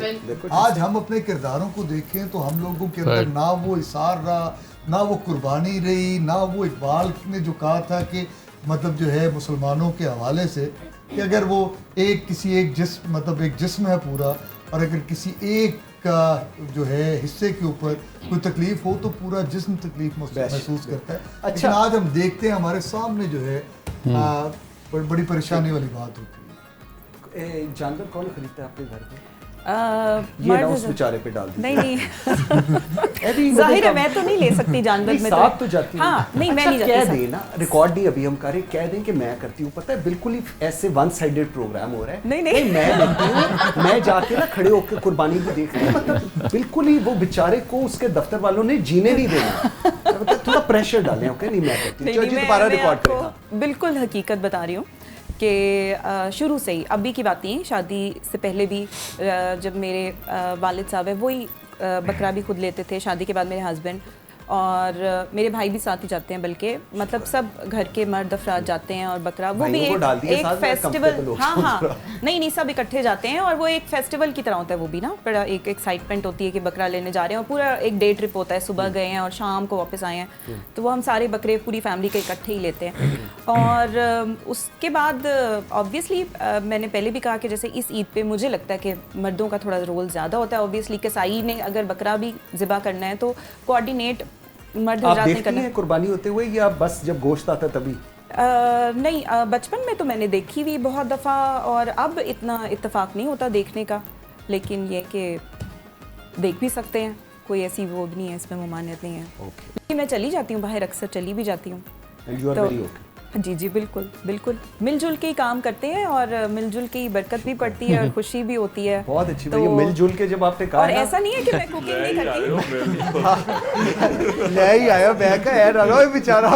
आज हम अपने किरदारों को देखें तो हम लोगों के अंदर ना वो इसार रहा, ना वो कुर्बानी रही, ना वो इकबाल ने जो कहा था कि मतलब जो है मुसलमानों के हवाले से कि अगर वो किसी एक जिस्म, मतलब एक जिस्म है पूरा, और अगर किसी एक का जो है हिस्से के ऊपर कोई तकलीफ हो तो पूरा जिस्म तकलीफ महसूस करता है। अच्छा, आज हम देखते हैं हमारे सामने जो है बड़ी परेशानी वाली बात होती है। जानवर कौन खरीदता है अपने घर पे? ये ना उस बेचारे पे डाल नहीं जाहिर है मैं तो नहीं ले सकती जानवर में, साथ तो जाती हाँ, नहीं मैं नहीं कह दें ना, रिकॉर्ड नहीं अभी हम करें, कह दें कि मैं करती हूँ, पता है बिल्कुल ही ऐसे वन साइडेड प्रोग्राम हो रहा है। नहीं मैं देखती हूँ, मैं जाके ना खड़े होकर कुर्बानी भी देखती हूँ, मतलब बिल्कुल ही वो बेचारे को उसके दफ्तर वालों ने जीने नहीं देना, मतलब थोड़ा प्रेशर डालें। ओके, नहीं मैं करती, दोबारा रिकॉर्ड करें। बिल्कुल हकीकत बता रही हूँ कि शुरू से ही, अभी की बात नहीं, शादी से पहले भी जब मेरे वालिद साहब हैं वही बकरा भी खुद लेते थे, शादी के बाद मेरे हस्बैंड और मेरे भाई भी साथ ही जाते हैं, बल्कि मतलब सब घर के मर्द अफराद जाते हैं और बकरा वो भी एक फेस्टिवल, हाँ नहीं सब इकट्ठे जाते हैं और वो एक फेस्टिवल की तरह होता है। वो भी ना बड़ा एक एक्साइटमेंट होती है कि बकरा लेने जा रहे हैं और पूरा एक डे ट्रिप होता है, सुबह गए हैं और शाम को वापस आए हैं, तो वो हम सारे बकरे पूरी फैमिली के इकट्ठे ही लेते हैं। और उसके बाद ऑब्वियसली मैंने पहले भी कहा कि जैसे इस ईद पे मुझे लगता है कि मर्दों का थोड़ा रोल ज़्यादा होता है। ऑब्वियसली कसाई ने अगर बकरा भी ज़िबा करना है तो कोऑर्डिनेट मर्द हजरात नहीं करना। कुर्बानी होते हुए या बस जब गोश्त आता तभी? नहीं, बचपन में तो मैंने देखी हुई बहुत दफ़ा और अब इतना इत्तेफाक नहीं होता देखने का, लेकिन ये कि देख भी सकते हैं, कोई ऐसी वो भी नहीं है, इसमें ममानियत नहीं है। लेकिन मैं चली जाती हूँ बाहर, अक्सर चली भी जाती हूँ। जी बिल्कुल बिल्कुल, मिलजुल के ही काम करते हैं और मिलजुल की बरकत भी पड़ती है और खुशी भी होती है। बहुत अच्छी बात है मिलजुल के, जब आपने कहा और ऐसा नहीं है कि मैं कुकिंग नहीं करती। ले ही आया मैं कहा यार अरे बेचारा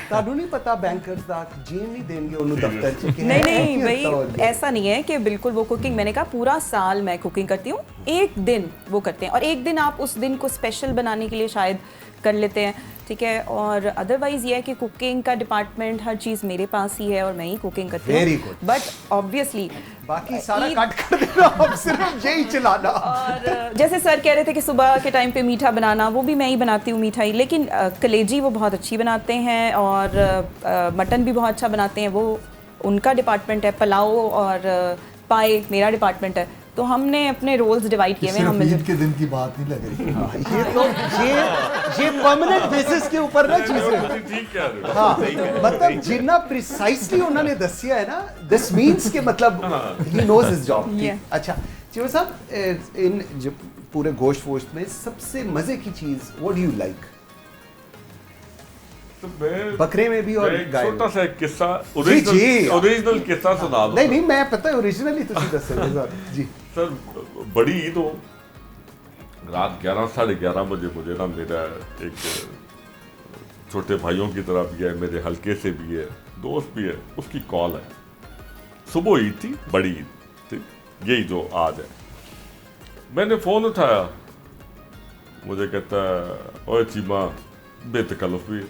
तानू नहीं पता बैंकर्स दा जीन नहीं देंगे उन्हें दफ्तर च कि नहीं भाई ऐसा नहीं है कि बिल्कुल वो कुकिंग, मैंने कहा पूरा साल मैं कुकिंग करती हूँ, एक दिन वो करते हैं और एक दिन आप उस दिन को स्पेशल बनाने के लिए शायद कर लेते हैं, ठीक है। और अदरवाइज ये है कि कुकिंग का डिपार्टमेंट हर चीज़ मेरे पास ही है और मैं ही कुकिंग करती हूँ। बट ऑब्वियसली बाकी सारा कट कर देना, अब सिर्फ यही चलाना। और जैसे सर कह रहे थे कि सुबह के टाइम पे मीठा बनाना, वो भी मैं ही बनाती हूँ मिठाई, लेकिन कलेजी वो बहुत अच्छी बनाते हैं और मटन भी बहुत अच्छा बनाते हैं, वो उनका डिपार्टमेंट है। पुलाव और पाए मेरा डिपार्टमेंट है, तो हमने अपने रोल्स डिवाइड किए हैं। हम ईद के दिन की बात नहीं लग रही। ये तो ये परमानेंट बेसिस के ऊपर ना चीजें, ठीक कह रहे हो। हाँ मतलब जितना प्रिसाइसली उन्होंने दसिया है ना, दिस मींस के मतलब ही नोज हिज जॉब। अच्छा चिमा साहब, इन जो पूरे गोश्त वोश्त में सबसे मजे की चीज व्हाट डू यू लाइक? तो मैं बकरे में भी और गाय में। छोटा सा एक किस्सा, ओरिजिनल किस्सा सुना दो। नहीं मैं पता है ओरिजिनल ही तो दस जी सर। बड़ी ईद हो, रात 11 साढ़े 11 बजे मुझे ना मेरा एक छोटे भाइयों की तरह भी है, मेरे हल्के से भी है, दोस्त भी है, उसकी कॉल है। सुबह ईद थी, बड़ी ईद थी, यही जो आज है। मैंने फ़ोन उठाया, मुझे कहता है ओए चीमा, बेतकल्लुफ भी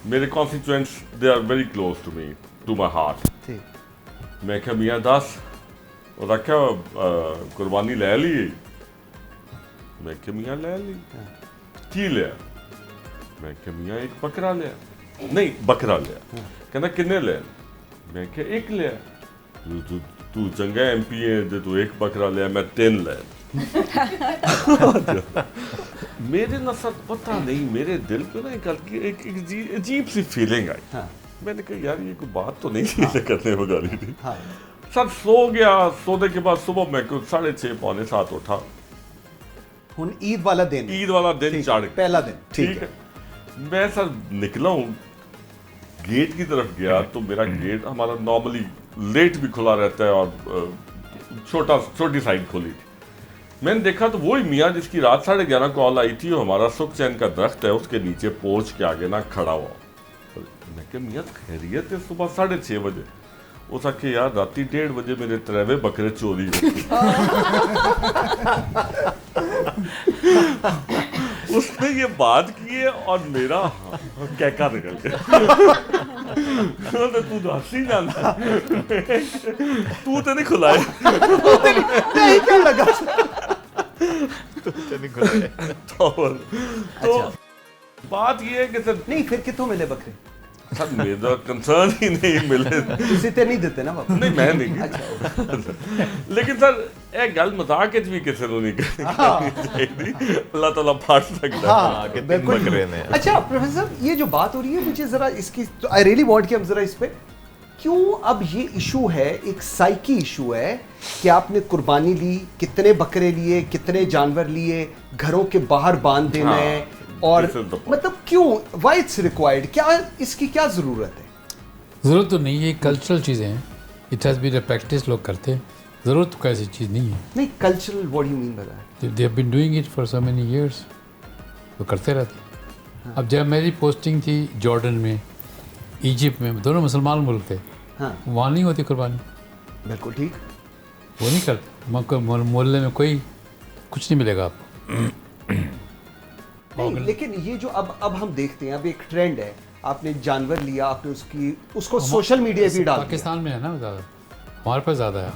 मेरे constituents they are very close to me, to my heart. मैं क्या मियाँ दास, और आख्या कुर्बानी ले ली? मैं क्या मियाँ ले ली? की लिया? मैं क्या मियाँ एक बकरा लिया? नहीं, बकरा लिया। कहना किन्ने ले? मैं क्या एक लिया। तू चंगा MP है जो तू एक बकरा लिया, मैं 10 ले। मेरे ना सर पता नहीं, मेरे दिल पे ना एक अजीब सी फीलिंग आई। मैंने कहा यार ये कोई बात तो नहीं थी करने वाली थी। सर सो गया, सोने के बाद सुबह मैं 6:30 पौने 7 उठा। हुन ईद वाला दिन चढ़ पहला दिन, ठीक है। मैं सर निकला हूँ, गेट की तरफ गया तो मेरा गेट हमारा नॉर्मली लेट भी खुला रहता है और छोटी साइड खुली थी। मैंने देखा तो वही मियाँ जिसकी रात 11:30 कॉल आई थी, हमारा सुख चैन का दरख्त है उसके नीचे पोर्च के आगे ना खड़ा हुआ। मैं क्या मियाँ खैरियत है? सुबह 6:30 बजे। उस आके यार राती 1:30 बजे मेरे 3 बकरे चोरी हो गए। उसने ये बात की है और मेरा कैका निकल गया। तू तो हंसी जाना, तू तो नहीं खुलाए। नहीं क्या लगा? तो बात ये है कि सर नहीं, फिर कितों मिले बकरे? सर मेरा कंसर्न ही नहीं मिले। ਤੁਸੀਂ ਤੇ ਨਹੀਂ ਦਿੱਤੇ ਨਾ ਵਾਪਸ? नहीं मैं नहीं। अच्छा। लेकिन सर एक गल मजाक च भी किसी को नहीं करनी चाहिए। अल्लाह ताला फाड़ सकता है। बिल्कुल। अच्छा प्रोफेसर साहब, ये जो बात हो रही है मुझे जरा इसकी आई रियली वांट कि हम जरा इस पे क्यों अब ये इशू है, एक साइकी इशू है कि आपने कुर्बानी ली, कितने बकरे लिए, कितने जानवर लिए, घरों के बाहर बांध देना है, और मतलब क्यों, व्हाई इट्स रिक्वायर्ड, क्या इसकी क्या ज़रूरत है? ज़रूरत तो नहीं है, कल्चरल चीज़ें हैं, it has been a practice, लोग करते हैं, ज़रूरत तो कैसी चीज़ नहीं है। नहीं cultural, what do you mean by that? They have been doing it for so many years, तो करते रहते हैं। अब जब मेरी पोस्टिंग थी जॉर्डन में, इजिप्ट में, दोनों मुसलमान मुल्क थे, वहाँ नहीं होती कुर्बानी। बिल्कुल ठीक, वो नहीं करते, मोहल्ले में कोई कुछ नहीं मिलेगा आपको। नहीं, लेकिन ये जो अब हम देखते हैं, अब एक ट्रेंड है, आपने जानवर लिया, आपने उसको सोशल मीडिया भी डाल पाकिस्तान में है ना ज़्यादा, हमारे पास ज़्यादा है,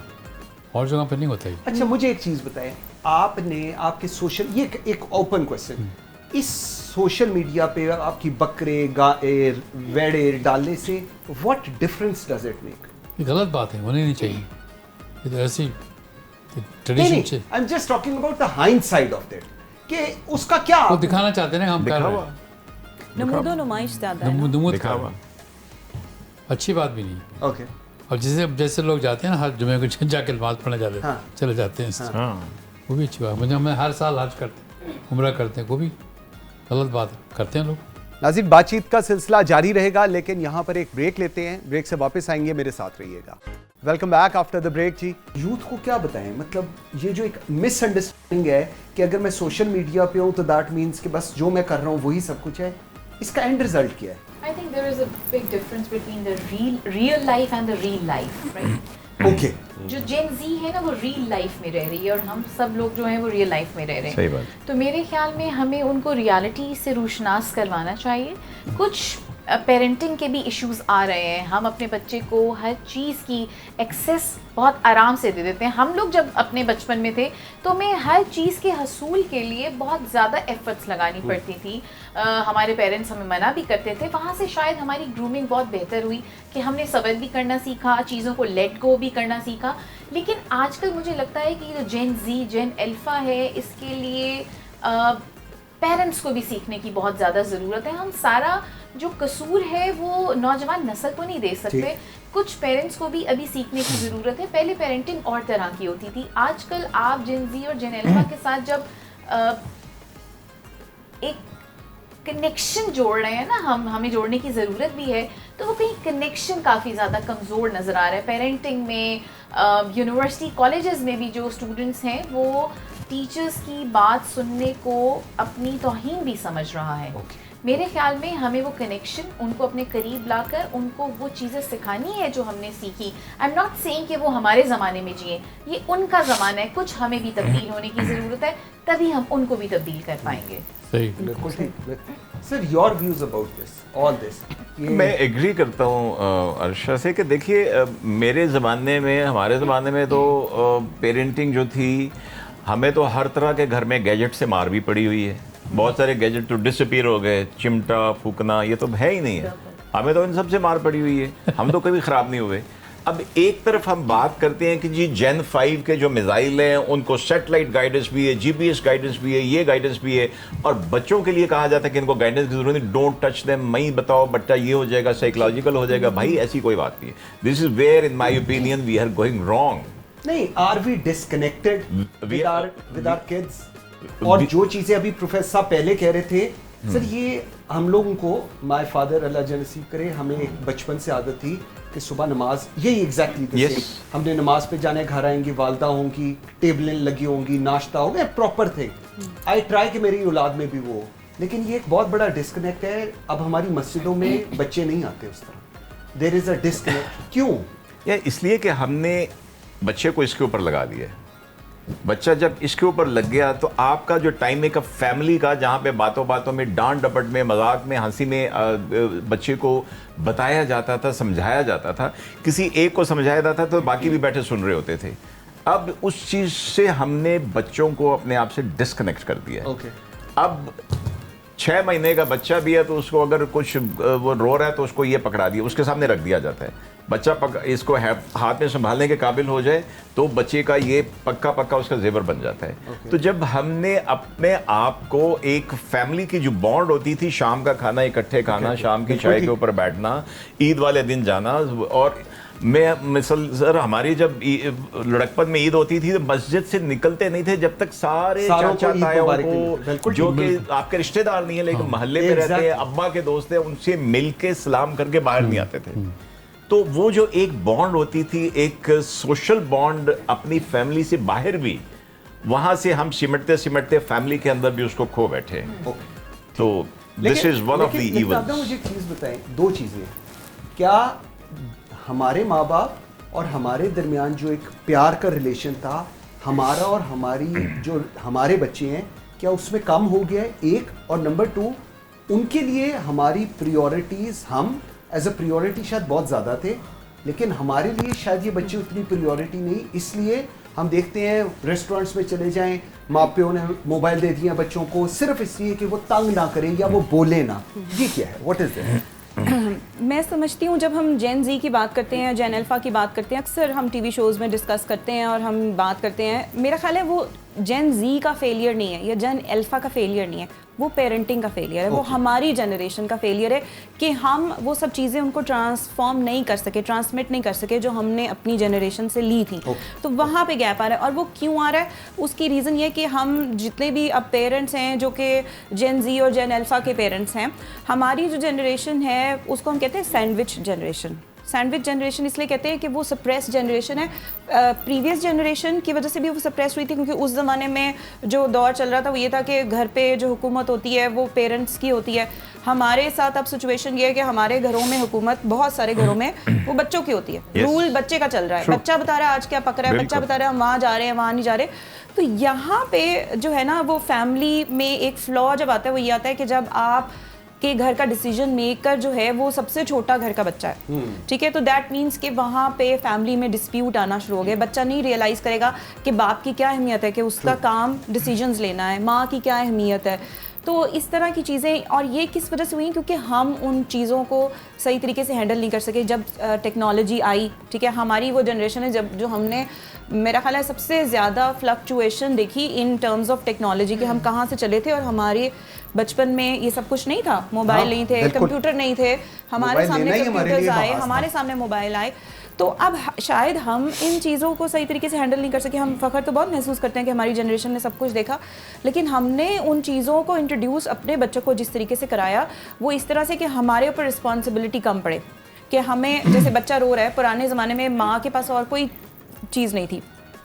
और जगह पे नहीं होता है। अच्छा मुझे एक चीज़ बताएं, आपने आपके सोशल, ये एक ओपन क्वेश्चन, इस सोशल मीडिया पे आपकी बकरे वेड़े डालने से what difference does it make? ये गलत बात है, होनी नहीं चाहिए, ये तो ऐसी tradition I am just talking about the hindsight of that, कि उसका क्या वो दिखाना चाहते हैं ना, हम कर रहे हैं, नमूदो नुमाइश ज़्यादा है, नमूद अच्छी बात भी नहीं। ओके। और जैसे लोग जाते हैं ना हर जुमे को जाके नमाज पढ़ने जाते हैं, चले जाते हैं, वो भी अच्छी बात। मुझे हम हर साल हज करते हैं, उम्रा करते हैं, वो भी गलत बात करते हैं लोग। नाज़रीन, बातचीत का सिलसिला जारी रहेगा, लेकिन यहाँ पर एक ब्रेक लेते हैं, ब्रेक से वापस आएंगे, मेरे साथ रहिएगा। Welcome back after the break. जी, यूथ को क्या बताएं, मतलब ये जो एक मिसअंडरस्टैंडिंग है कि अगर मैं सोशल मीडिया पे हूँ तो दैट मीन्स कि बस जो मैं कर रहा हूँ वही सब कुछ है, इसका एंड रिजल्ट क्या है? I think there is a big difference between the real life and the real life, right? Okay. जो जेन ज़ी है ना वो रियल लाइफ में रह रही है, और हम सब लोग जो हैं वो रियल लाइफ में रह रहे हैं। सही बात। तो मेरे ख्याल में हमें उनको रियलिटी से रोशनास करवाना चाहिए। कुछ पेरेंटिंग के भी इश्यूज़ आ रहे हैं, हम अपने बच्चे को हर चीज़ की एक्सेस बहुत आराम से दे देते हैं। हम लोग जब अपने बचपन में थे तो हमें हर चीज़ के हसूल के लिए बहुत ज़्यादा एफर्ट्स लगानी पड़ती थी, हमारे पेरेंट्स हमें मना भी करते थे। वहाँ से शायद हमारी ग्रूमिंग बहुत बेहतर हुई कि हमने सब्र भी करना सीखा, चीज़ों को लेट गो भी करना सीखा। लेकिन आजकल मुझे लगता है कि जो जेन ज़ी, जेन अल्फ़ा है, इसके लिए पेरेंट्स को भी सीखने की बहुत ज़्यादा ज़रूरत है। हम सारा जो कसूर है वो नौजवान नस्ल को नहीं दे सकते, कुछ पेरेंट्स को भी अभी सीखने की ज़रूरत है। पहले पेरेंटिंग और तरह की होती थी, आजकल आप जेन ज़ी और जेन अल्फ़ा के साथ जब एक कनेक्शन जोड़ रहे हैं ना, हमें जोड़ने की ज़रूरत भी है, तो वो कहीं कनेक्शन काफ़ी ज़्यादा कमज़ोर नज़र आ रहा है। पेरेंटिंग में यूनिवर्सिटी कॉलेजेस में भी जो स्टूडेंट्स हैं वो टीचर्स की बात सुनने को अपनी तौहीन भी समझ रहा है। मेरे ख्याल में हमें वो कनेक्शन उनको अपने करीब लाकर उनको वो चीज़ें सिखानी है जो हमने सीखी। आई एम नॉट सेइंग कि वो हमारे ज़माने में जिए, ये उनका ज़माना है, कुछ हमें भी तब्दील होने की ज़रूरत है, तभी हम उनको भी तब्दील कर पाएंगे। सही, बिल्कुल ठीक। Sir your views about this all this? मैं एग्री करता हूँ अर्शा से कि देखिए मेरे ज़माने में, हमारे ज़माने में तो पेरेंटिंग जो थी, हमें तो हर तरह के घर में गैजेट से मार भी पड़ी हुई है। बहुत सारे गैजेट तो डिसअपीयर हो गए, चिमटा फूकना ये तो है ही नहीं है, हमें तो इन सब से मार पड़ी हुई है, हम तो कभी ख़राब नहीं हुए। अब एक तरफ हम बात करते हैं कि जी जेन 5 के जो मिसाइल हैं उनको सैटेलाइट गाइडेंस भी है, जीपीएस गाइडेंस भी है, ये गाइडेंस भी है, और बच्चों के लिए कहा जाता है कि इनको गाइडेंस की जरूरत नहीं, डोंट टच देम, मई बताओ बच्चा ये हो जाएगा, साइकोलॉजिकल हो जाएगा। भाई ऐसी कोई बात नहीं है। This is where in my opinion we are going wrong. नहीं, are we disconnected with our kids? और जो चीजें अभी प्रोफेसर साहब पहले कह रहे थे सर, ये हम लोगों को, माय फादर अल्लाह जन नसीब करे, हमें बचपन से आदत थी कि सुबह नमाज, यही एग्जैक्टली हमने नमाज पे जाने, घर आएंगे, वालदा होंगी, टेबलें लगी होंगी, नाश्ता होगा, प्रॉपर थे। आई ट्राई कि मेरी औलाद में भी वो, लेकिन ये एक बहुत बड़ा डिस्कनेक्ट है। अब हमारी मस्जिदों में बच्चे नहीं आते उस तरह, देयर इज अ डिस्कनेक्ट। क्यों? या इसलिए कि हमने बच्चे को इसके ऊपर लगा दिया। बच्चा जब इसके ऊपर लग गया तो आपका जो टाइम एक फैमिली का, जहाँ पे बातों बातों में, डांट डपट में, मजाक में, हंसी में बच्चे को बताया जाता था, समझाया जाता था, किसी एक को समझाया जाता था तो बाकी भी बैठे सुन रहे होते थे। अब उस चीज़ से हमने बच्चों को अपने आप से डिस्कनेक्ट कर दिया। अब 6 महीने का बच्चा भी है तो उसको अगर कुछ वो रो रहा है तो उसको ये पकड़ा दिया, उसके सामने रख दिया जाता है। बच्चा इसको हाथ में संभालने के काबिल हो जाए तो बच्चे का ये पक्का पक्का उसका जेवर बन जाता है। तो जब हमने अपने आप को एक फैमिली की जो बॉन्ड होती थी, शाम का खाना इकट्ठे खाना, शाम की चाय के ऊपर बैठना, ईद वाले दिन जाना, और मिसल सर हमारी जब लड़कपन में ईद होती थी तो मस्जिद से निकलते नहीं थे जब तक सारे चाचा ताया को, जो कि आपके रिश्तेदार नहीं है लेकिन मोहल्ले में रहते हैं, अब्बा के दोस्त हैं, उनसे मिल के सलाम करके बाहर नहीं आते थे। तो वो जो एक बॉन्ड होती थी, एक सोशल बॉन्ड अपनी फैमिली से बाहर भी, वहां से हम सिमटते सिमटते फैमिली के अंदर भी उसको खो बैठे। तो this is one of the evils. मुझे एक चीज बताएं, दो चीजें, क्या हमारे माँ बाप और हमारे दरमियान जो एक प्यार का रिलेशन था, हमारा और हमारी जो हमारे बच्चे हैं, क्या उसमें कम हो गया है? एक, और नंबर 2, उनके लिए हमारी प्रायोरिटीज, हम एज अ प्रायोरिटी शायद बहुत ज़्यादा थे, लेकिन हमारे लिए शायद ये बच्चे उतनी प्रायोरिटी नहीं, इसलिए हम देखते हैं रेस्टोरेंट्स में चले जाएं, माँ प्यो ने मोबाइल दे दिया बच्चों को सिर्फ इसलिए कि वो तंग ना करें या वो बोले ना। ये क्या है? What is it? मैं समझती हूँ जब हम जेन जी की बात करते हैं, जेन अल्फा की बात करते हैं, अक्सर हम टीवी शोज़ में डिस्कस करते हैं और हम बात करते हैं, मेरा ख्याल है वो जेन जी का फेलियर नहीं है या जेन अल्फा का फेलियर नहीं है, वो पेरेंटिंग का फेलियर है। वो हमारी जनरेशन का फेलियर है कि हम वो सब चीज़ें उनको ट्रांसफॉर्म नहीं कर सके, ट्रांसमिट नहीं कर सके जो हमने अपनी जनरेशन से ली थी। तो वहाँ पे गैप आ रहा है। और वो क्यों आ रहा है? उसकी रीज़न ये कि हम जितने भी अब पेरेंट्स हैं जो कि जेन जी और जेन अल्फा के पेरेंट्स हैं, हमारी जो जनरेशन है उसको हम कहते हैं सैंडविच जनरेशन। सैंडविच जनरेशन इसलिए कहते हैं कि वो सप्रेस जनरेशन है। प्रीवियस जनरेशन की वजह से भी वो सप्रेस हुई थी क्योंकि उस ज़माने में जो दौर चल रहा था वो ये था कि घर पे जो हुकूमत होती है वो पेरेंट्स की होती है। हमारे साथ अब सिचुएशन ये है कि हमारे घरों में हुकूमत, बहुत सारे घरों में वो बच्चों की होती है। रूल बच्चे का चल रहा है, बच्चा बता रहा है आज क्या पक रहा है, बच्चा बता रहा है हम वहाँ जा रहे हैं, वहाँ नहीं जा रहे। तो यहाँ पे जो है ना वो फैमिली में एक फ्लॉ जब आता है वो ये आता है कि जब आप कि घर का डिसीजन मेकर जो है वो सबसे छोटा घर का बच्चा है, ठीक है, तो दैट मीन्स कि वहाँ पे फैमिली में डिस्प्यूट आना शुरू हो गया। बच्चा नहीं रियलाइज करेगा कि बाप की क्या अहमियत है, कि उसका काम डिसीजंस लेना है, माँ की क्या अहमियत है। तो इस तरह की चीज़ें, और ये किस वजह से हुई? क्योंकि हम उन चीज़ों को सही तरीके से हैंडल नहीं कर सके। जब टेक्नोलॉजी आई, ठीक है, हमारी वो जनरेशन है जब जो हमने, मेरा ख्याल है सबसे ज़्यादा फ्लक्चुएशन देखी इन टर्म्स ऑफ टेक्नोलॉजी कि हम कहाँ से चले थे। और हमारे बचपन में ये सब कुछ नहीं था, मोबाइल नहीं थे, कंप्यूटर नहीं थे, हमारे सामने कंप्यूटर्स आए, हमारे सामने मोबाइल आए। तो अब शायद हम इन चीज़ों को सही तरीके से हैंडल नहीं कर सके। हम फ़ख्र तो बहुत महसूस करते हैं कि हमारी जनरेशन ने सब कुछ देखा, लेकिन हमने उन चीज़ों को इंट्रोड्यूस अपने बच्चों को जिस तरीके से कराया वो इस तरह से कि हमारे ऊपर रिस्पॉन्सिबिलिटी कम पड़े। कि हमें, जैसे बच्चा रो रहा है, पुराने ज़माने में माँ के पास और कोई चीज़ नहीं थी,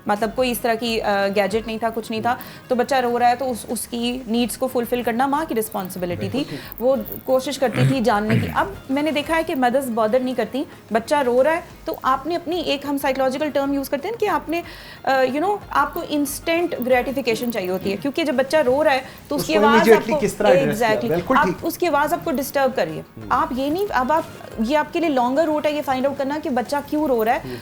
मतलब कोई इस तरह की गैजेट नहीं था, कुछ नहीं था, तो बच्चा रो रहा है तो उसकी नीड्स को फुलफिल करना माँ की रिस्पॉन्सिबिलिटी थी। वो कोशिश करती थी जानने की। अब मैंने देखा है कि मदर्स बॉदर नहीं करती, बच्चा रो रहा है तो आपने अपनी एक, हम साइकोलॉजिकल टर्म यूज़ करते हैं कि आपने आपको इंस्टेंट ग्रेटिफिकेशन चाहिए होती है, क्योंकि जब बच्चा रो रहा है तो उसकी आवाज़ आपको उसकी आवाज़ आपको डिस्टर्ब कर रही है। आप ये नहीं, अब आप ये आपके लिए लॉन्गर रूट है ये फाइंड आउट करना कि बच्चा क्यों रो रहा है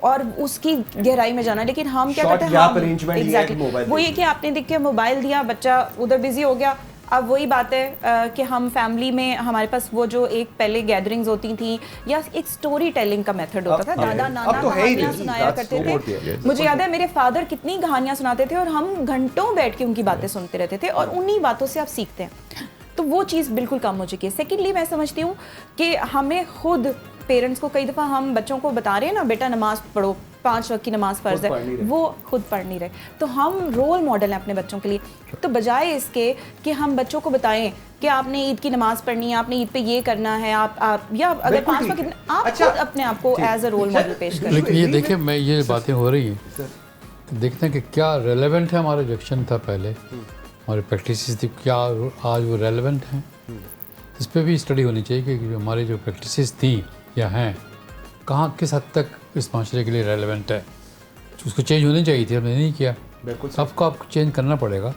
और उसकी गहराई में जाना। लेकिन हम क्या करते हैं, एग्जैक्टली वो ये कि आपने देख के मोबाइल दिया, बच्चा उधर बिजी हो गया। अब वही बात है कि हम फैमिली में, हमारे पास वो जो एक पहले गैदरिंग्स होती थी या एक स्टोरी टेलिंग का मेथड होता था, दादा नाना कहानियाँ सुनाया करते थे। मुझे याद है मेरे फादर कितनी कहानियाँ सुनाते थे और हम घंटों बैठ के उनकी बातें सुनते रहते थे और उन्हीं बातों से आप सीखते हैं। तो वो चीज़ बिल्कुल कम हो चुकी है। सेकेंडली मैं समझती हूँ कि हमें खुद पेरेंट्स को, कई दफ़ा हम बच्चों को बता रहे हैं ना, बेटा नमाज़ पढ़ो, 5 वक्त की नमाज फ़र्ज़ है, वो खुद पढ़ नहीं रहे। तो हम रोल मॉडल हैं अपने बच्चों के लिए। तो बजाय इसके कि हम बच्चों को बताएं कि आपने ईद की नमाज़ पढ़नी है, आपने ईद पे ये करना है, आप या अगर 5 वक्त आप खुद अपने आप को एज अ रोल मॉडल पेश करें। लेकिन ये देखिए, मैं ये बातें हो रही हैं, देखते हैं कि क्या रेलेवेंट है। हमारा रिएक्शन था पहले, हमारी प्रैक्टिस थी, क्या आज वो रेलेवेंट हैं? इस पर भी स्टडी होनी चाहिए कि हमारी जो प्रैक्टिस थी या हैं, कहाँ किस हद तक इस माशरे के लिए रेलेवेंट है। उसको चेंज होनी चाहिए थी, हमने नहीं किया। बिल्कुल सबको आपको चेंज करना पड़ेगा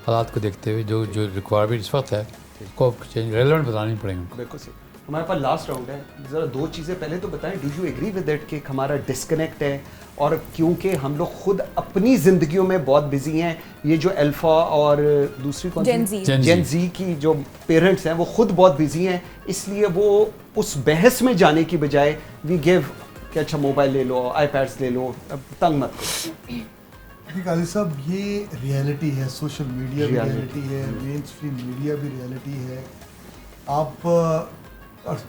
हालात को देखते हुए। जो रिक्वायरमेंट इस वक्त है उसको आपको चेंज रेलेवेंट बतानी पड़ेगी। बिल्कुल सही। हमारे पास लास्ट राउंड है, ज़रा 2 चीज़ें पहले तो बताएं, do you agree with that कि हमारा डिस्कनेक्ट है, और क्योंकि हम लोग खुद अपनी ज़िंदगियों में बहुत बिजी हैं, ये जो अल्फ़ा और दूसरी कौन सी जेन ज़ी की जो पेरेंट्स हैं वो खुद बहुत बिजी हैं, इसलिए वो उस बहस में जाने की बजाय वी गिव कि अच्छा मोबाइल ले लो, आईपैड्स ले लो, तंग मत करो। गालिब साहब, ये रियलिटी है, सोशल मीडिया भी रियलिटी है, मेन स्ट्रीम मीडिया भी रियलिटी है। आप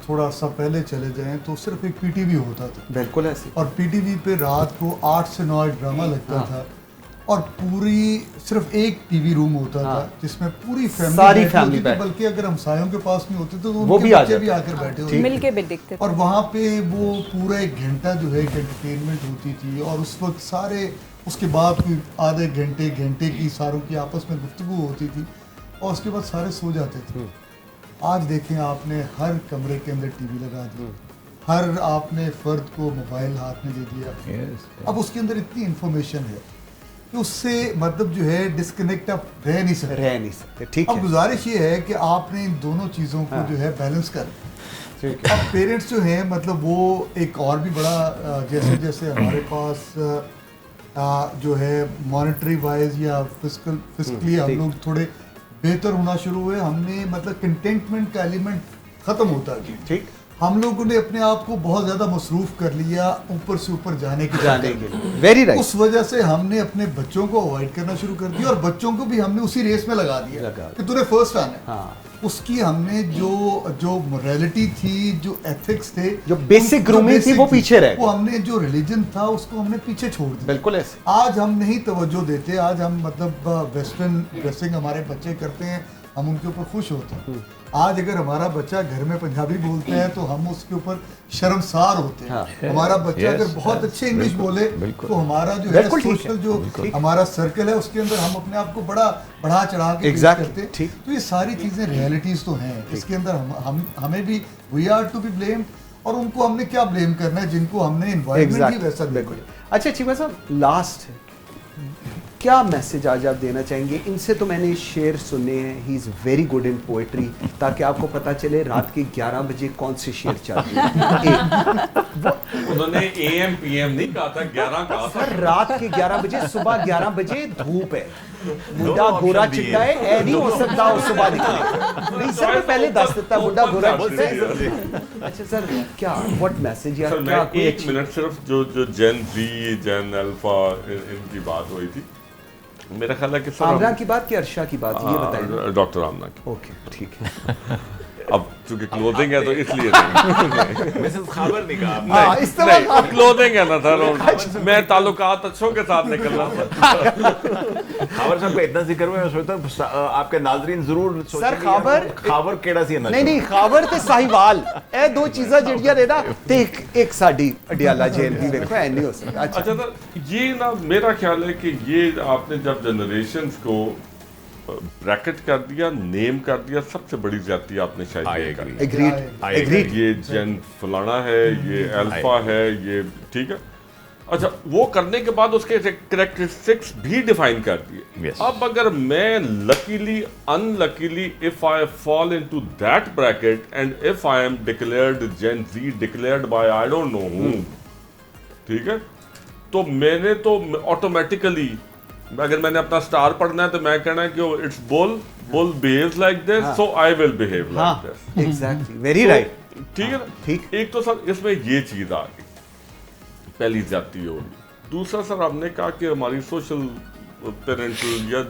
थोड़ा सा पहले चले जाएं तो सिर्फ एक पीटीवी होता था। बिल्कुल ऐसे। और पीटीवी पे रात को 8 से 9 ड्रामा लगता था, और पूरी सिर्फ एक टीवी रूम होता था जिसमें पूरी सारी फैमिली होती थी। बल्कि अगर हमसायों के पास नहीं होते तो उनके बच्चे भी आकर बैठे होते मिलके भी दिखते थे। और वहाँ पे वो पूरा 1 घंटा जो है एंटरटेनमेंट होती थी, और उस वक्त सारे, उसके बाद कोई आधे घंटे की सारों की आपस में गुफ्तगू होती थी, और उसके बाद सारे सो जाते थे। आज देखें, आपने हर कमरे के अंदर टीवी लगा दी, हर आपने फर्द को मोबाइल हाथ में दे दिया। अब उसके अंदर इतनी इंफॉर्मेशन है कि उससे मतलब जो है डिस्कनेक्ट आप रह नहीं सकते। ठीक है। अब गुजारिश ये है कि आपने इन दोनों चीज़ों को जो है बैलेंस करें। अब पेरेंट्स जो हैं, मतलब वो एक और भी बड़ा, जैसे जैसे हमारे पास जो है मॉनेटरी वाइज या फिजिकली हम लोग थोड़े बेहतर होना शुरू हुए, हमने मतलब कंटेंटमेंट का एलिमेंट ख़त्म होता गया। ठीक, हम लोगों ने अपने आप को बहुत ज़्यादा मसरूफ़ कर लिया ऊपर से ऊपर जाने के लिए। Very right. उस वजह से हमने अपने बच्चों को अवॉइड करना शुरू कर दिया, और बच्चों को भी हमने उसी रेस में लगा दिया कि तूने फर्स्ट आना है। हाँ। उसकी हमने जो मोरालिटी थी, जो एथिक्स थे, जो बेसिक ग्रूमिंग थी, वो पीछे रह गए। वो हमने जो रिलीजन था उसको हमने पीछे छोड़ दिया। बिल्कुल ऐसे। आज हम नहीं तवज्जो देते, आज हम मतलब वेस्टर्न ड्रेसिंग हमारे बच्चे करते हैं, हम उनके ऊपर खुश होते हैं। आज अगर हमारा बच्चा घर में पंजाबी बोलते हैं तो हम उसके ऊपर शर्मसार होते हैं। हाँ। हमारा बच्चा अगर बहुत अच्छे इंग्लिश बोले तो हमारा जो है सोशल जो हमारा सर्कल है उसके अंदर हम अपने आप को बड़ा बढ़ा चढ़ा के करते हैं। तो ये सारी चीज़ें रियलिटीज़ तो हैं, इसके अंदर हमें भी we are to be blame, और उनको हमने क्या ब्लेम करना है जिनको हमने एनवायरनमेंट ही वैसा देखो। अच्छा चीमा साहब, लास्ट क्या मैसेज आज आप देना चाहेंगे? इनसे तो मैंने शेर सुने हैं, he is very good in poetry, ताकि आपको पता चले रात के 11 बजे कौन से शेर चल रहे हैं। उन्होंने AM PM नहीं कहा था, 11 कहा था। रात के 11 बजे, सुबह 11 बजे धूप है, मुंडा गोरा चिट्टा है, ऐ नहीं हो सकता और सुबह निकले। नहीं सर, मैं पहले दस देता, मुंडा गोरा चिट्टा है। अच्छा सर, क्या व्हाट मैसेज यार? क्या 1 मिनट सिर्फ जो जेन Z, जेन अल्फा, इनकी बात हुई थी, मेरा ख्याल है कि आमना की बात कि अर्शा की बात, ये बताइए। डॉक्टर आमना की। ओके, ठीक है। अब चूंकि क्लोथिंग है तो इसलिए नहीं। मिसेस खाबर नहीं कहा आपने। हाँ, इस तरह अब क्लोथिंग है ना सर, मैं ताल्लुकात अच्छों के साथ निकल रहा हूं। खाबर साहब का इतना जिक्र हुआ, मैं सोचता हूं आपके नाज़रीन जरूर सर खाबर केड़ा सी नहीं खाबर ते साहिवाल ए दो चीज़ां जड़ियां ने ना ते एक साडी अडियाला जेल दी देखो ऐ नहीं हो सकता। अच्छा सर, ये ना मेरा ख्याल है कि ये आपने जब जनरेशंस को ब्रैकेट कर दिया, नेम कर दिया, सबसे बड़ी ज्यादती आपने शायद ये करी। एग्रीड ये जेन फलाना है, ये अल्फा है, ये ठीक है। अच्छा, वो करने के बाद उसके कैरेक्टरिस्टिक्स भी डिफाइन कर दिए। अब अगर मैं luckily unluckily if I fall into that bracket and if I am declared gen Z declared by I don't know who, ठीक है, तो मैंने तो ऑटोमेटिकली अगर मैंने अपना स्टार पढ़ना है तो मैं कहना है कि it's bull behaves like this so I will behave like this. Exactly, very right, ठीक है ना। ठीक। एक तो सर इसमें ये चीज आ गई, पहली जाती होगी। दूसरा सर हमने कहा कि हमारी सोशल पेरेंटल या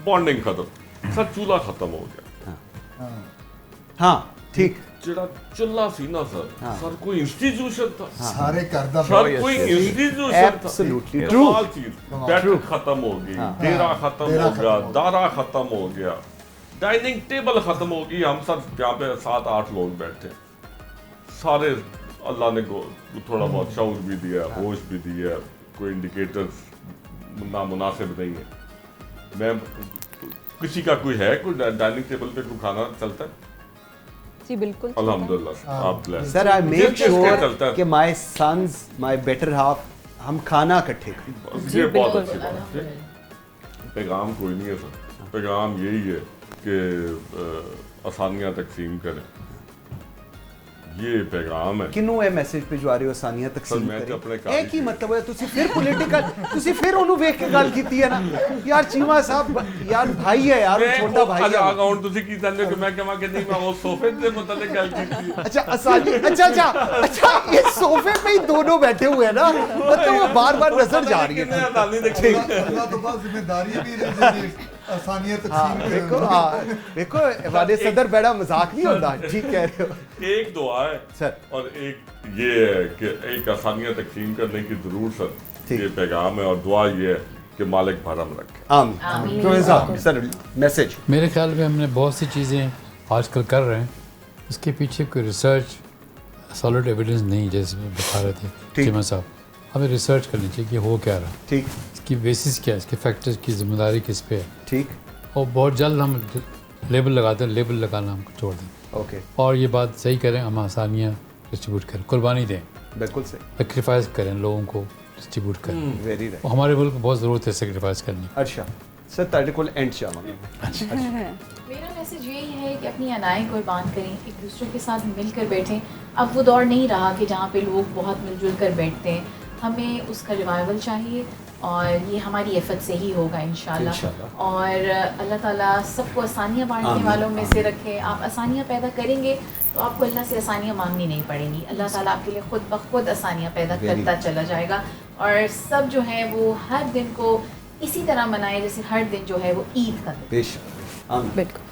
बॉन्डिंग खत्म, सर चूल्हा खत्म हो गया। हाँ ठीक, ਜਿਹੜਾ ਚੁੱਲ੍ਹਾ ਸੀ ਨਾ ਸਰ ਕੋਈ ਇੰਸਟੀਟਿਊਸ਼ਨ था, सारे करदा सर कोई इंस्टीट्यूशन था, एब्सोल्युटली ट्रू, कमाल चीज। बेड खत्म हो गई, डेरा खत्म हो गया, दारा खत्म हो गया, डाइनिंग टेबल खत्म हो गई। हम सब यहाँ पे 7-8 लोग बैठे, सारे अल्लाह ने थोड़ा बहुत शऊर भी दिया, होश भी दिया, कोई इंडिकेटर्स नामुनासिब नहीं है। मैं किसी का कोई है कोई डाइनिंग टेबल पे कोई खाना चलता है? जी बिल्कुल, अल्हम्दुलिल्लाह आप blessed. Sir I make sure कि my sons my better half हम खाना इकट्ठे करें। ये बहुत अच्छी बात है। पैगाम कोई नहीं है सर, पैगाम यही है कि आसानियां तकसीम करें, ये पैगाम है। किनू है मैसेज भिजवा रहे हो आसानियां तकसीम मैं तो अपने करें? एक ही मतलब है, तुसी फिर पॉलिटिकल, तुसी फिर ओनू वेख के गल कीती है ना यार। चीमा साहब यार भाई है यार, छोटा भाई है। अकाउंट तुसी की जानते हो कि मैं कहां कि नहीं, मैं वो सोफे से मतलब गल कीती है। अच्छा आसानी, अच्छा ये सोफे पे ही दोनों बैठे हुए हैं ना, मतलब वो बार-बार नजर जा रही है। अल्लाह तो बस जिम्मेदारी भी रही आसानियत देखो देखो वादे सदर बड़ा मजाक नहीं होता, ठीक कह रहे हो। एक दुआ है सर और एक ये है कि एक आसानियां तकसीम करने की जरूर सर ये पैगाम है, और दुआ ये है कि मालिक भरम रखे। आमीन। सर मैसेज मेरे ख्याल में हमने बहुत सी चीज़ें आजकल कर रहे हैं, इसके पीछे कोई रिसर्च सॉलिड एविडेंस नहीं, जैसे बता रहे थे चीमा साहब। हमें रिसर्च करनी चाहिए कि हो क्या रहा, ठीक, इसकी बेसिस क्या है, इसके फैक्टर्स की जिम्मेदारी किस पे है, ठीक। और बहुत जल्द हम लेबल लगाते हैं, लेबल लगाना हम छोड़ दें। ओके, और ये बात सही करें, हम आसानियाँ डिस्ट्रीब्यूट करें, कुर्बानी दें, बिल्कुल सही, सेक्रीफाइस करें, लोगों को डिस्ट्रीब्यूट करें। Very right. हमारे मुल्क को बहुत ज़रूरत है सेक्रीफाइस करने की। अच्छा सर ताड़े को एंड चाहूँगी। मेरा मैसेज यही है कि अपनी अनाएं कुर्बान करें, एक दूसरे के साथ मिलकर बैठें। अब वो दौर नहीं रहा कि जहाँ पे लोग बहुत मिलजुल कर बैठते हैं, हमें उसका रिवाइवल चाहिए और ये हमारी एफर्ट से ही होगा इंशाल्लाह। और अल्लाह ताला सबको आसानियाँ बांटने वालों में से रखे। आप आसानियाँ पैदा करेंगे तो आपको अल्लाह से आसानियाँ मांगनी नहीं पड़ेंगी, अल्लाह ताला आपके लिए खुद ब खुद आसानियाँ पैदा करता चला जाएगा। और सब जो है वो हर दिन को इसी तरह मनाए जैसे हर दिन जो है वो ईद का दिन। बिल्कुल।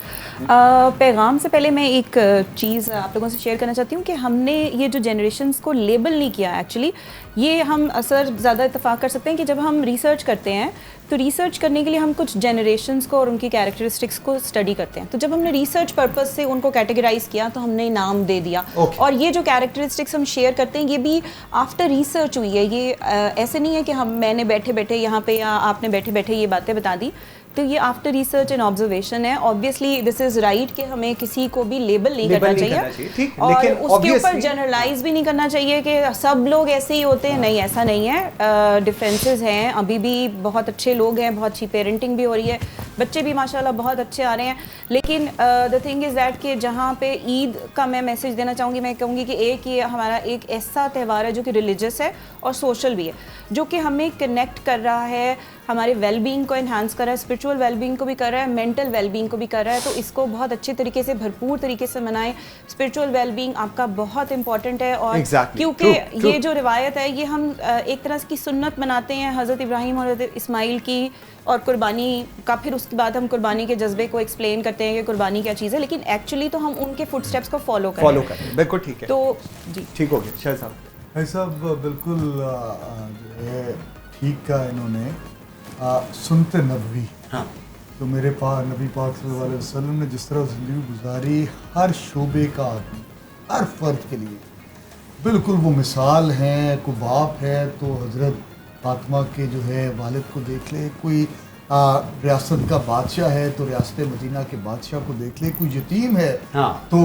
पैगाम से पहले मैं एक चीज़ आप लोगों से शेयर करना चाहती हूँ कि हमने ये जो जनरेशन्स को लेबल नहीं किया एक्चुअली, ये हम असर ज़्यादा इत्तेफाक कर सकते हैं कि जब हम रिसर्च करते हैं तो रिसर्च करने के लिए हम कुछ जनरेशन्स को और उनकी कैरेक्टरिस्टिक्स को स्टडी करते हैं। तो जब हमने रिसर्च पर्पस से उनको कैटेगराइज किया तो हमने नाम दे दिया। और ये जो कैरेक्टरिस्टिक्स हम शेयर करते हैं ये भी आफ्टर रिसर्च हुई है, ये ऐसे नहीं है कि मैंने बैठे बैठे यहाँ पे या आपने बैठे बैठे ये बातें बता दी। तो ये आफ्टर रिसर्च एंड ऑब्जर्वेशन है। ऑब्वियसली दिस इज राइट कि हमें किसी को भी लेबल नहीं करना चाहिए और उसके ऊपर जनरलाइज भी नहीं करना चाहिए कि सब लोग ऐसे ही होते हैं। नहीं, ऐसा नहीं है, डिफरेंसेस हैं, अभी भी बहुत अच्छे लोग हैं, बहुत अच्छी पेरेंटिंग भी हो रही है, बच्चे भी माशाल्लाह बहुत अच्छे आ रहे हैं। लेकिन द थिंग इज़ दैट कि जहाँ पे ईद का मैं मैसेज देना चाहूँगी, मैं कहूँगी कि एक ये हमारा एक ऐसा त्यौहार है जो कि रिलीजियस है और सोशल भी है, जो कि हमें कनेक्ट कर रहा है, हमारे वेलबींग को इन्हांस कर रहा है, स्पिरिचुअल वेलबींग को भी कर रहा है, मेंटल वेलबींग को भी कर रहा है। तो इसको बहुत अच्छे तरीके से, भरपूर तरीके से मनाएं। स्पिरिचुअल वेलबींग आपका बहुत इंपॉर्टेंट है और क्योंकि ये जो रिवायत है ये हम एक तरह की सुन्नत मनाते हैं हज़रत इब्राहीम और हज़रत इस्माइल की और कुर्बानी का, फिर उसके उसके बाद हम कुर्बानी के जज्बे को एक्सप्लेन करते हैं कि कुर्बानी क्या चीज़ है, लेकिन एक्चुअली तो हम उनके फुटस्टेप्स को फॉलो करें। बिल्कुल ठीक है। तो जी ठीक हो गया शाह साहब। भाई साहब बिल्कुल जो है ठीक का इन्होंने सुनते नबवी, हाँ, तो मेरे नबी पाक सल्लल्लाहु अलैहि वसल्लम ने जिस तरह ज़िंदगी गुजारी, हर शोबे का आदमी, हर फ़र्द के लिए बिल्कुल वो मिसाल हैं। कोई बाप है तो हज़रत फातिमा के जो है वालिद को देख ले, कोई रियासत का बादशाह है तो रियासत मदीना के बादशाह को देख ले, कोई यतीम है हाँ, तो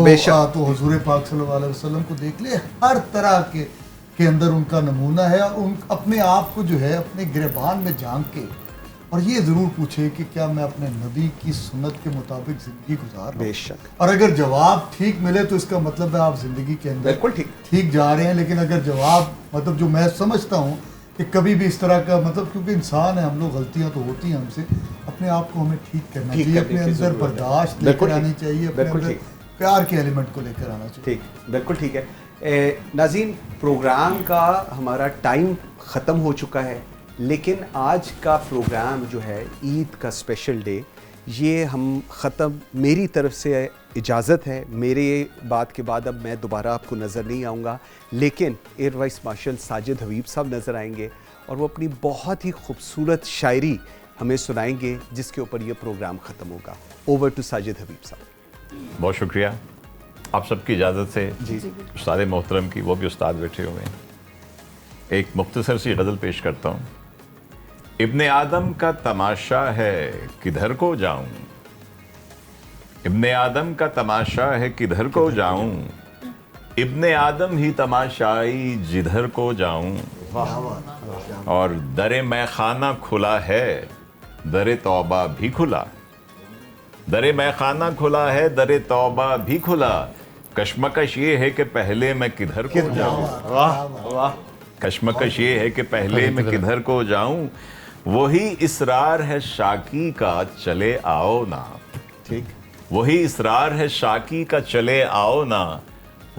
हुजूर पाक सल्लल्लाहु अलैहि वसल्लम को देख ले। हर तरह के अंदर उनका नमूना है, और उन अपने आप को जो है अपने गिरबान में झांक के और ये ज़रूर पूछे कि क्या मैं अपने नबी की सुन्नत के मुताबिक ज़िंदगी गुजार रहा हूं? बेशक। और अगर जवाब ठीक मिले तो इसका मतलब है आप ज़िंदगी के अंदर बिल्कुल ठीक जा रहे हैं। लेकिन अगर जवाब मतलब जो मैं समझता हूँ कि कभी भी इस तरह का मतलब, क्योंकि इंसान है हम लोग, गलतियाँ तो होती हैं हमसे, अपने आप को हमें ठीक करना चाहिए, अपने अंदर बर्दाश्त लेकर आनी चाहिए, अपने अंदर प्यार के एलिमेंट को लेकर आना चाहिए। ठीक, बिल्कुल ठीक है। नाज़रीन, प्रोग्राम का हमारा टाइम ख़त्म हो चुका है, लेकिन आज का प्रोग्राम जो है ईद का स्पेशल डे, ये हम ख़त्म, मेरी तरफ से इजाज़त है। मेरे बात के बाद अब मैं दोबारा आपको नज़र नहीं आऊँगा, लेकिन air vice marshal Sajid Habib साहब नज़र आएंगे और वो अपनी बहुत ही खूबसूरत शायरी हमें सुनाएंगे, जिसके ऊपर ये प्रोग्राम ख़त्म होगा। ओवर टू साजिद हबीब साहब। बहुत शुक्रिया आप सबकी इजाज़त से। जी, उस्ताद मोहतरम की, वो भी उस्ताद बैठे हुए हैं, एक मुख्तसर सी गज़ल पेश करता हूँ। इब्ने आदम का तमाशा है किधर को जाऊं, इब्ने आदम का तमाशा है किधर को जाऊं, इब्ने आदम ही तमाशाई जिधर को जाऊं। और दरे मैखाना खुला है, दरे तौबा भी खुला, दरे मैखाना खुला है, दरे तौबा भी खुला। कश्मकश ये है कि पहले मैं किधर को जाऊं, वाह, कश्मकश ये है कि पहले मैं किधर को जाऊं। वही इसरार है शाकी का चले आओ ना, ठीक, वही इसरार है शाकी का चले आओ ना,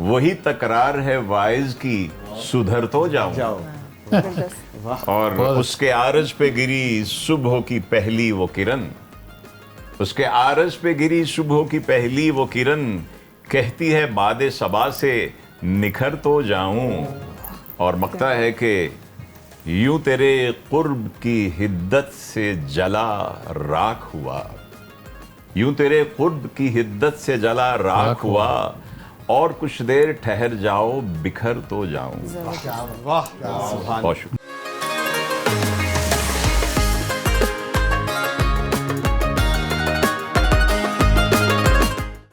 वही तकरार है वाइज की सुधर तो जाऊं। और उसके आरज पे गिरी सुबह की पहली वो किरण, उसके आरज पे गिरी सुबह की पहली वो किरण, कहती है बादे सबा से निखर तो जाऊं। और मकता है कि यूं तेरे कुर्ब की हिद्दत से जला राख हुआ, यूं तेरे कुर्ब की हिद्दत से जला राख हुआ, और कुछ देर ठहर जाओ बिखर तो जाऊं। वाह, सुभान। बहुत शुक्रिया।